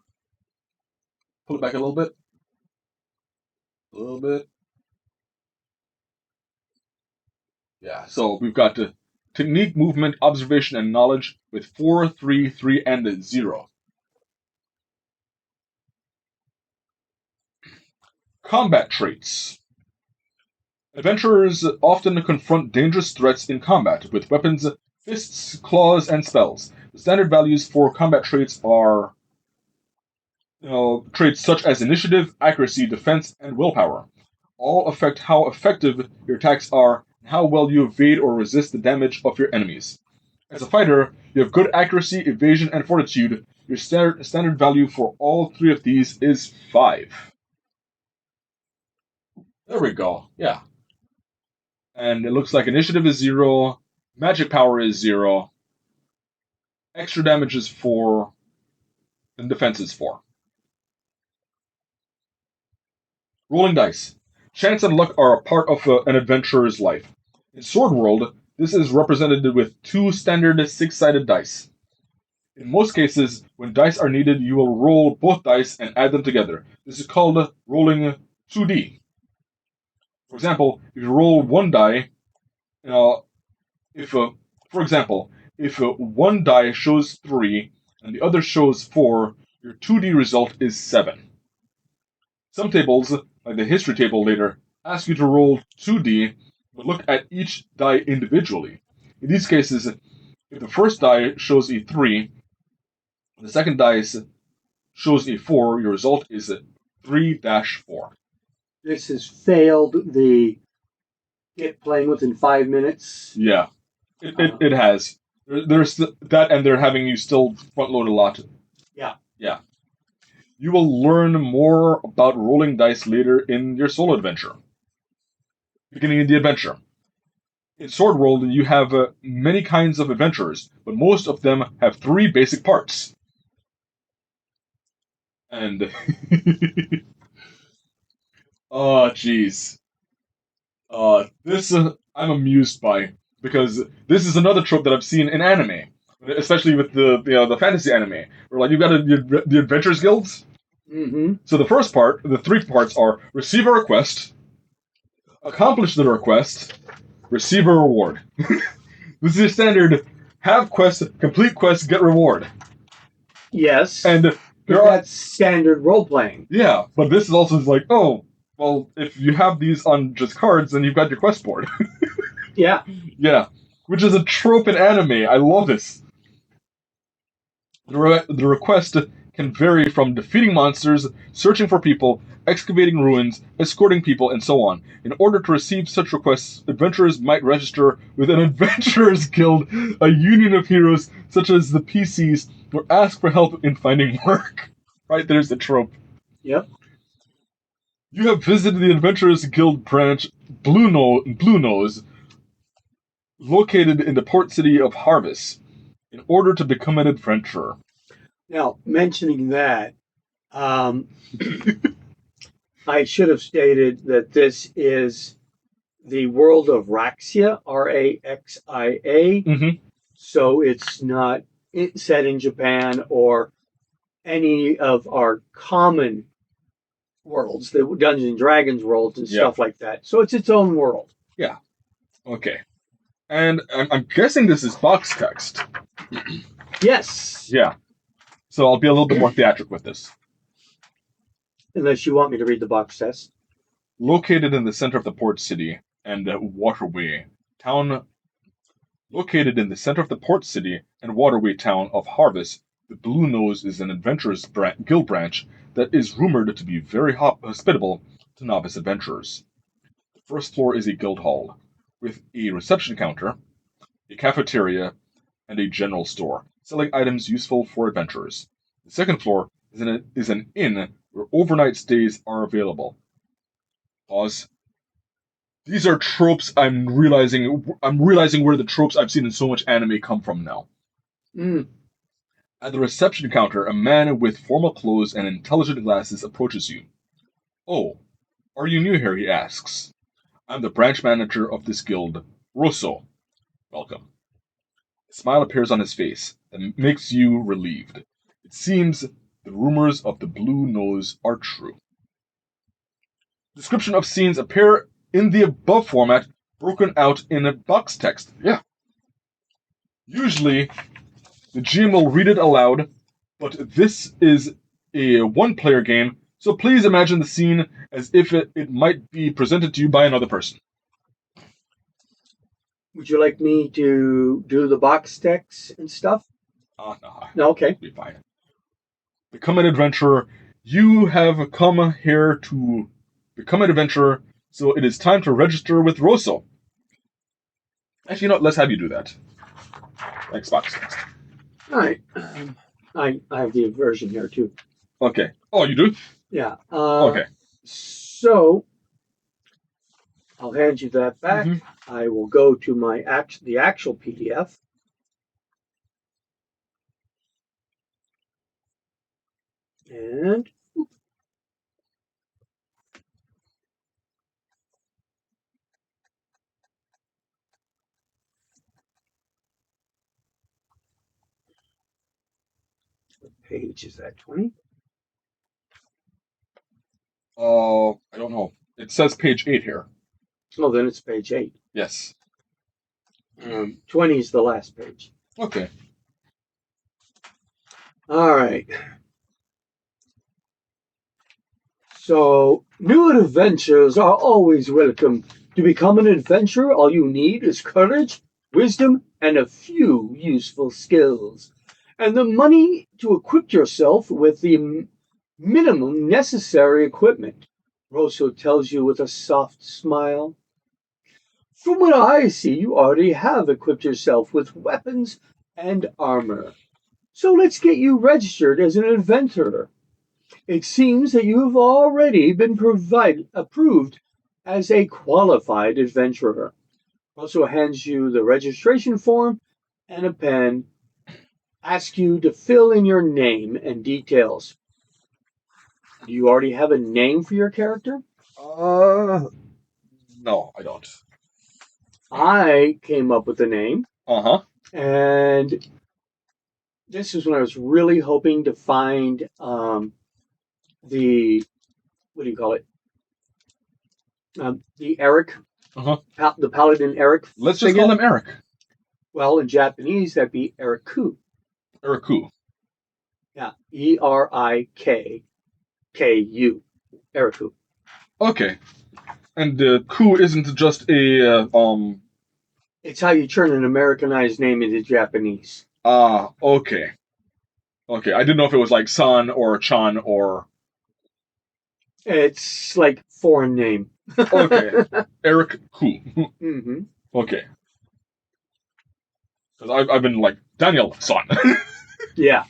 Pull it back a little bit. A little bit. Yeah, so we've got technique, movement, observation, and knowledge with 4, 3, 3, and 0. Combat traits. Adventurers often confront dangerous threats in combat with weapons, fists, claws, and spells. The standard values for combat traits are traits such as initiative, accuracy, defense, and willpower. All affect how effective your attacks are and how well you evade or resist the damage of your enemies. As a fighter, you have good accuracy, evasion, and fortitude. Your standard value for all 3 of these is 5. There we go. Yeah. And it looks like initiative is 0, magic power is 0, extra damage is 4, and defense is 4. Rolling dice. Chance and luck are a part of an adventurer's life. In Sword World, this is represented with 2 standard 6-sided dice. In most cases, when dice are needed, you will roll both dice and add them together. This is called rolling 2D. For example, if you roll 1 die, if one die shows 3 and the other shows 4, your 2D result is 7. Some tables, like the history table later, ask you to roll 2D, but look at each die individually. In these cases, if the first die shows a 3, the second dice shows a 4, your result is 3-4. This has failed the get playing within 5 minutes. Yeah, it has. There's that, and they're having you still front load a lot. Yeah. Yeah. You will learn more about rolling dice later in your solo adventure. Beginning of the adventure. In Sword World, you have many kinds of adventurers, but most of them have three basic parts. And oh, jeez. This I'm amused by because this is another trope that I've seen in anime, especially with the fantasy anime, where like you've got the adventurers guilds. Mm-hmm. So the first part, the three parts are receive a request, accomplish the request, receive a reward. This is your standard: have quest, complete quest, get reward. Yes. And that's standard role playing. Yeah, but this is also like, oh, well, if you have these on just cards, then you've got your quest board. Yeah. Yeah, which is a trope in anime. I love this. The request can vary from defeating monsters, searching for people, excavating ruins, escorting people, and so on. In order to receive such requests, adventurers might register with an adventurers guild, a union of heroes such as the PCs, or ask for help in finding work. Right, there's the trope. Yep. You have visited the Adventurers Guild branch Blue Nose, located in the port city of Harvest, in order to become an adventurer. Now, mentioning that, I should have stated that this is the world of Raxia, Raxia. Mm-hmm. So it's not set in Japan or any of our common worlds, the Dungeons and Dragons worlds and stuff like that. So it's its own world. Yeah. Okay. And I'm guessing this is box text. Yes. Yeah. So I'll be a little bit more theatric with this. Unless you want me to read the box test. Located in the center of the port city and waterway town. Located in the center of the port city and waterway town of Harvest, the Blue Nose is an adventurers guild branch that is rumored to be very hospitable to novice adventurers. The first floor is a guild hall, with a reception counter, a cafeteria, and a general store, selling items useful for adventurers. The second floor is an inn where overnight stays are available. Pause. These are tropes I'm realizing where the tropes I've seen in so much anime come from now. Mm. At the reception counter, a man with formal clothes and intelligent glasses approaches you. Oh, are you new here? He asks. I'm the branch manager of this guild, Rosso. Welcome. A smile appears on his face that makes you relieved. It seems the rumors of the Blue Nose are true. Description of scenes appear in the above format, broken out in a box text. Yeah. Usually, the GM will read it aloud, but this is a one-player game, so please imagine the scene as if it might be presented to you by another person. Would you like me to do the box text and stuff? No, okay. Be fine. Become an adventurer. You have come here to become an adventurer, so it is time to register with Rosso. Actually, you know what? Let's have you do that. Thanks, box text. All right. I have the version here too. Okay. Oh, you do? Yeah. Okay. So I'll hand you that back. Mm-hmm. I will go to the actual PDF. And what page is that? 20? I don't know. It says page 8 here. Oh, then it's page 8. Yes. 20 is the last page. Okay. All right. So, new adventures are always welcome. To become an adventurer, all you need is courage, wisdom, and a few useful skills. And the money to equip yourself with the minimum necessary equipment, Rosso tells you with a soft smile. From what I see, you already have equipped yourself with weapons and armor. So let's get you registered as an adventurer. It seems that you have already been approved as a qualified adventurer. Also hands you the registration form and a pen. Asks you to fill in your name and details. Do you already have a name for your character? No, I don't. I came up with a name. Uh-huh. And this is when I was really hoping to find the, what do you call it? The Eric. Uh-huh. The Paladin Eric. Let's just call him Eric. Well, in Japanese, that'd be Eriku. Eriku. Yeah. Erikku. Eriku. Okay. And ku isn't just a, It's how you turn an Americanized name into Japanese. Okay. Okay, I didn't know if it was like San or Chan or... It's like foreign name. Okay. Eric Ku. Mm-hmm. Okay. Because I've been like, Daniel-san. Yeah.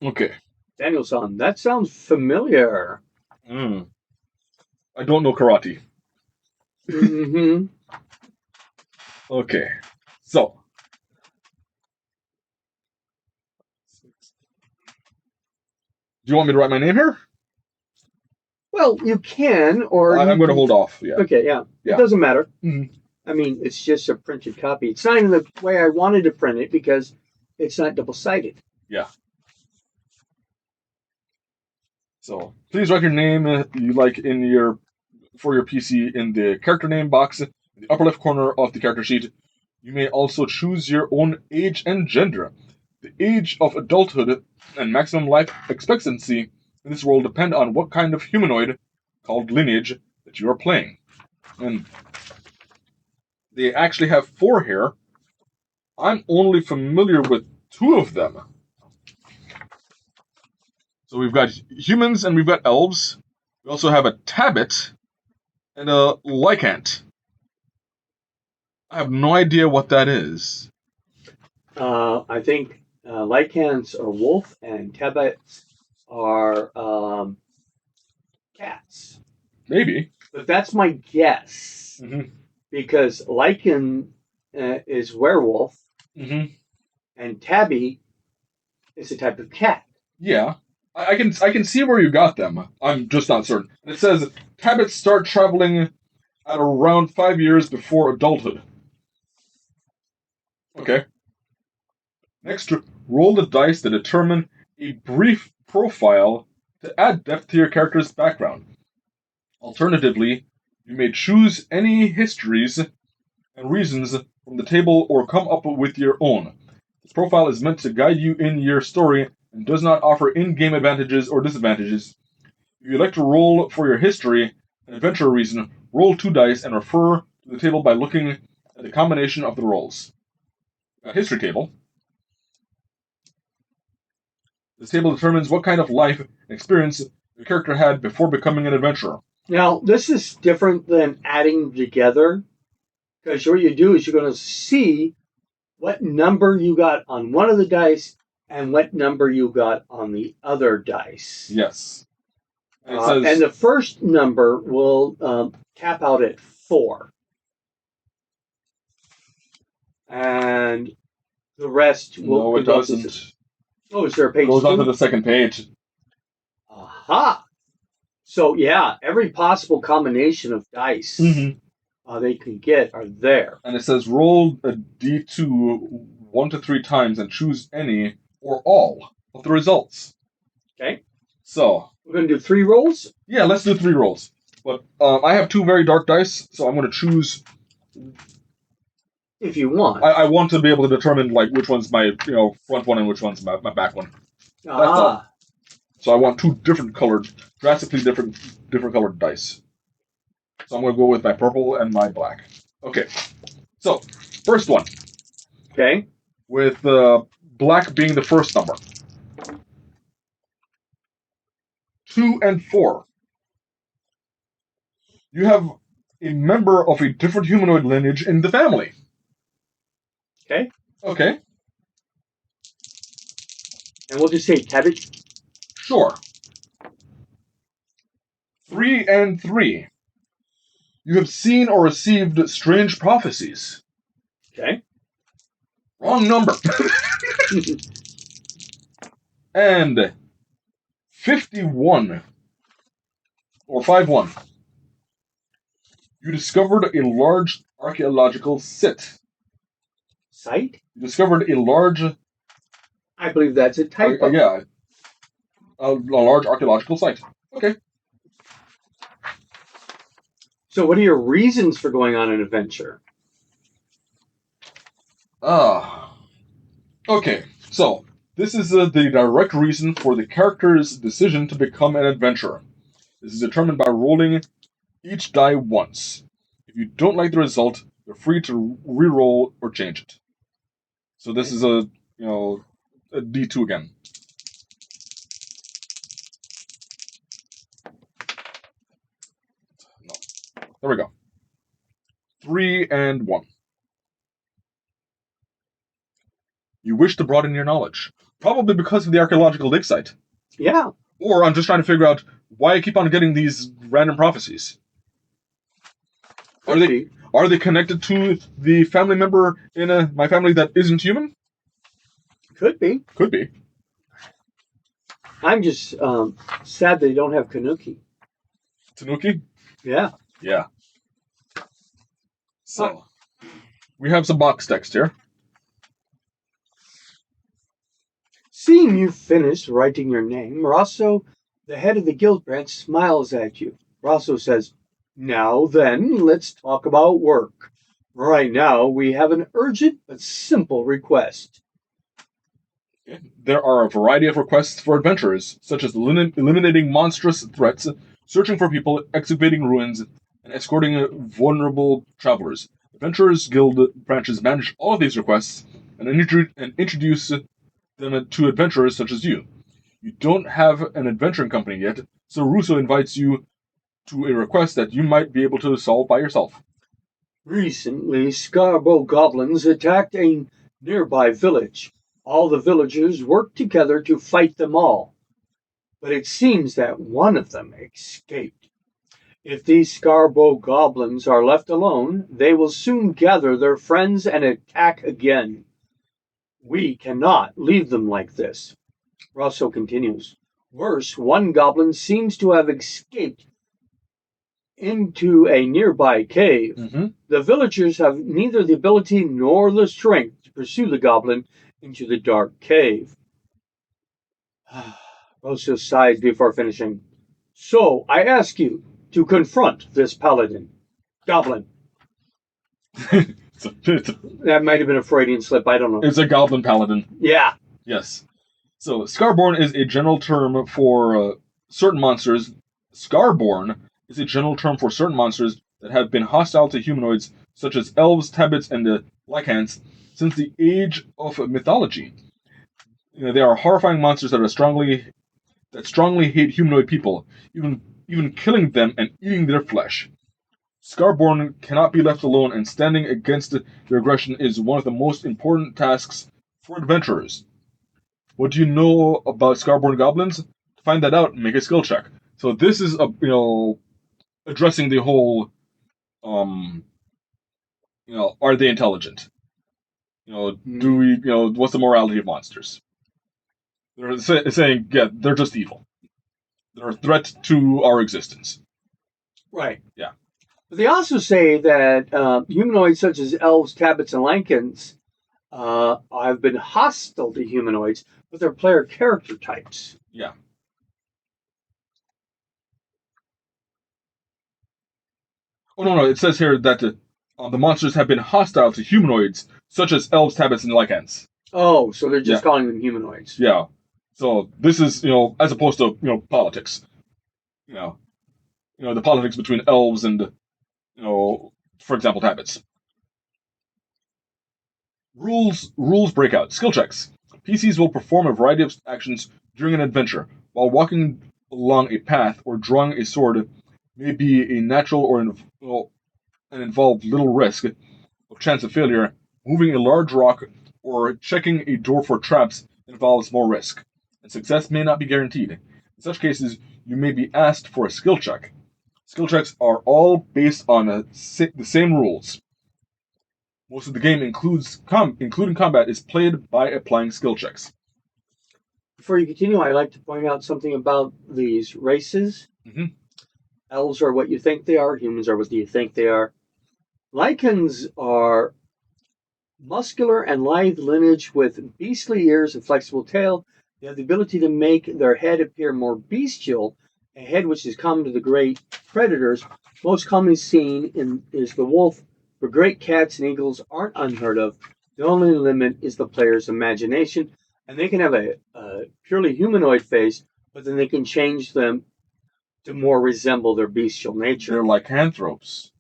Okay. Daniel-san, that sounds familiar. I don't know karate. Mm-hmm. Okay. So. Do you want me to write my name here? Well, you can, or... I'm going to hold off, yeah. Okay, yeah. It doesn't matter. Mm-hmm. I mean, it's just a printed copy. It's not in the way I wanted to print it because it's not double-sided. Yeah. So, please write your name you like for your PC in the character name box in the upper left corner of the character sheet. You may also choose your own age and gender. The age of adulthood and maximum life expectancy in this world depend on what kind of humanoid, called lineage, that you are playing. And they actually have 4 here. I'm only familiar with 2 of them. So we've got humans and we've got elves. We also have a tabbit and a lycant. I have no idea what that is. I think lycants are wolf and tabbits are cats. Maybe. But that's my guess. Mm-hmm. Because lycan is werewolf, and tabby is a type of cat. Yeah. I can see where you got them. I'm just not certain. It says tabbits start traveling at around 5 years before adulthood. Okay. Next, roll the dice to determine a brief profile to add depth to your character's background. Alternatively, you may choose any histories and reasons from the table or come up with your own. This profile is meant to guide you in your story and does not offer in-game advantages or disadvantages. If you'd like to roll for your history and adventure reason, roll 2 dice and refer to the table by looking at the combination of the rolls. A history table. This table determines what kind of life and experience your character had before becoming an adventurer. Now, this is different than adding together, because what you do is you're going to see what number you got on one of the dice and what number you got on the other dice. Yes. And the first number will cap out at 4. And the rest will... No, it doesn't. Oh, is there a page? It goes on to the second page. Aha! So, yeah, every possible combination of dice they can get are there. And it says roll a d2 1 to 3 times and choose any or all of the results. Okay. So. We're going to do 3 rolls? Yeah, let's do 3 rolls. But I have 2 very dark dice, so I'm going to choose... If you want. I want to be able to determine like which one's my front one and which one's my back one. That's all. So I want 2 different colored, drastically different colored dice. So I'm going to go with my purple and my black. Okay. So, first one. Okay. With black being the first number. 2 and 4. You have a member of a different humanoid lineage in the family. Okay. Okay. And we'll just say tabbit. Sure. 3 and 3. You have seen or received strange prophecies. Okay. Wrong number. And 51, or 5-1. You discovered a large archaeological site. Site? You discovered a large... I believe that's a typo. Yeah. A large archaeological site. Okay. So what are your reasons for going on an adventure? Okay, so this is the direct reason for the character's decision to become an adventurer. This is determined by rolling each die once. If you don't like the result, you're free to re-roll or change it. So this is a D2 again. No. There we go. 3 and 1. You wish to broaden your knowledge. Probably because of the archaeological dig site. Yeah. Or I'm just trying to figure out why I keep on getting these random prophecies. Are they connected to the family member in my family that isn't human? Could be. Could be. I'm just sad they don't have Kanuki. Tanuki? Yeah. Yeah. So, we have some box text here. Seeing you finished writing your name, Rosso, the head of the guild branch, smiles at you. Rosso says, "Now then, let's talk about work. Right now, we have an urgent but simple request." There are a variety of requests for adventurers, such as eliminating monstrous threats, searching for people, excavating ruins, and escorting vulnerable travelers. Adventurers Guild branches manage all of these requests and introduce them to adventurers such as you. You don't have an adventuring company yet, so Russo invites you to a request that you might be able to solve by yourself. Recently, Scarborough goblins attacked a nearby village. All the villagers worked together to fight them all. But it seems that one of them escaped. If these Scarborough goblins are left alone, they will soon gather their friends and attack again. We cannot leave them like this. Rosso continues. Worse, one goblin seems to have escaped into a nearby cave. Mm-hmm. The villagers have neither the ability nor the strength to pursue the goblin into the dark cave. Rosso sighs before finishing. So, I ask you to confront this goblin. That might have been a Freudian slip, I don't know. It's a goblin paladin. Yeah. Yes. So, Scarborn is a general term for certain monsters. Scarborn is a general term for certain monsters that have been hostile to humanoids, such as elves, tabbits, and lycans, since the age of mythology. They are horrifying monsters that strongly hate humanoid people, even killing them and eating their flesh. Scarborn cannot be left alone, and standing against their aggression is one of the most important tasks for adventurers. What do you know about Scarborn goblins? To find that out, make a skill check. So this is addressing the whole are they intelligent? Do we what's the morality of monsters? They're saying, yeah, they're just evil. They're a threat to our existence. Right. Yeah. But they also say that humanoids such as elves, tabbits, and lycans have been hostile to humanoids, but they're player character types. Yeah. Oh, no, it says here that the monsters have been hostile to humanoids, such as elves, tabbits, and lycans. Oh, so they're just calling them humanoids. Yeah. So this is, as opposed to, politics. The politics between elves and, for example, tabbits. Rules breakout. Skill checks. PCs will perform a variety of actions during an adventure. While walking along a path or drawing a sword may be a natural or and involve little risk of chance of failure, moving a large rock or checking a door for traps involves more risk, and success may not be guaranteed. In such cases, you may be asked for a skill check. Skill checks are all based on the same rules. Most of the game, including combat, is played by applying skill checks. Before you continue, I'd like to point out something about these races. Mm-hmm. Elves are what you think they are. Humans are what you think they are. Lycans are muscular and lithe lineage with beastly ears and flexible tail. They have the ability to make their head appear more bestial, a head which is common to the great predators. Most commonly seen is the wolf, but great cats and eagles aren't unheard of. The only limit is the player's imagination, and they can have a purely humanoid face, but then they can change them to more resemble their bestial nature. They're lycanthropes.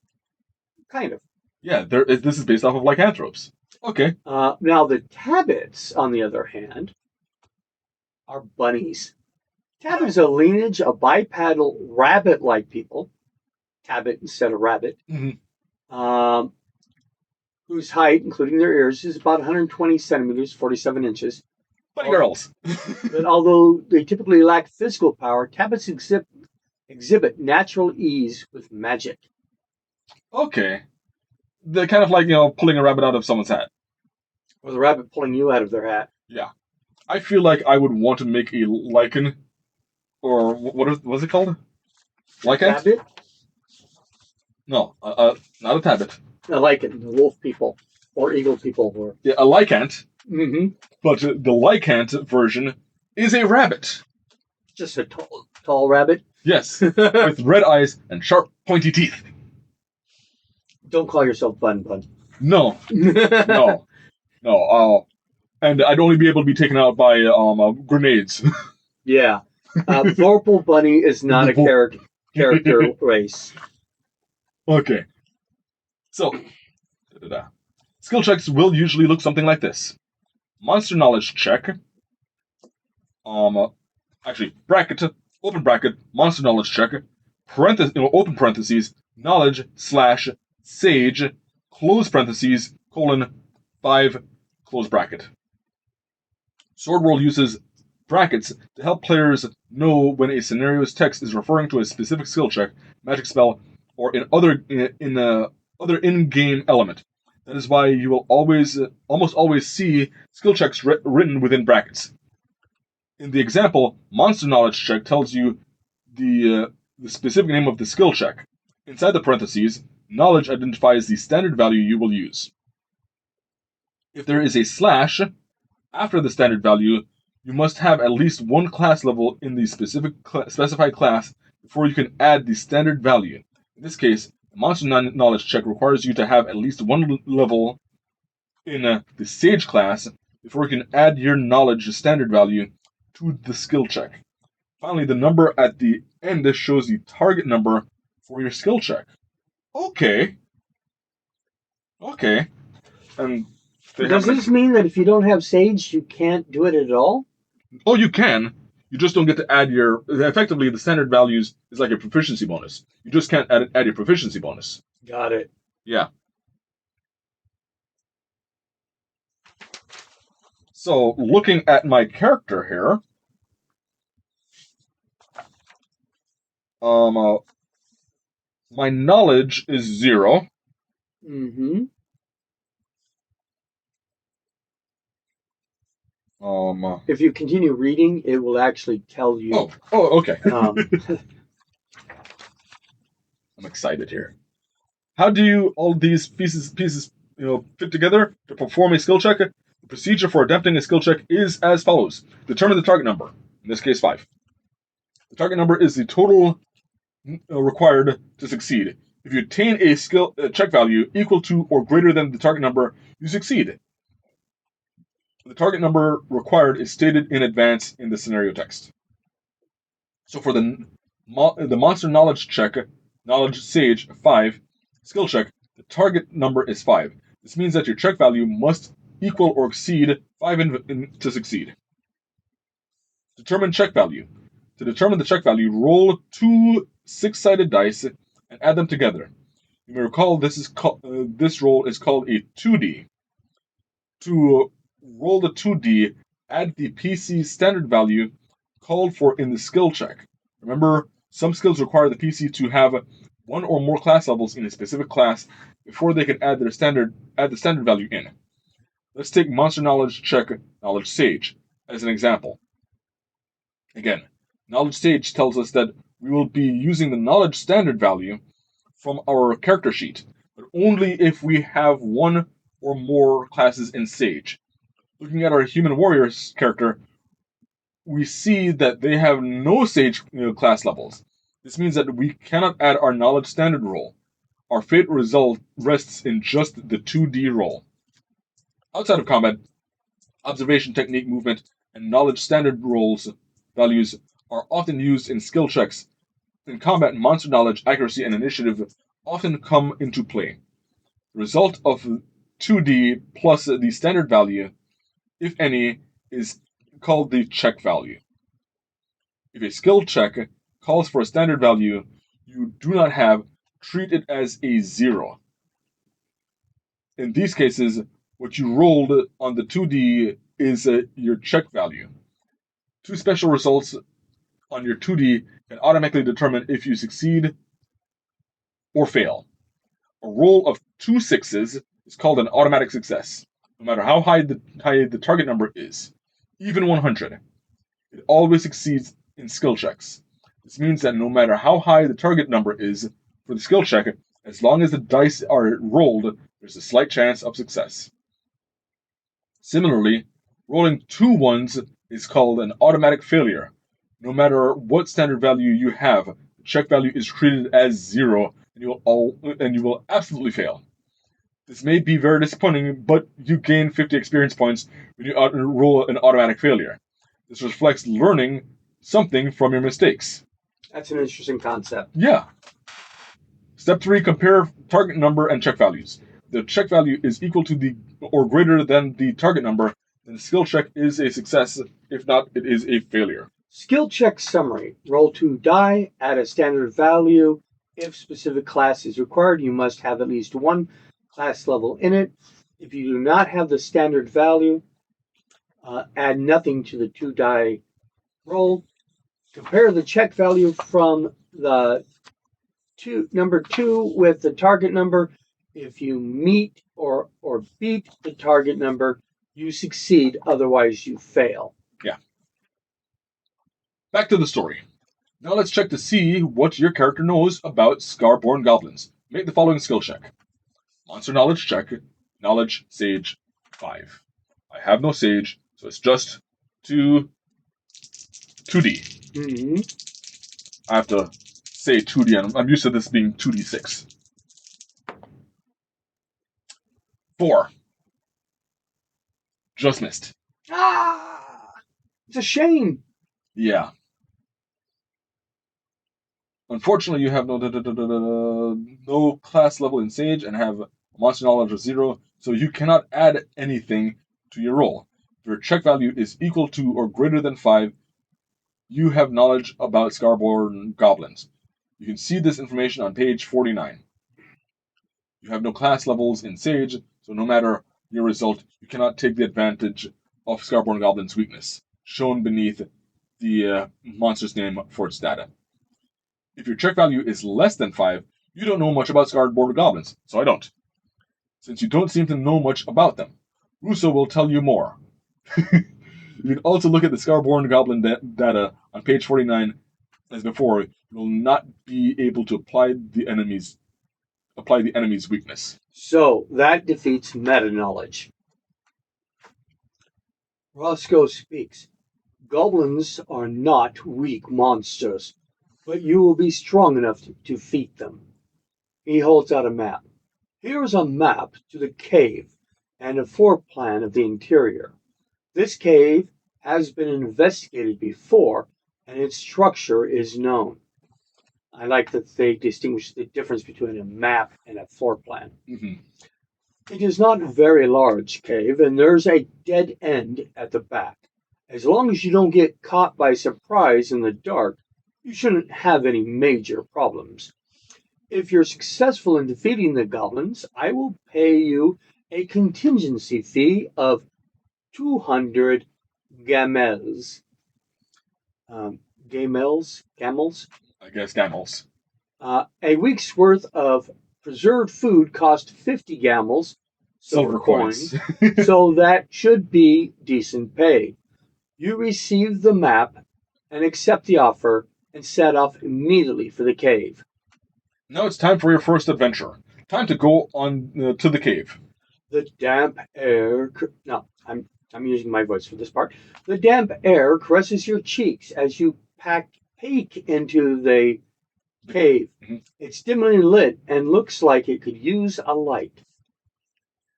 Kind of. Yeah, this is based off of lycanthropes. Okay. Now, the tabbits, on the other hand, are bunnies. Tabbit is a lineage of bipedal rabbit-like people. Tabbit instead of rabbit. Mm-hmm. Whose height, including their ears, is about 120 centimeters, 47 inches. Bunny girls. But although they typically lack physical power, tabbits exhibit natural ease with magic. Okay. They're kind of like, pulling a rabbit out of someone's hat. Or the rabbit pulling you out of their hat. Yeah. I feel like I would want to make a lichen, or what's it called? Lichen? Tabbit? No, not a tabbit. A lichen, the wolf people, or eagle people. Or... Yeah, a lycant. Mm-hmm. But the lycant version is a rabbit. Just a tall rabbit? Yes, with red eyes and sharp, pointy teeth. Don't call yourself Bun. No. No. And I'd only be able to be taken out by grenades. Yeah. Vorpal Bunny is not a character race. Okay. So, skill checks will usually look something like this. Monster knowledge check. Bracket, open bracket, monster knowledge check, open parentheses, knowledge / sage, close parentheses, (5), close bracket. Sword World uses brackets to help players know when a scenario's text is referring to a specific skill check, magic spell, or other in-game element. That is why you will almost always see skill checks written within brackets. In the example, monster knowledge check tells you the specific name of the skill check. Inside the parentheses, knowledge identifies the standard value you will use. If there is a slash after the standard value, you must have at least one class level in the specified class before you can add the standard value. In this case, the monster knowledge check requires you to have at least one level in the sage class before you can add your knowledge standard value to the skill check. Finally, the number at the end shows the target number for your skill check. Okay. And does this mean that if you don't have Sage, you can't do it at all? Oh, you can. You just don't get to add your... Effectively, the standard values is like a proficiency bonus. You just can't add your proficiency bonus. Got it. Yeah. So, looking at my character here... my knowledge is 0. Mm-hmm. If you continue reading, it will actually tell you. Oh, okay. I'm excited here. How do all these pieces fit together to perform a skill check? The procedure for attempting a skill check is as follows. Determine the target number, in this case 5. The target number is the total required to succeed. If you attain a skill check value equal to or greater than the target number, you succeed. The target number required is stated in advance in the scenario text. So for the monster knowledge check, knowledge sage 5, skill check, the target number is 5. This means that your check value must equal or exceed 5 to succeed. Determine check value. To determine the check value, roll 2 6-sided dice and add them together. You may recall this roll is called a 2D. To roll the 2D, add the PC standard value called for in the skill check. Remember, some skills require the PC to have one or more class levels in a specific class before they can add the standard value in. Let's take Monster Knowledge check Knowledge Sage as an example. Again, Knowledge Sage tells us that we will be using the knowledge standard value from our character sheet, but only if we have one or more classes in Sage. Looking at our Human Warriors character, we see that they have no Sage class levels. This means that we cannot add our knowledge standard roll. Our fate result rests in just the 2D roll. Outside of combat, observation, technique, movement, and knowledge standard rolls values are often used in skill checks. In combat, monster knowledge, accuracy, and initiative often come into play. The result of 2D plus the standard value, if any, is called the check value. If a skill check calls for a standard value you do not have, treat it as a 0. In these cases, what you rolled on the 2D is your check value. Two special results on your 2D can automatically determine if you succeed or fail. A roll of 2 6s is called an automatic success, no matter how high the target number is. Even 100. It always succeeds in skill checks. This means that no matter how high the target number is for the skill check, as long as the dice are rolled, there's a slight chance of success. Similarly, rolling 2 1s is called an automatic failure. No matter what standard value you have, the check value is treated as 0, and you will absolutely fail. This may be very disappointing, but you gain 50 experience points when you roll an automatic failure. This reflects learning something from your mistakes. That's an interesting concept. Yeah. Step 3, compare target number and check values. The check value is equal to the or greater than the target number, then the skill check is a success. If not, it is a failure. Skill check summary. Roll 2 die, add a standard value. If specific class is required, you must have at least one class level in it. If you do not have the standard value, add nothing to the 2 die roll. Compare the check value from the number 2 with the target number. If you meet or beat the target number, you succeed, otherwise you fail. Yeah. Back to the story. Now let's check to see what your character knows about Scarborn goblins. Make the following skill check. Monster knowledge check. Knowledge Sage 5. I have no Sage, so it's just 2D. Mm-hmm. I have to say 2D, and I'm used to this being 2D6. 4. Just missed. Ah! It's a shame. Yeah. Unfortunately, you have no class level in Sage and have monster knowledge of 0, so you cannot add anything to your roll. If your check value is equal to or greater than 5, you have knowledge about Scarborn goblins. You can see this information on page 49. You have no class levels in Sage, so no matter your result, you cannot take the advantage of Scarborn Goblin's weakness, shown beneath the monster's name for its data. If your check value is less than 5, you don't know much about Scarborn Goblins, so I don't. Since you don't seem to know much about them, Russo will tell you more. You can also look at the Scarborn Goblin data on page 49. As before, you will not be able to apply the enemy's weakness. So that defeats meta-knowledge. Roscoe speaks. Goblins are not weak monsters, but you will be strong enough to defeat them. He holds out a map. Here is a map to the cave and a floor plan of the interior. This cave has been investigated before, and its structure is known. I like that they distinguish the difference between a map and a floor plan. Mm-hmm. It is not a very large cave, and there's a dead end at the back. As long as you don't get caught by surprise in the dark, you shouldn't have any major problems. If you're successful in defeating the goblins, I will pay you a contingency fee of 200 gamels. Gamels. I guess camels. A week's worth of preserved food cost 50 gamels, silver coins, so that should be decent pay. You receive the map and accept the offer and set off immediately for the cave. Now it's time for your first adventure. Time to go on to the cave. The damp air. No, I'm using my voice for this part. The damp air caresses your cheeks as you peek into the cave. Mm-hmm. It's dimly lit and looks like it could use a light.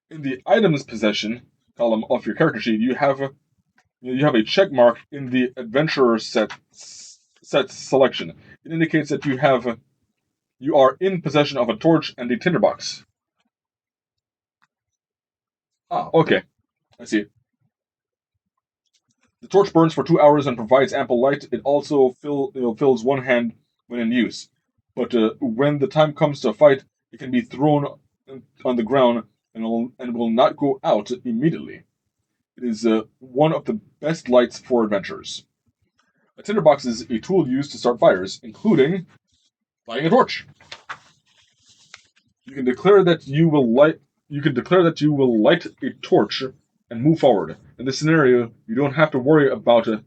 In the items possession column of your character sheet, you have a check mark in the adventurer set selection. It indicates that you are in possession of a torch and a tinderbox. Ah, okay. I see. The torch burns for 2 hours and provides ample light. It also fills one hand when in use. But when the time comes to fight, it can be thrown on the ground and will not go out immediately. It is one of the best lights for adventurers. A tinderbox is a tool used to start fires, including lighting a torch. You can declare that you will light a torch and move forward. In this scenario, you don't have to worry about the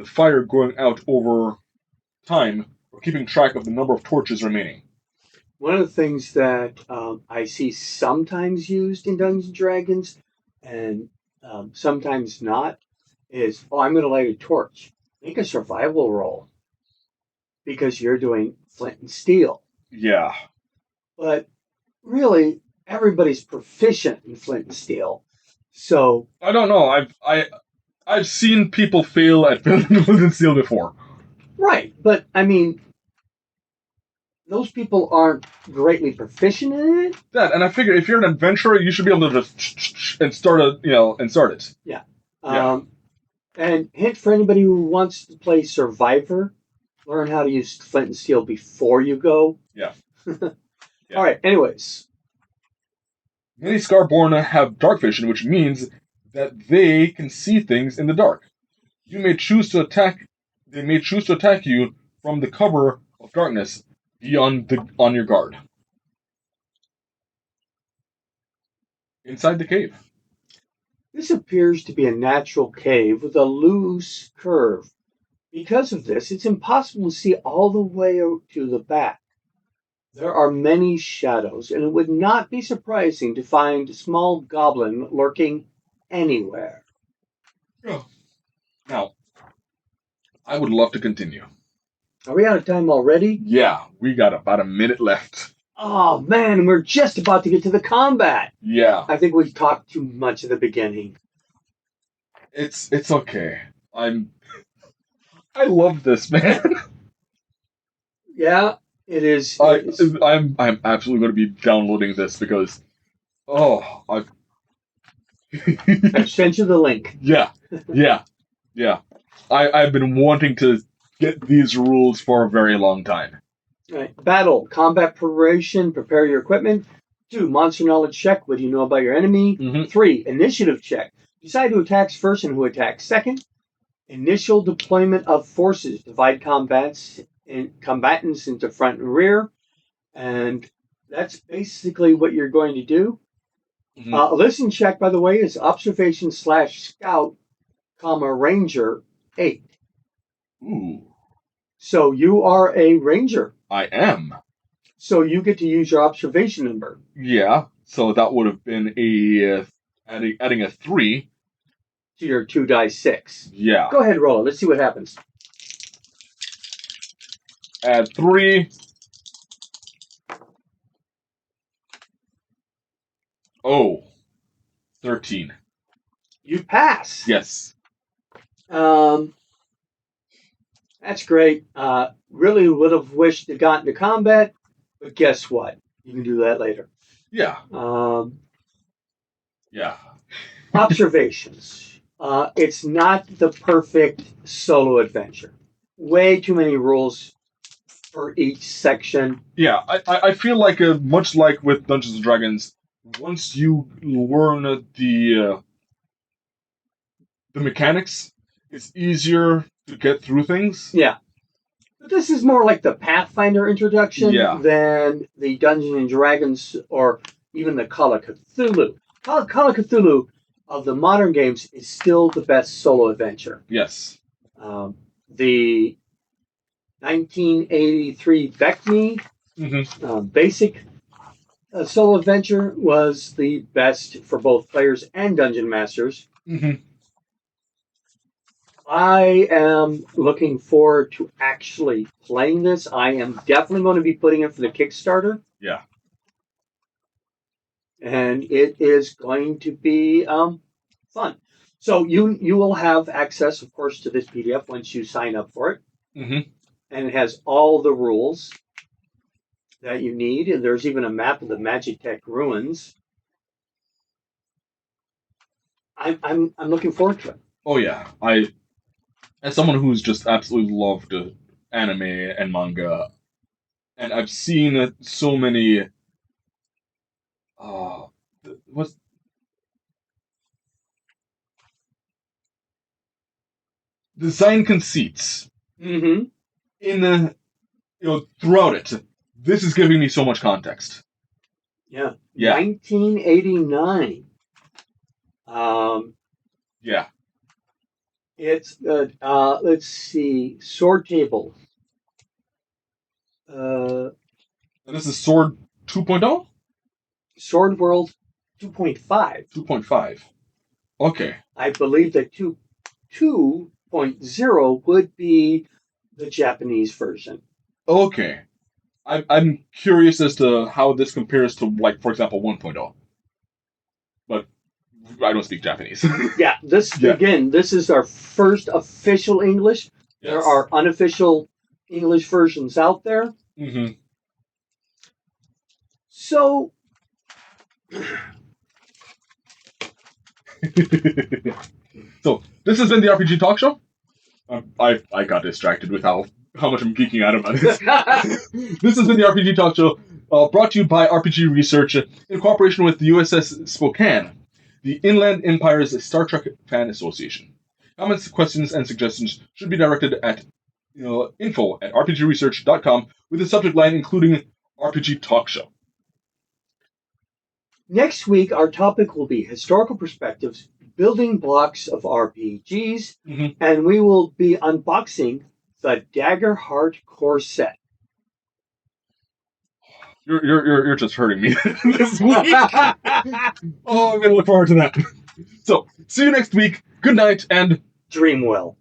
fire going out over time or keeping track of the number of torches remaining. One of the things that I see sometimes used in Dungeons & Dragons and sometimes not is, I'm going to light a torch. Make a survival roll because you're doing flint and steel. Yeah. But really, everybody's proficient in flint and steel. So I don't know. I've seen people fail at flint and steel before. Right, but I mean, those people aren't greatly proficient in it. That, and I figure if you're an adventurer, you should be able to just and start it. Yeah. Yeah. And hint for anybody who wants to play Survivor, learn how to use flint and steel before you go. Yeah. All right. Anyways, many Scarborn have dark vision, which means that they can see things in the dark. They may choose to attack you from the cover of darkness. Be on your guard. Inside the cave. This appears to be a natural cave with a loose curve. Because of this, it's impossible to see all the way to the back. There are many shadows, and it would not be surprising to find a small goblin lurking anywhere. Oh. Now, I would love to continue. Are we out of time already? Yeah, we got about a minute left. Oh man, we're just about to get to the combat. Yeah. I think we talked too much at the beginning. It's okay. I love this, man. Yeah, it is. I'm absolutely going to be downloading this because I've sent you the link. Yeah. I've been wanting to get these rules for a very long time. All right. Battle, combat preparation, prepare your equipment. 2, monster knowledge check. What do you know about your enemy? Mm-hmm. 3, initiative check. Decide who attacks first and who attacks second. Initial deployment of forces. Divide combatants into front and rear. And that's basically what you're going to do. Mm-hmm. A listen check, by the way, is observation/scout, ranger 8. Ooh. So you are a ranger. I am. So you get to use your observation number. Yeah. So that would have been adding a 3 to your 2 dice 6. Yeah. Go ahead, roll it. Let's see what happens. Add 3. Oh. 13. You pass. Yes. That's great. Really would have wished to got into combat, but guess what? You can do that later. Yeah. Yeah. Observations. It's not the perfect solo adventure. Way too many rules for each section. Yeah, I feel like much like with Dungeons and Dragons, once you learn the mechanics, it's easier to get through things. Yeah. But this is more like the Pathfinder introduction than the Dungeons and Dragons or even the Call of Cthulhu. Call of Cthulhu of the modern games is still the best solo adventure. Yes. The 1983 Beckme basic solo adventure was the best for both players and dungeon masters. I am looking forward to actually playing this. I am definitely going to be putting it for the Kickstarter. Yeah. And it is going to be fun. So you will have access, of course, to this PDF once you sign up for it. And it has all the rules that you need. And there's even a map of the Magitech ruins. I'm looking forward to it. Oh yeah, as someone who's just absolutely loved anime and manga, and I've seen so many design conceits in throughout it. This is giving me so much context. Yeah. 1989. Yeah. It's let's see, Sword Table. And this is Sword 2.0? Sword World 2.5. 2.5. Okay. I believe that 2.0 would be the Japanese version. Okay. I'm curious as to how this compares to, like, for example, 1.0. But I don't speak Japanese. Again, this is our first official English. Yes. There are unofficial English versions out there. So, so this has been the RPG Talk Show. I got distracted with how much I'm geeking out about this. This has been the RPG Talk Show, brought to you by RPG Research in cooperation with the USS Spokane, the Inland Empire's Star Trek Fan Association. Comments, questions, and suggestions should be directed at info@rpgresearch.com with the subject line including RPG Talk Show. Next week, our topic will be historical perspectives, building blocks of RPGs, and we will be unboxing the Daggerheart core set. You're just hurting me this week. Oh, I'm gonna look forward to that. So, see you next week. Good night and dream well.